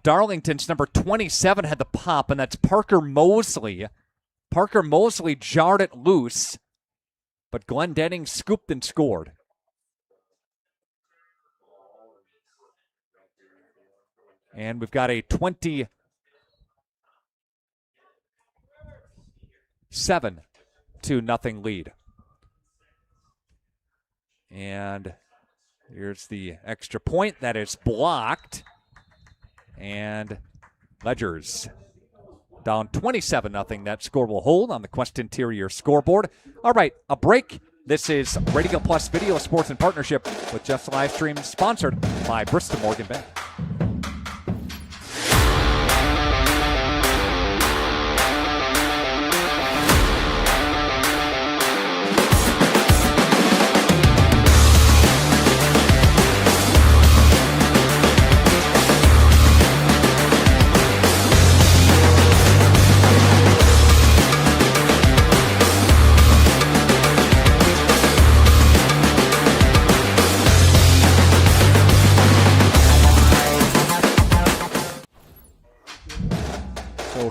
Darlington's number 27 had the pop, and that's Parker Mosley. Parker Mosley jarred it loose, but Glenn Denning scooped and scored. And we've got a 27-0 lead. And here's the extra point that is blocked. And Ledgers Down 27-0. That score will hold on the Quest Interior scoreboard. All right, a break. This is Radio Plus Video Sports in partnership with Just Live Stream, sponsored by Bristol Morgan Bank.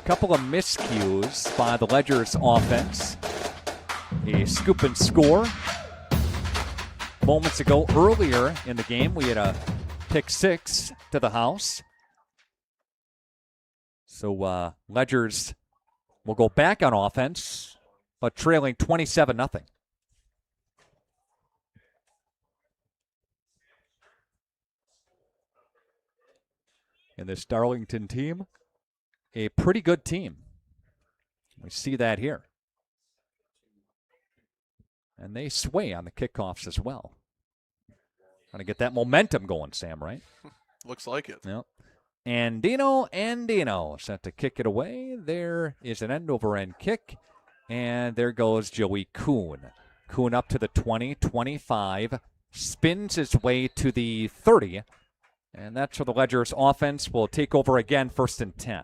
Couple of miscues by the Ledger's offense. A scoop and score. Moments ago, earlier in the game, we had a pick 6 to the house. So Ledger's will go back on offense, but trailing 27-0. And this Darlington team, a pretty good team. We see that here. And they sway on the kickoffs as well. Trying to get that momentum going, Sam, right? Looks like it. Yep. Andino set to kick it away. There is an end-over-end kick. And there goes Joey Kuhn. Kuhn up to the 20, 25. Spins his way to the 30. And that's where the Ledger's offense will take over again, 1st and 10.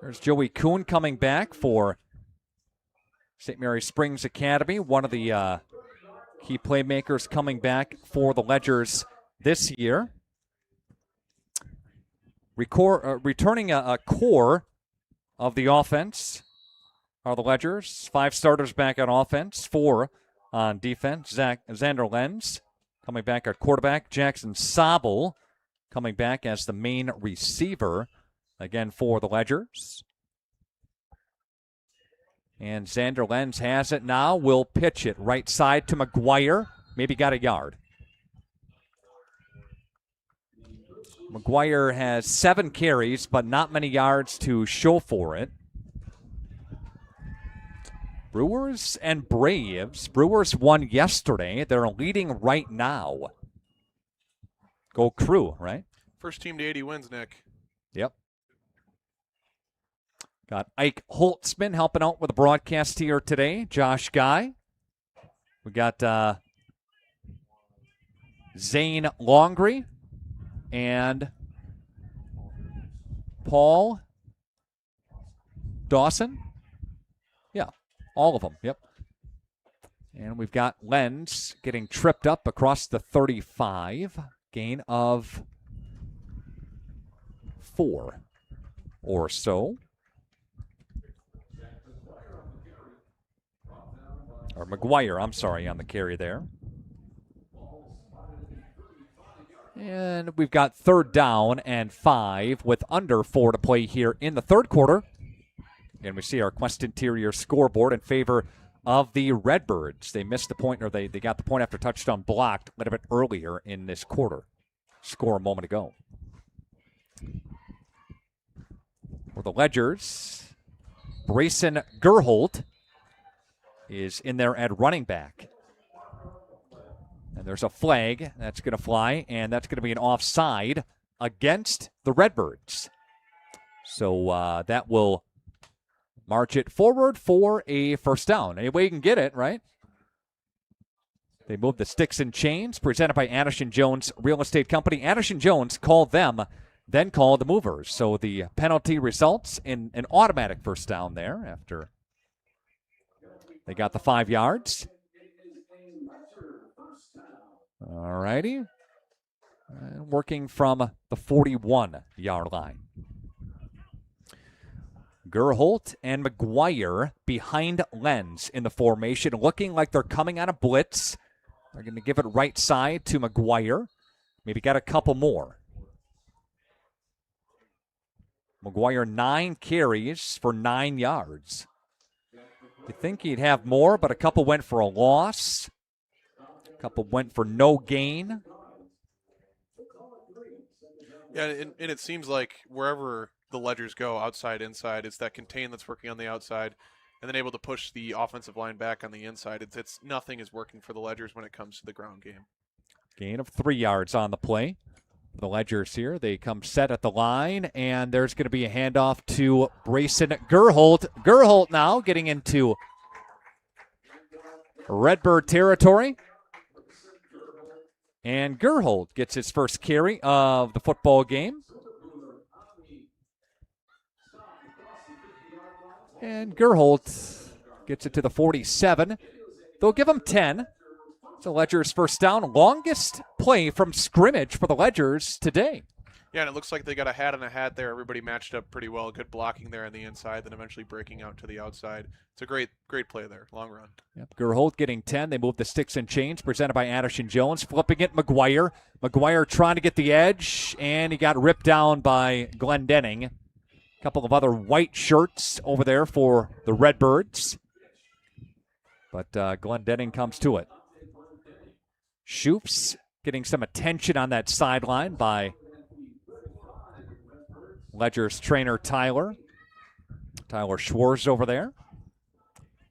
There's Joey Kuhn coming back for St. Mary Springs Academy, one of the key playmakers coming back for the Ledgers this year. Returning a core of the offense are the Ledgers. 5 starters back on offense, 4 on defense. Xander Lenz coming back at quarterback. Jackson Sobel coming back as the main receiver. Again, for the Ledgers. And Xander Lenz has it now. Will pitch it right side to McGuire. Maybe got a yard. McGuire has 7 carries, but not many yards to show for it. Brewers and Braves. Brewers won yesterday. They're leading right now. Go Crew, right? First team to 80 wins, Nick. Yep. Got Ike Holtzman helping out with the broadcast here today. Josh Guy. We got Zane Longry and Paul Dawson. Yeah, all of them. Yep. And we've got Lenz getting tripped up across the 35. Gain of 4 or so. Or McGuire, I'm sorry, on the carry there. And we've got 3rd down and 5 with under 4 to play here in the 3rd quarter. And we see our Quest Interior scoreboard in favor of the Redbirds. They missed the point, or they got the point after touchdown blocked a little bit earlier in this quarter. Score a moment ago. For the Ledgers, Brayson Gerholt is in there at running back. And there's a flag that's going to fly, and that's going to be an offside against the Redbirds. So that will march it forward for a 1st down. Any way you can get it, right? They move the sticks and chains, presented by Addison Jones Real Estate Company. Addison Jones called them, then called the movers. So the penalty results in an automatic 1st down there after they got the 5 yards. All righty. Working from the 41-yard line. Gerholt and McGuire behind Lenz in the formation, looking like they're coming on a blitz. They're going to give it right side to McGuire. Maybe got a couple more. McGuire 9 carries for 9 yards. You think he'd have more, but a couple went for a loss. A couple went for no gain. Yeah, and it seems like wherever the Ledgers go, outside, inside, it's that contain that's working on the outside, and then able to push the offensive line back on the inside. It's nothing is working for the Ledgers when it comes to the ground game. Gain of 3 yards on the play. The Ledgers here, they come set at the line, and there's going to be a handoff to Brayson Gerholt. Gerholt now getting into Redbird territory. And Gerholt gets his first carry of the football game. And Gerholt gets it to the 47. They'll give him 10. It's the Ledgers' first down. Longest play from scrimmage for the Ledgers today. Yeah, and it looks like they got a hat and a hat there. Everybody matched up pretty well. Good blocking there on the inside, then eventually breaking out to the outside. It's a great play there. Long run. Yep. Gerholt getting 10. They move the sticks and chains, presented by Addison Jones. Flipping it, McGuire. McGuire trying to get the edge, and he got ripped down by Glendenning. A couple of other white shirts over there for the Redbirds. But Glendenning comes to it. Schoofs getting some attention on that sideline by Ledgers trainer Tyler Schwartz over there.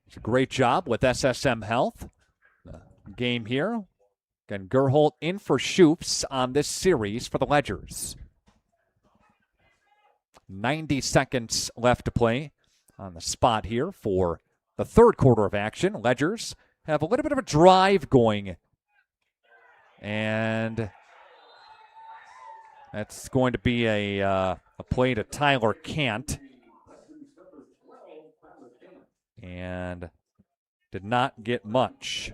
It's a great job with SSM Health. Game here. Again, Gerholt in for Schoofs on this series for the Ledgers. 90 seconds left to play on the spot here for the third quarter of action. Ledgers have a little bit of a drive going. And that's going to be a play to Tyler Cant. And did not get much.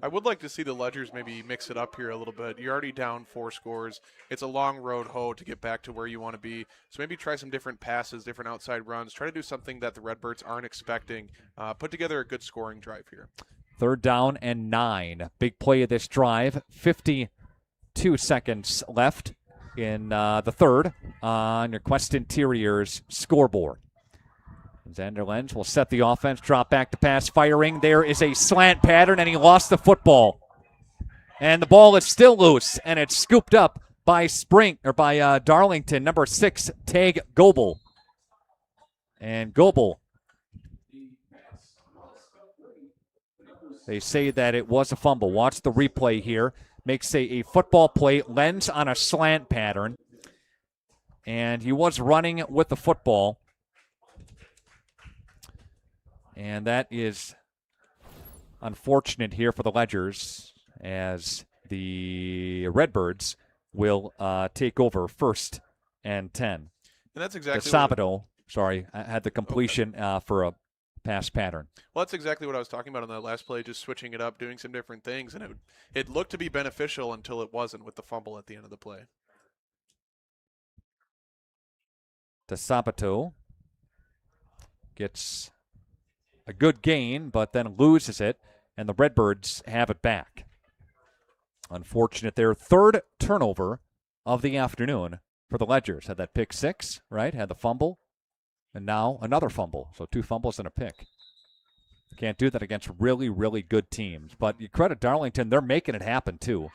I would like to see the Ledgers maybe mix it up here a little bit. You're already down 4 scores. It's a long road to get back to where you want to be. So maybe try some different passes, different outside runs. Try to do something that the Redbirds aren't expecting. Put together a good scoring drive here. 3rd down and 9. Big play of this drive. 52 seconds left in the third on your Quest Interiors scoreboard. Xander Lenz will set the offense, drop back to pass, firing. There is a slant pattern, and he lost the football. And the ball is still loose, and it's scooped up by Darlington, number 6, Tag Goebel. And Goebel, they say that it was a fumble. Watch the replay here. Makes a football play, Lenz on a slant pattern. And he was running with the football. And that is unfortunate here for the Ledgers, as the Redbirds will take over 1st and 10. And that's exactly Sabato, had the completion for a pass pattern. Well, that's exactly what I was talking about on that last play, just switching it up, doing some different things, and it looked to be beneficial until it wasn't with the fumble at the end of the play. Sabato gets a good gain, but then loses it, and the Redbirds have it back. Unfortunate, their 3rd turnover of the afternoon for the Ledgers. Had that pick 6, right? Had the fumble, and now another fumble. So 2 fumbles and a pick. Can't do that against really, really good teams. But you credit Darlington, they're making it happen too.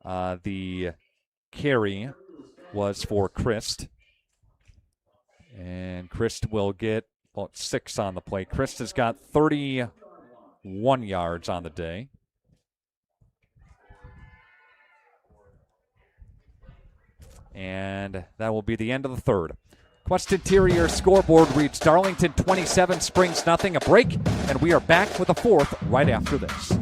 The carry was for Christ. And Christ will get about 6 on the play. Christ has got 31 yards on the day. And that will be the end of the third. Quest Interior scoreboard reads Darlington 27, Springs nothing. A break, and we are back with a fourth right after this.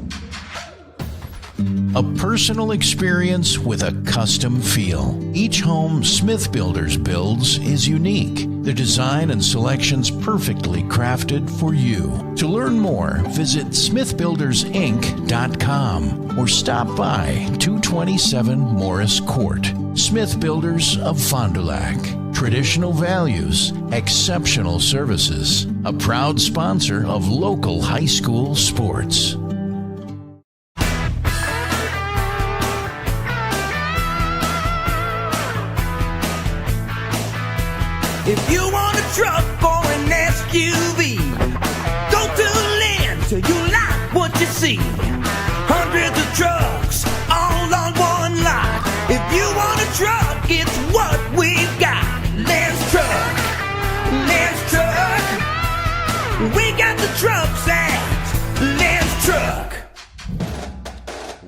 A personal experience with a custom feel. Each home Smith Builders builds is unique. The design and selections perfectly crafted for you. To learn more, visit smithbuildersinc.com or stop by 227 Morris Court. Smith Builders of Fond du Lac. Traditional values, exceptional services. A proud sponsor of local high school sports. If you want a truck or an SUV, go to Lynn till you like what you see. Hundreds of trucks all on one lot.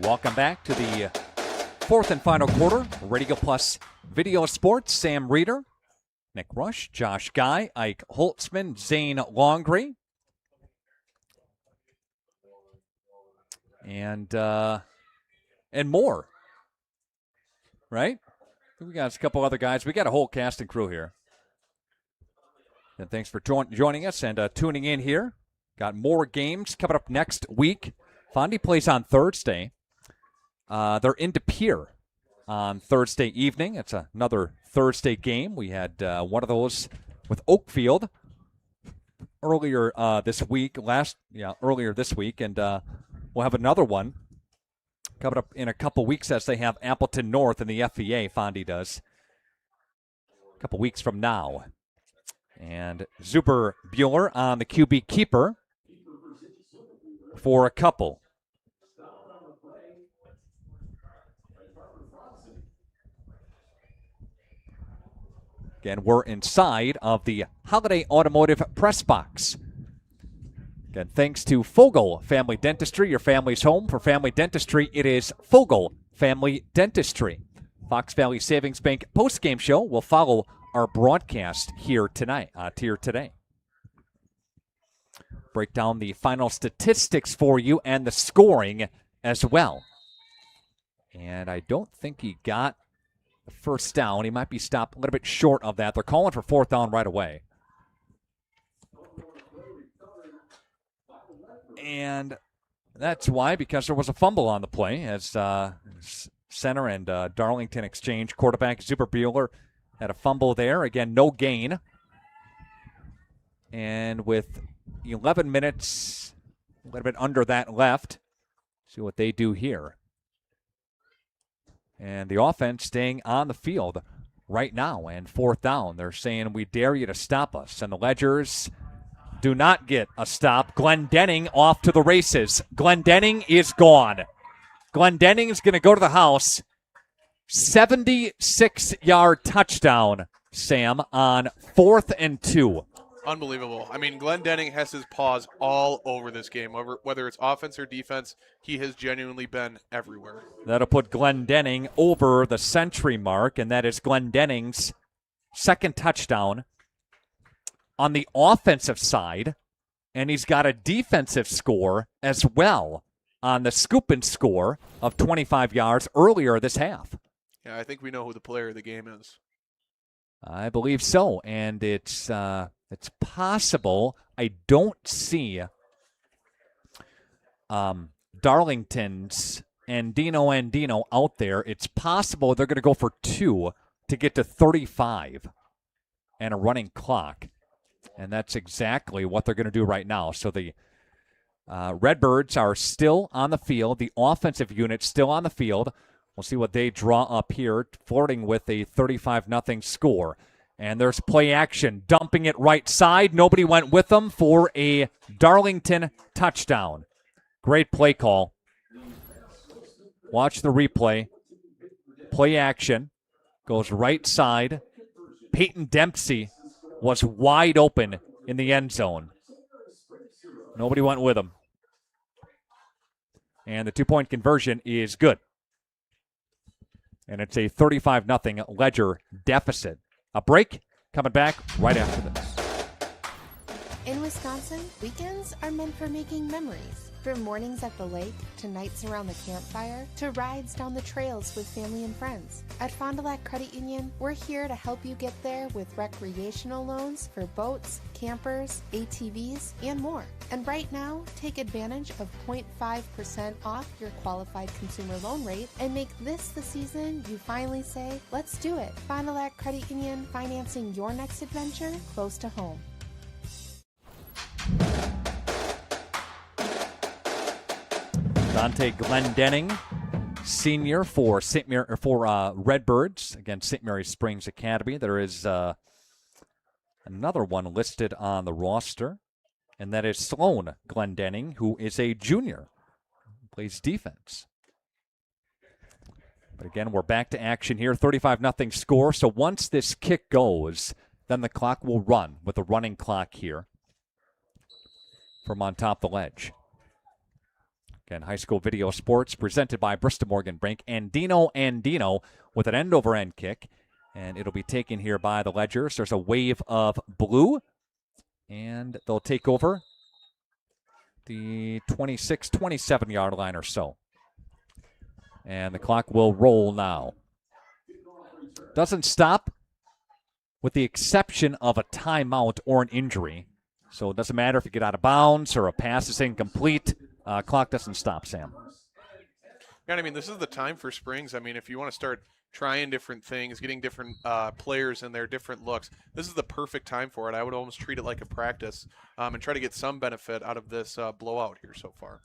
Welcome back to the fourth and final quarter. Radio Plus Video Sports. Sam Reeder, Nick Rush, Josh Guy, Ike Holtzman, Zane Longree. And more. Right? We got a couple other guys. We got a whole cast and crew here. And thanks for joining us and tuning in here. Got more games coming up next week. Fondy plays on Thursday. They're in De Pere on Thursday evening. It's another Thursday game. We had one of those with Oakfield earlier this week. Earlier this week, and we'll have another one coming up in a couple weeks as they have Appleton North in the FVA. Fondy does a couple weeks from now. And Zuber Bueller on the QB keeper for a couple. Again, we're inside of the Holiday Automotive Press Box. Again, thanks to Fogel Family Dentistry, your family's home. For family dentistry, it is Fogel Family Dentistry. Fox Valley Savings Bank postgame show will follow our broadcast here today. Break down the final statistics for you and the scoring as well. And I don't think he got the first down. He might be stopped a little bit short of that. They're calling for fourth down right away. And that's why, because there was a fumble on the play as center and Darlington exchange. Quarterback Zuber Bueller had a fumble there. Again, no gain. And with 11 minutes, a little bit under that left, see what they do here. And the offense staying on the field right now. And fourth down, they're saying, we dare you to stop us. And the Ledgers do not get a stop. Glendenning off to the races. Glendenning is gone. Glendenning is going to go to the house. 76-yard touchdown, Sam, on 4th and 2. Unbelievable. I mean, Glendenning has his paws all over this game. Whether it's offense or defense, he has genuinely been everywhere. That'll put Glendenning over the century mark, and that is Glendenning's second touchdown on the offensive side, and he's got a defensive score as well on the scoop and score of 25 yards earlier this half. Yeah, I think we know who the player of the game is. I believe so, and it's possible. I don't see Darlington's Andino out there. It's possible they're going to go for 2 to get to 35 and a running clock, and that's exactly what they're going to do right now. So the Redbirds are still on the field. The offensive unit still on the field. We'll see what they draw up here, flirting with a 35-0 score. And there's play action, dumping it right side. Nobody went with them for a Darlington touchdown. Great play call. Watch the replay. Play action. Goes right side. Peyton Dempsey was wide open in the end zone. Nobody went with him. And the 2-point conversion is good. And it's a 35-0 Ledger deficit. A break, coming back right after this. In Wisconsin, weekends are meant for making memories. From mornings at the lake, to nights around the campfire, to rides down the trails with family and friends. At Fond du Lac Credit Union, we're here to help you get there with recreational loans for boats, campers, ATVs, and more. And right now, take advantage of 0.5% off your qualified consumer loan rate and make this the season you finally say, let's do it. Fond du Lac Credit Union, financing your next adventure close to home. Dante Glendenning, senior for Redbirds against St. Mary Springs Academy. There is another one listed on the roster, and that is Sloan Glendenning, who is a junior, plays defense. But again, we're back to action here, 35-0 score. So once this kick goes, then the clock will run with a running clock here from on top of the ledge. Again, high school video sports presented by Bristol Morgan Bank. Andino with an end-over-end kick. And it'll be taken here by the Ledgers. There's a wave of blue. And they'll take over the 26, 27-yard line or so. And the clock will roll now. Doesn't stop with the exception of a timeout or an injury. So it doesn't matter if you get out of bounds or a pass is incomplete. Clock doesn't stop, Sam. Yeah, I mean, this is the time for Springs. I mean, if you want to start trying different things, getting different players in their different looks, this is the perfect time for it. I would almost treat it like a practice and try to get some benefit out of this blowout here so far.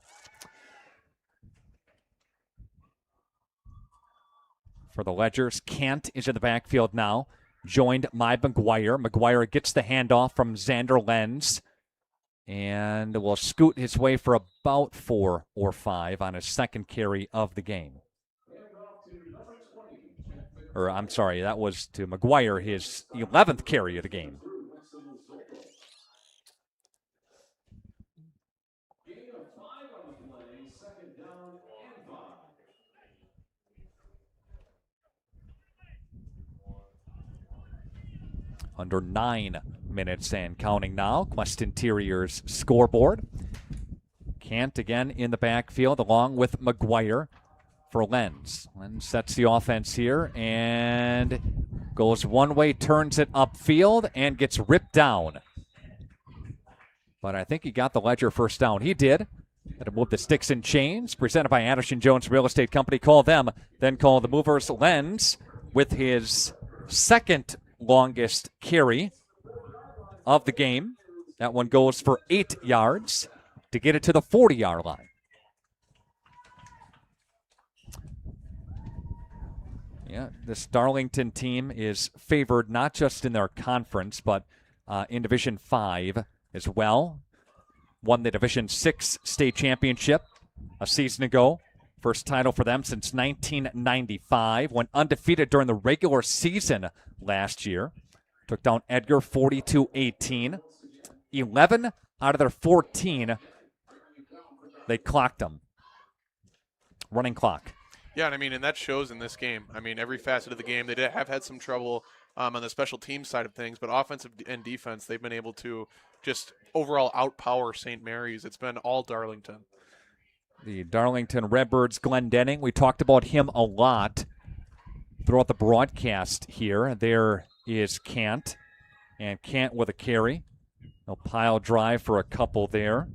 For the Ledgers, Kent is in the backfield now, joined by McGuire. McGuire gets the handoff from Xander Lenz and will scoot his way for about 4 or 5 on his second carry of the game. Or, I'm sorry, that was to McGuire, his 11th carry of the game. Under 9 minutes and counting now. Quest Interior's scoreboard. Kent again in the backfield along with McGuire for Lenz. Lenz sets the offense here and goes one way, turns it upfield, and gets ripped down. But I think he got the Ledger first down. He did. Had to move the sticks and chains. Presented by Anderson Jones Real Estate Company. Call them, then call the movers. Lenz with his second longest carry of the game. That one goes for 8 yards to get it to the 40-yard line. Yeah, this Darlington team is favored not just in their conference, but in Division 5 as well. Won the Division 6 state championship a season ago. First title for them since 1995. Went undefeated during the regular season last year. Took down Edgar 42-18. 11 out of their 14, they clocked them. Running clock. Yeah, and I mean, and that shows in this game. I mean, every facet of the game, they have had some trouble on the special team side of things, but offensive and defense, they've been able to just overall outpower St. Mary's. It's been all Darlington. The Darlington Redbirds, Glenn Denning, we talked about him a lot throughout the broadcast here. There is Kent, and Kent with a carry. A pile drive for a couple there.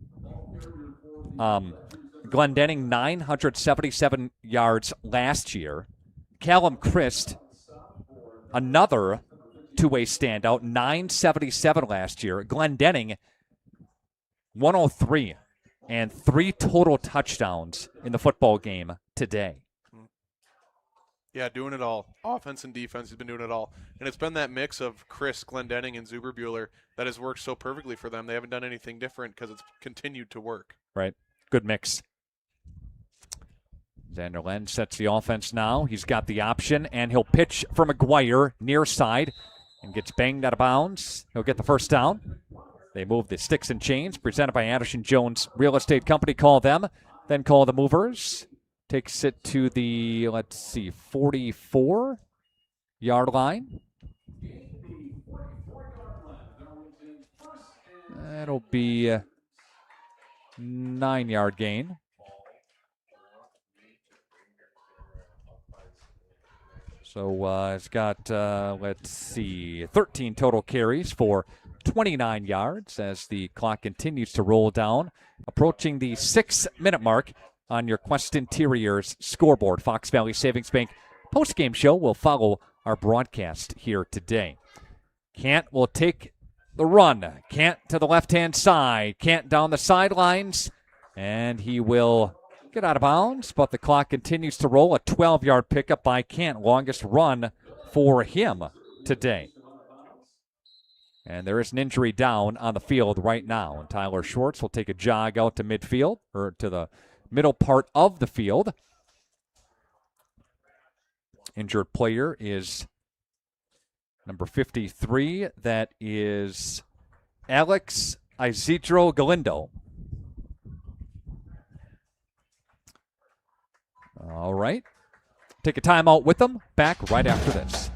Glenn Denning, 977 yards last year. Callum Christ, another two-way standout, 977 last year. Glenn Denning, 103. And 3 total touchdowns in the football game today. Yeah, doing it all. Offense and defense has been doing it all. And it's been that mix of Chris, Glendenning, and Zuberbuehler that has worked so perfectly for them. They haven't done anything different because it's continued to work. Right. Good mix. Xander Lenz sets the offense now. He's got the option, and he'll pitch for McGuire near side and gets banged out of bounds. He'll get the first down. They move the sticks and chains, presented by Anderson Jones Real Estate Company. Call them, then call the movers. Takes it to the, 44-yard line. That'll be a 9-yard gain. So it's got, 13 total carries for 29 yards as the clock continues to roll down, approaching the 6-minute mark on your Quest Interiors scoreboard. Fox Valley Savings Bank postgame show will follow our broadcast here today. Kent will take the run. Kent to the left-hand side. Kent down the sidelines, and he will get out of bounds, but the clock continues to roll. A 12-yard pickup by Kent, longest run for him today. And there is an injury down on the field right now. And Tyler Schwartz will take a jog out to midfield, or to the middle part of the field. Injured player is number 53. That is Alex Isidro Galindo. All right. Take a timeout with them. Back right after this.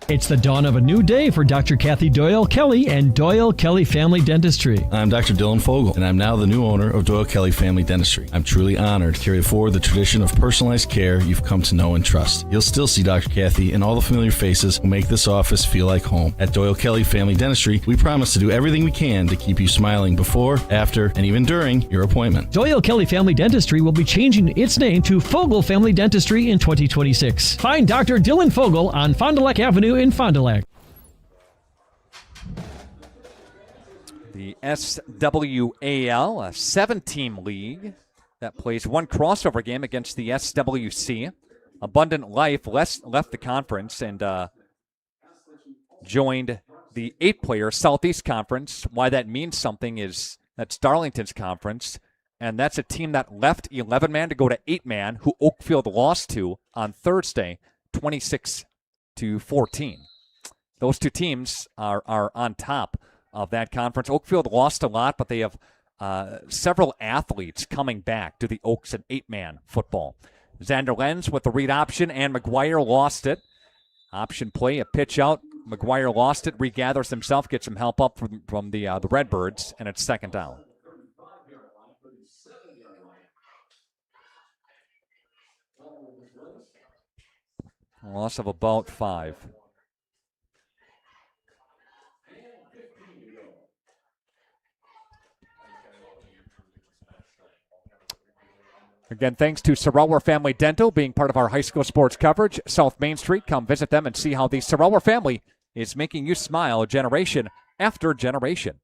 It's the dawn of a new day for Dr. Kathy Doyle Kelly and Doyle Kelly Family Dentistry. I'm Dr. Dylan Fogel, and I'm now the new owner of Doyle Kelly Family Dentistry. I'm truly honored to carry forward the tradition of personalized care you've come to know and trust. You'll still see Dr. Kathy and all the familiar faces who make this office feel like home. At Doyle Kelly Family Dentistry, we promise to do everything we can to keep you smiling before, after, and even during your appointment. Doyle Kelly Family Dentistry will be changing its name to Fogel Family Dentistry in 2026. Find Dr. Dylan Fogel on Fond du Lac Avenue in Fond du Lac. The SWAL, a 7-team league that plays one crossover game against the SWC. Abundant Life left the conference and joined the 8-player Southeast Conference. Why that means something is that's Darlington's conference, and that's a team that left 11-man to go to 8-man, who Oakfield lost to on Thursday, 26-14. Those two teams are on top of that conference. Oakfield lost a lot, but they have several athletes coming back to the Oaks and 8-man football. Xander Lenz with the read option, and McGuire lost it. Option play, a pitch out. McGuire lost it, regathers himself, gets some help up from the Redbirds, and it's second down. A loss of about 5. Again, thanks to Sorelwer Family Dental being part of our high school sports coverage. South Main Street, come visit them and see how the Sorelwer family is making you smile generation after generation.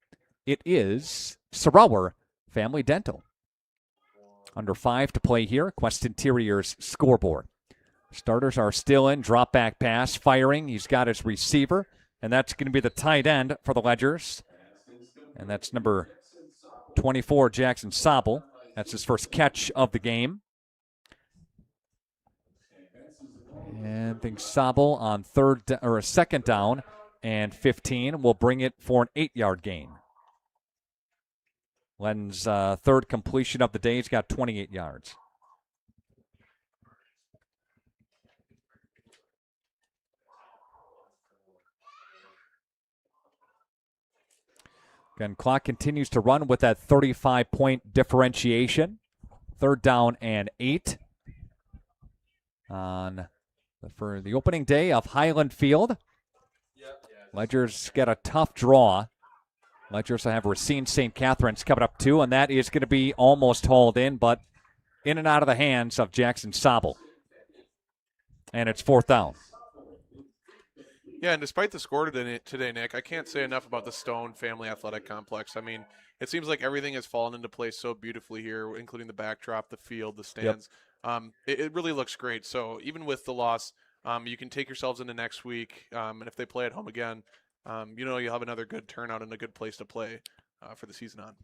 It is Sorelwer Family Dental. Under 5 to play here, Quest Interior's scoreboard. Starters are still in, drop back pass, firing. He's got his receiver, and that's going to be the tight end for the Ledgers. And that's number 24, Jackson Sobel. That's his first catch of the game. And I think Sobel on second down and 15 will bring it for an 8-yard gain. Len's third completion of the day. He's got 28 yards. Again, clock continues to run with that 35-point differentiation. Third down and 8 for the opening day of Highland Field. Ledgers get a tough draw. Ledgers will have Racine St. Catherine's coming up too, and that is going to be almost hauled in, but in and out of the hands of Jackson Sobel. And it's fourth down. Yeah, and despite the score today, Nick, I can't say enough about the Stone Family Athletic Complex. I mean, it seems like everything has fallen into place so beautifully here, including the backdrop, the field, the stands. Yep. It really looks great. So even with the loss, you can take yourselves into next week, and if they play at home again, you'll have another good turnout and a good place to play for the season on.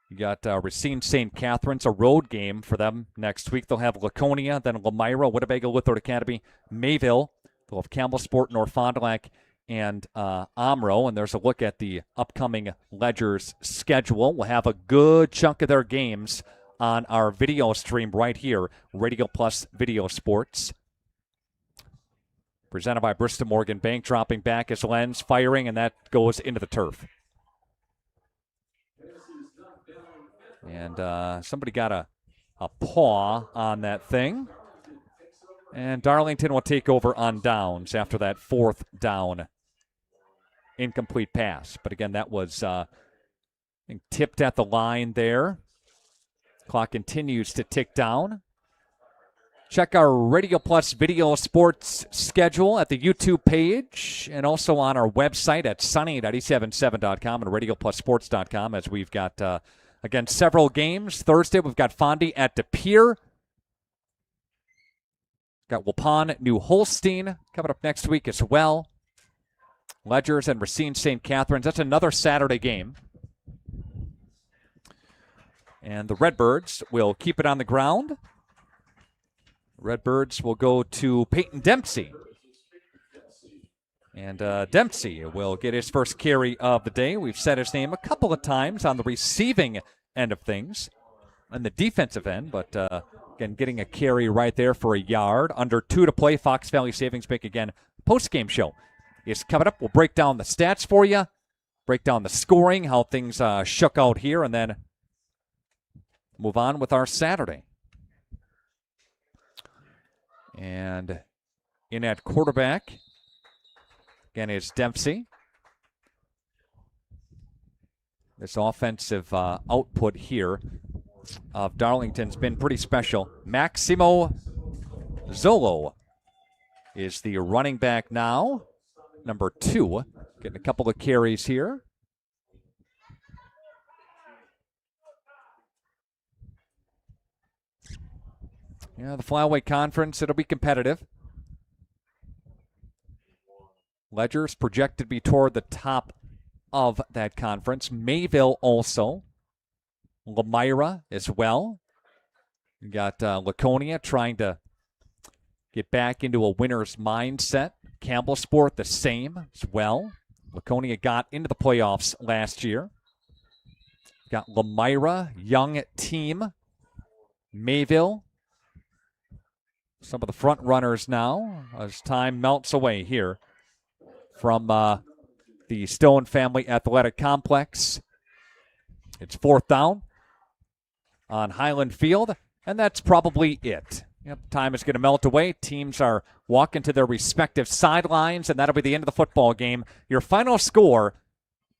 You got Racine St. Catherine's, a road game for them next week. They'll have Laconia, then Lemira, Winnebago Lutheran Academy, Mayville. They'll have Campbell Sport, North Fond du Lac, and Omro. And there's a look at the upcoming Ledgers schedule. We'll have a good chunk of their games on our video stream right here, Radio Plus Video Sports. Presented by Bristol Morgan Bank, dropping back as Lenz, firing, and that goes into the turf. And somebody got a paw on that thing. And Darlington will take over on downs after that fourth down incomplete pass. But again, that was tipped at the line there. Clock continues to tick down. Check our Radio Plus Video Sports schedule at the YouTube page and also on our website at sunny.e77.com and radioplusports.com as we've got, again, several games. Thursday, we've got Fondy at De Pere. Got Waupun, New Holstein coming up next week as well. Ledgers and Racine St. Catherine's. That's another Saturday game. And the Redbirds will keep it on the ground. Redbirds will go to Peyton Dempsey. And Dempsey will get his first carry of the day. We've said his name a couple of times on the receiving end of things and the defensive end, but Again, getting a carry right there for a yard. Under 2 to play. Fox Valley Savings Bank again. Post-game show is coming up. We'll break down the stats for you, break down the scoring, how things shook out here, and then move on with our Saturday. And in at quarterback, again, is Dempsey. This offensive output here of Darlington's been pretty special. Maximo Zolo is the running back now, number 2. Getting a couple of carries here. Yeah, the Flyweight Conference, it'll be competitive. Ledger's projected to be toward the top of that conference. Mayville also. Lamira as well. You got Laconia trying to get back into a winner's mindset. Campbellsport the same as well. Laconia got into the playoffs last year. Got Lamira, young team. Mayville. Some of the front runners now as time melts away here from the Stone Family Athletic Complex. It's 4th down on Highland Field, and that's probably it. Yep, time is going to melt away. Teams are walking to their respective sidelines, and that'll be the end of the football game. Your final score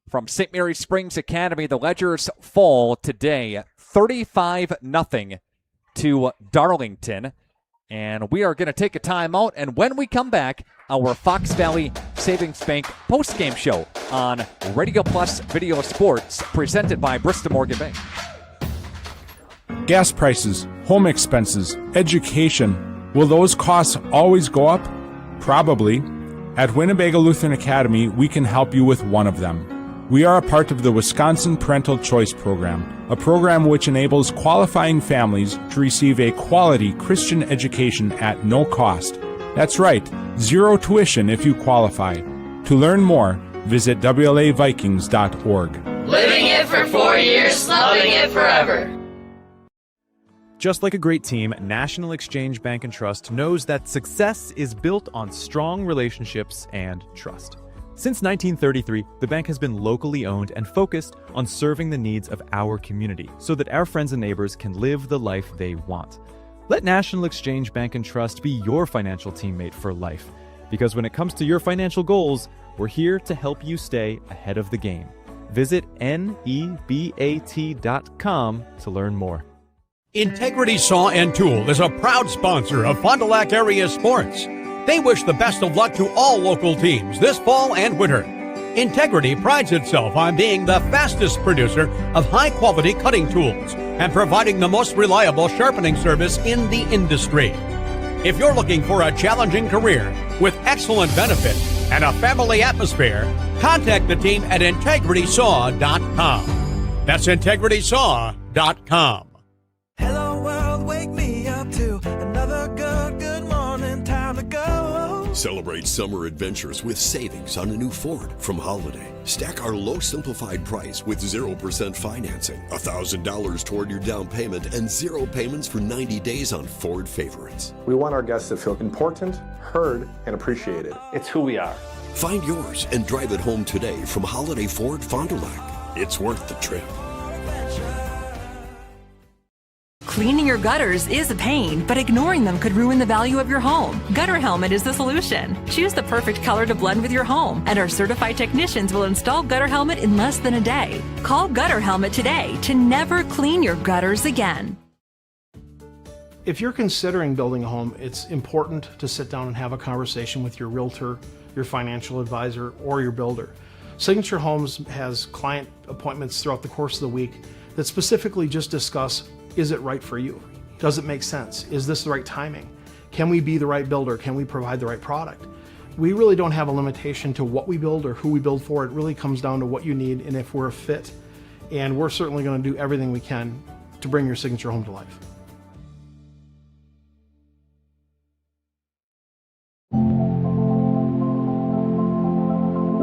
from St. Mary Springs Academy, the Ledgers fall today 35-0 to Darlington. And we are going to take a timeout, and when we come back, our Fox Valley Savings Bank postgame show on Radio Plus Video Sports, presented by Bristol Morgan Bank. Gas prices, home expenses, education. Will those costs always go up? Probably. At Winnebago Lutheran Academy, we can help you with one of them. We are a part of the Wisconsin Parental Choice Program, a program which enables qualifying families to receive a quality Christian education at no cost. That's right, 0 tuition if you qualify. To learn more, visit WLAVikings.org. Living it for 4 years, loving it forever. Just like a great team, National Exchange Bank and Trust knows that success is built on strong relationships and trust. Since 1933, the bank has been locally owned and focused on serving the needs of our community so that our friends and neighbors can live the life they want. Let National Exchange Bank and Trust be your financial teammate for life, because when it comes to your financial goals, we're here to help you stay ahead of the game. Visit nebat.com to learn more. Integrity Saw and Tool is a proud sponsor of Fond du Lac area sports. They wish the best of luck to all local teams this fall and winter. Integrity prides itself on being the fastest producer of high-quality cutting tools and providing the most reliable sharpening service in the industry. If you're looking for a challenging career with excellent benefits and a family atmosphere, contact the team at integritysaw.com. That's integritysaw.com. Hello world, wake me up to another good morning, time to go. Celebrate summer adventures with savings on a new Ford from Holiday. Stack our low simplified price with 0% financing, $1,000 toward your down payment, and 0 payments for 90 days on Ford favorites. We want our guests to feel important, heard, and appreciated. It's who we are. Find yours and drive it home today from Holiday Ford Fond du Lac. It's worth the trip. Cleaning your gutters is a pain, but ignoring them could ruin the value of your home. Gutter Helmet is the solution. Choose the perfect color to blend with your home, and our certified technicians will install Gutter Helmet in less than a day. Call Gutter Helmet today to never clean your gutters again. If you're considering building a home, it's important to sit down and have a conversation with your realtor, your financial advisor, or your builder. Signature Homes has client appointments throughout the course of the week that specifically just discuss, is it right for you? Does it make sense? Is this the right timing? Can we be the right builder? Can we provide the right product? We really don't have a limitation to what we build or who we build for. It really comes down to what you need and if we're a fit. And we're certainly going to do everything we can to bring your signature home to life.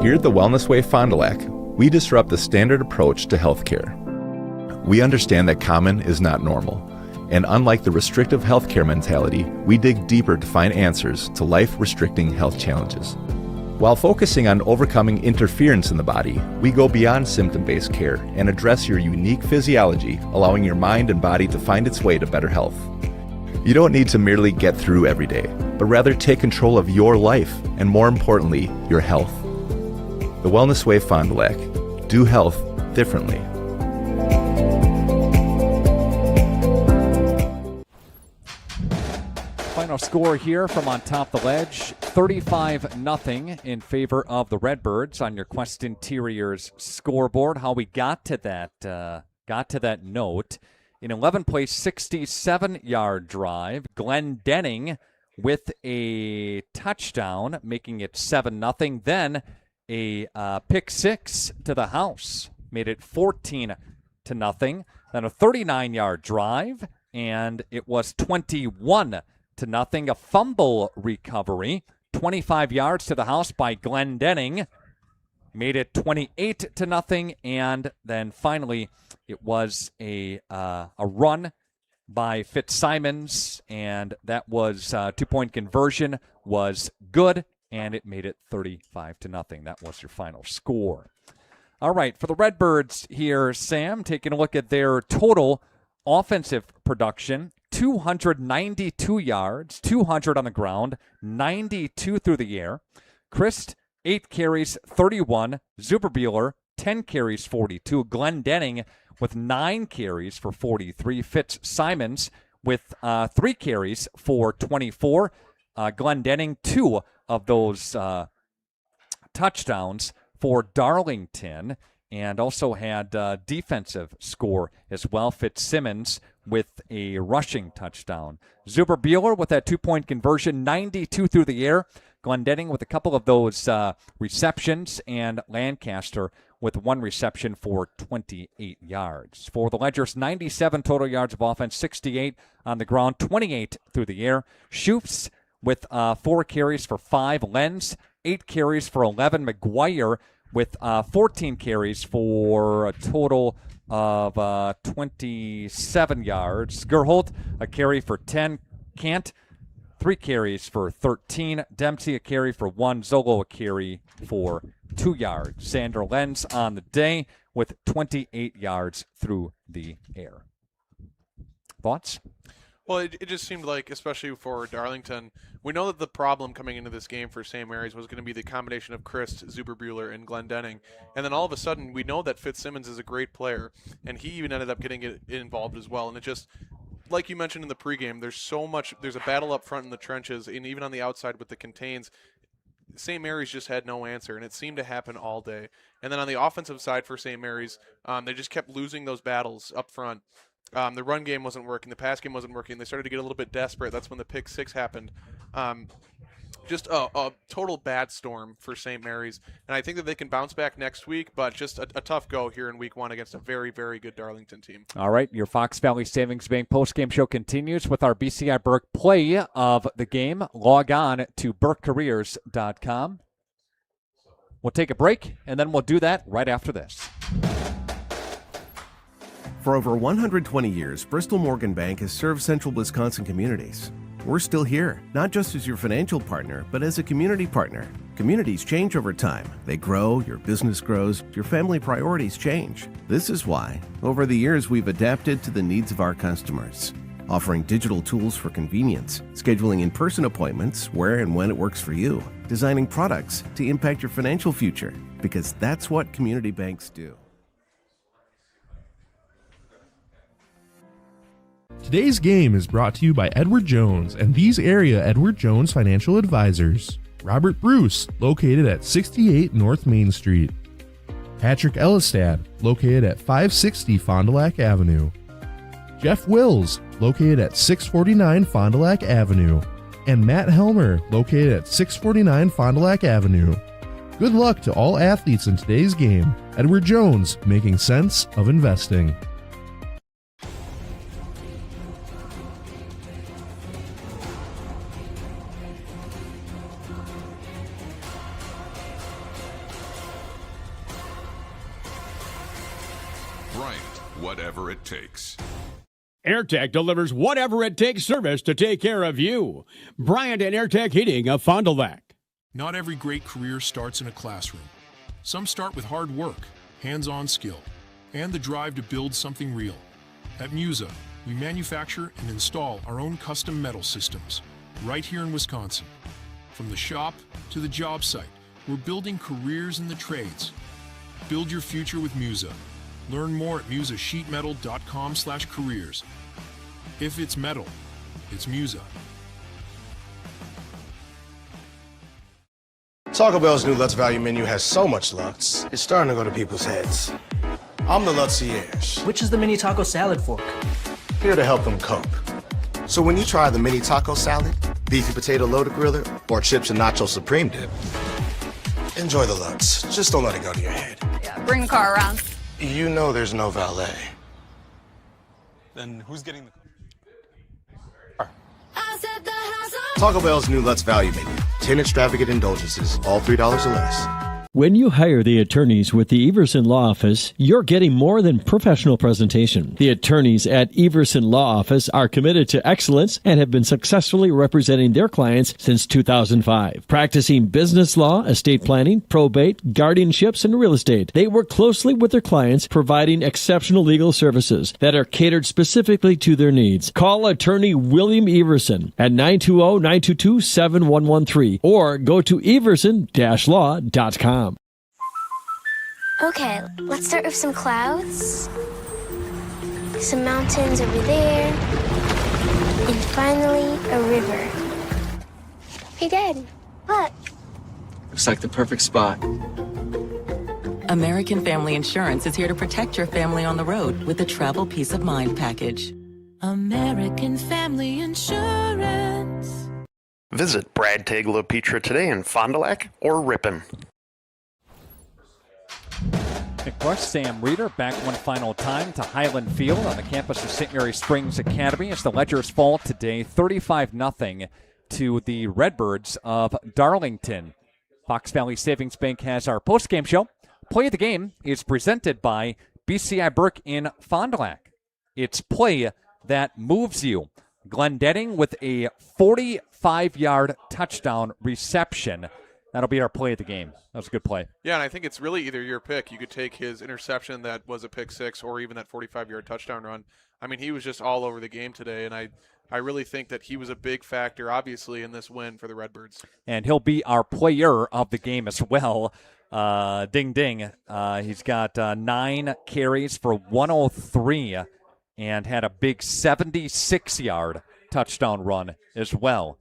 Here at the Wellness Way Fond du Lac, we disrupt the standard approach to healthcare. We understand that common is not normal, And unlike the restrictive healthcare mentality, we dig deeper to find answers to life-restricting health challenges. While focusing on overcoming interference in the body, we go beyond symptom-based care and address your unique physiology, allowing your mind and body to find its way to better health. You don't need to merely get through every day, but rather take control of your life and, more importantly, your health. The Wellness Way Fond du Lac. Do health differently. Final score here from on top of the ledge, 35-0 in favor of the Redbirds on your Quest Interiors scoreboard. How we got to that note. In 11th place, 67-yard drive. Glendenning with a touchdown, making it 7-0. Then a pick six to the house, made it 14-0. Then a 39-yard drive, and it was 21-0. A fumble recovery, 25 yards to the house by Glendenning, made it 28-0. And then finally, it was a run by Fitzsimons, and that was 2-point conversion was good, and it made it 35-0. That was your final score. All right, for the Redbirds here, Sam, taking a look at their total offensive production. 292 yards, 200 on the ground, 92 through the air. Christ, 8 carries, 31. Zuberbuehler, 10 carries, 42. Glendenning with 9 carries for 43. Fitzsimons with 3 carries for 24. Glendenning, 2 of those touchdowns for Darlington, and also had defensive score as well. Fitzsimmons with a rushing touchdown. Zuberbuehler with that 2-point conversion, 92 through the air. Glendenning with a couple of those receptions, and Lancaster with 1 reception for 28 yards. For the Ledgers, 97 total yards of offense, 68 on the ground, 28 through the air. Schufts with 4 carries for 5. Lenz, 8 carries for 11. McGuire with 14 carries for a total of 27 yards. Gerholt, a carry for 10. Kant, 3 carries for 13. Dempsey, a carry for 1. Zolo, a carry for 2 yards. Sander Lenz on the day with 28 yards through the air. Thoughts? Well, it just seemed like, especially for Darlington, we know that the problem coming into this game for St. Mary's was going to be the combination of Christ, Zuberbuehler, and Glendenning. And then all of a sudden, we know that Fitzsimmons is a great player, and he even ended up getting involved as well. And it just, like you mentioned in the pregame, there's a battle up front in the trenches, and even on the outside with the contains. St. Mary's just had no answer, and it seemed to happen all day. And then on the offensive side for St. Mary's, they just kept losing those battles up front. The run game wasn't working. The pass game wasn't working. They started to get a little bit desperate. That's when the pick six happened. Just a total bad storm for St. Mary's. And I think that they can bounce back next week, but just a tough go here in week 1 against a very, very good Darlington team. All right, your Fox Valley Savings Bank postgame show continues with our BCI Burke play of the game. Log on to burkecareers.com. We'll take a break, and then we'll do that right after this. For over 120 years, Bristol Morgan Bank has served central Wisconsin communities. We're still here, not just as your financial partner, but as a community partner. Communities change over time. They grow, your business grows, your family priorities change. This is why, over the years, we've adapted to the needs of our customers, offering digital tools for convenience, scheduling in-person appointments where and when it works for you, designing products to impact your financial future, because that's what community banks do. Today's game is brought to you by Edward Jones and these area Edward Jones financial advisors. Robert Bruce, located at 68 North Main Street. Patrick Ellistad, located at 560 Fond du Lac Avenue. Jeff Wills, located at 649 Fond du Lac Avenue. And Matt Helmer, located at 649 Fond du Lac Avenue. Good luck to all athletes in today's game. Edward Jones, making sense of investing. Whatever it takes. AirTech delivers whatever it takes service to take care of you. Bryant and AirTech Heating of Fond du Lac. Not every great career starts in a classroom. Some start with hard work, hands-on skill, and the drive to build something real. At Musa, we manufacture and install our own custom metal systems right here in Wisconsin. From the shop to the job site, we're building careers in the trades. Build your future with Musa. Learn more at musasheetmetal.com/careers. If it's metal, it's Musa. Taco Bell's new Lutz Value menu has so much Lutz, it's starting to go to people's heads. I'm the Lutzierge. Which is the mini taco salad fork? Here to help them cope. So when you try the mini taco salad, beefy potato loaded griller, or chips and nacho supreme dip, enjoy the Lutz. Just don't let it go to your head. Yeah, bring the car around. You know there's no valet. Then who's getting the car? Taco Bell's new Lutz Value menu. 10 extravagant indulgences, all $3 or less. When you hire the attorneys with the Everson Law Office, you're getting more than professional presentation. The attorneys at Everson Law Office are committed to excellence and have been successfully representing their clients since 2005. Practicing business law, estate planning, probate, guardianships, and real estate, they work closely with their clients, providing exceptional legal services that are catered specifically to their needs. Call attorney William Everson at 920-922-7113 or go to everson-law.com. Okay, let's start with some clouds, some mountains over there, and finally a river. Hey, Dad, what? Looks like the perfect spot. American Family Insurance is here to protect your family on the road with the Travel Peace of Mind package. American Family Insurance. Visit Brad Tagle Petra today in Fond du Lac or Ripon. McBrush, Sam Reeder back one final time to Highland Field on the campus of St. Mary Springs Academy as the Ledgers fall today 35-0 to the Redbirds of Darlington. Fox Valley Savings Bank has our postgame show. Play of the game is presented by BCI Burke in Fond du Lac. It's play that moves you. Glendenning with a 45-yard touchdown reception. That'll be our play of the game. That was a good play. Yeah, and I think it's really either your pick. You could take his interception that was a pick six or even that 45-yard touchdown run. I mean, he was just all over the game today, and I really think that he was a big factor, obviously, in this win for the Redbirds. And he'll be our player of the game as well. Ding, ding. He's got 9 carries for 103 and had a big 76-yard touchdown run as well.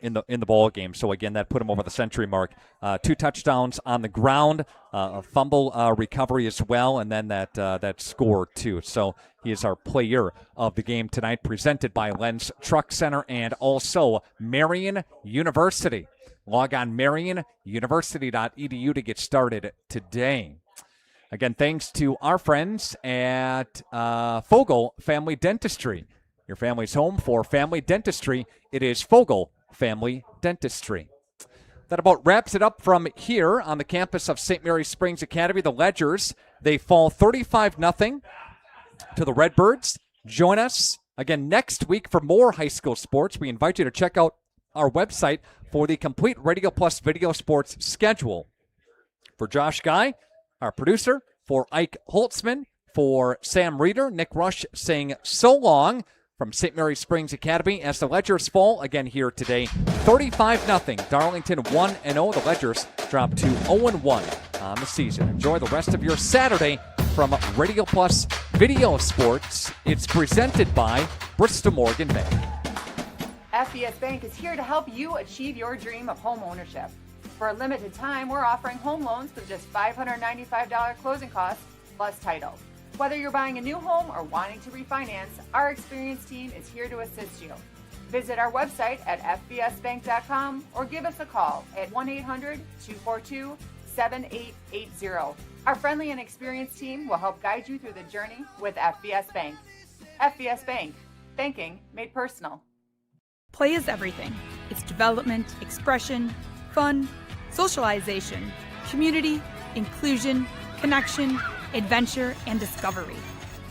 In the ball game. So again, that put him over the century mark. 2 touchdowns on the ground, a fumble recovery as well, and then that score too. So he is our player of the game tonight, presented by Lens Truck Center and also Marian University. Log on marionuniversity.edu to get started today. Again, thanks to our friends at Fogel Family Dentistry. Your family's home for family dentistry. It is Fogel Family Dentistry. That about wraps it up from here on the campus of St. Mary Springs Academy. The Ledgers, they fall 35-0 to the Redbirds. Join us again next week for more high school sports. We invite you to check out our website for the complete Radio Plus video sports schedule. For Josh Guy, our producer, for Ike Holtzman, for Sam Reeder, Nick Rush saying so long from St. Mary Springs Academy as the Ledgers fall again here today. 35-0. Darlington 1-0. The Ledgers drop to 0-1 on the season. Enjoy the rest of your Saturday from Radio Plus Video Sports. It's presented by Bristol Morgan Bank. FBS Bank is here to help you achieve your dream of home ownership. For a limited time, we're offering home loans with just $595 closing costs plus title. Whether you're buying a new home or wanting to refinance, our experienced team is here to assist you. Visit our website at fbsbank.com or give us a call at 1-800-242-7880. Our friendly and experienced team will help guide you through the journey with FBS Bank. FBS Bank, banking made personal. Play is everything. It's development, expression, fun, socialization, community, inclusion, connection, adventure, and discovery.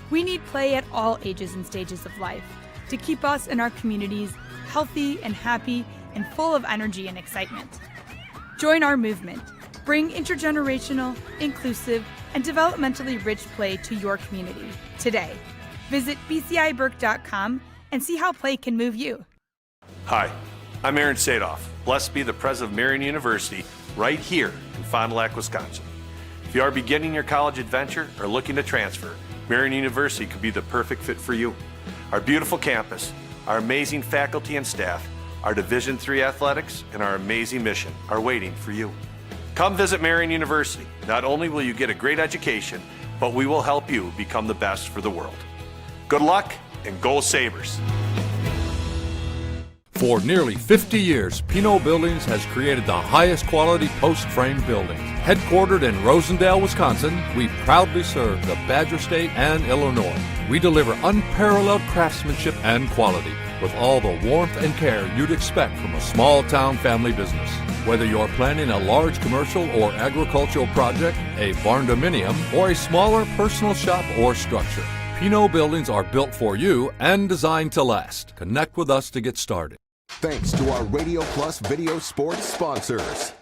We need play at all ages and stages of life to keep us and our communities healthy and happy and full of energy and excitement. Join our movement. Bring intergenerational, inclusive, and developmentally rich play to your community today. Visit bciburke.com and see how play can move you. Hi, I'm Aaron Sadoff, blessed to be the president of Marian University right here in Fond du Lac, Wisconsin. If you are beginning your college adventure or looking to transfer, Marian University could be the perfect fit for you. Our beautiful campus, our amazing faculty and staff, our Division III athletics, and our amazing mission are waiting for you. Come visit Marian University. Not only will you get a great education, but we will help you become the best for the world. Good luck and go Sabres! For nearly 50 years, Pinot Buildings has created the highest quality post-frame buildings. Headquartered in Rosendale, Wisconsin, we proudly serve the Badger State and Illinois. We deliver unparalleled craftsmanship and quality with all the warmth and care you'd expect from a small-town family business. Whether you're planning a large commercial or agricultural project, a barn-dominium, or a smaller personal shop or structure, Pinot Buildings are built for you and designed to last. Connect with us to get started. Thanks to our Radio Plus video sports sponsors.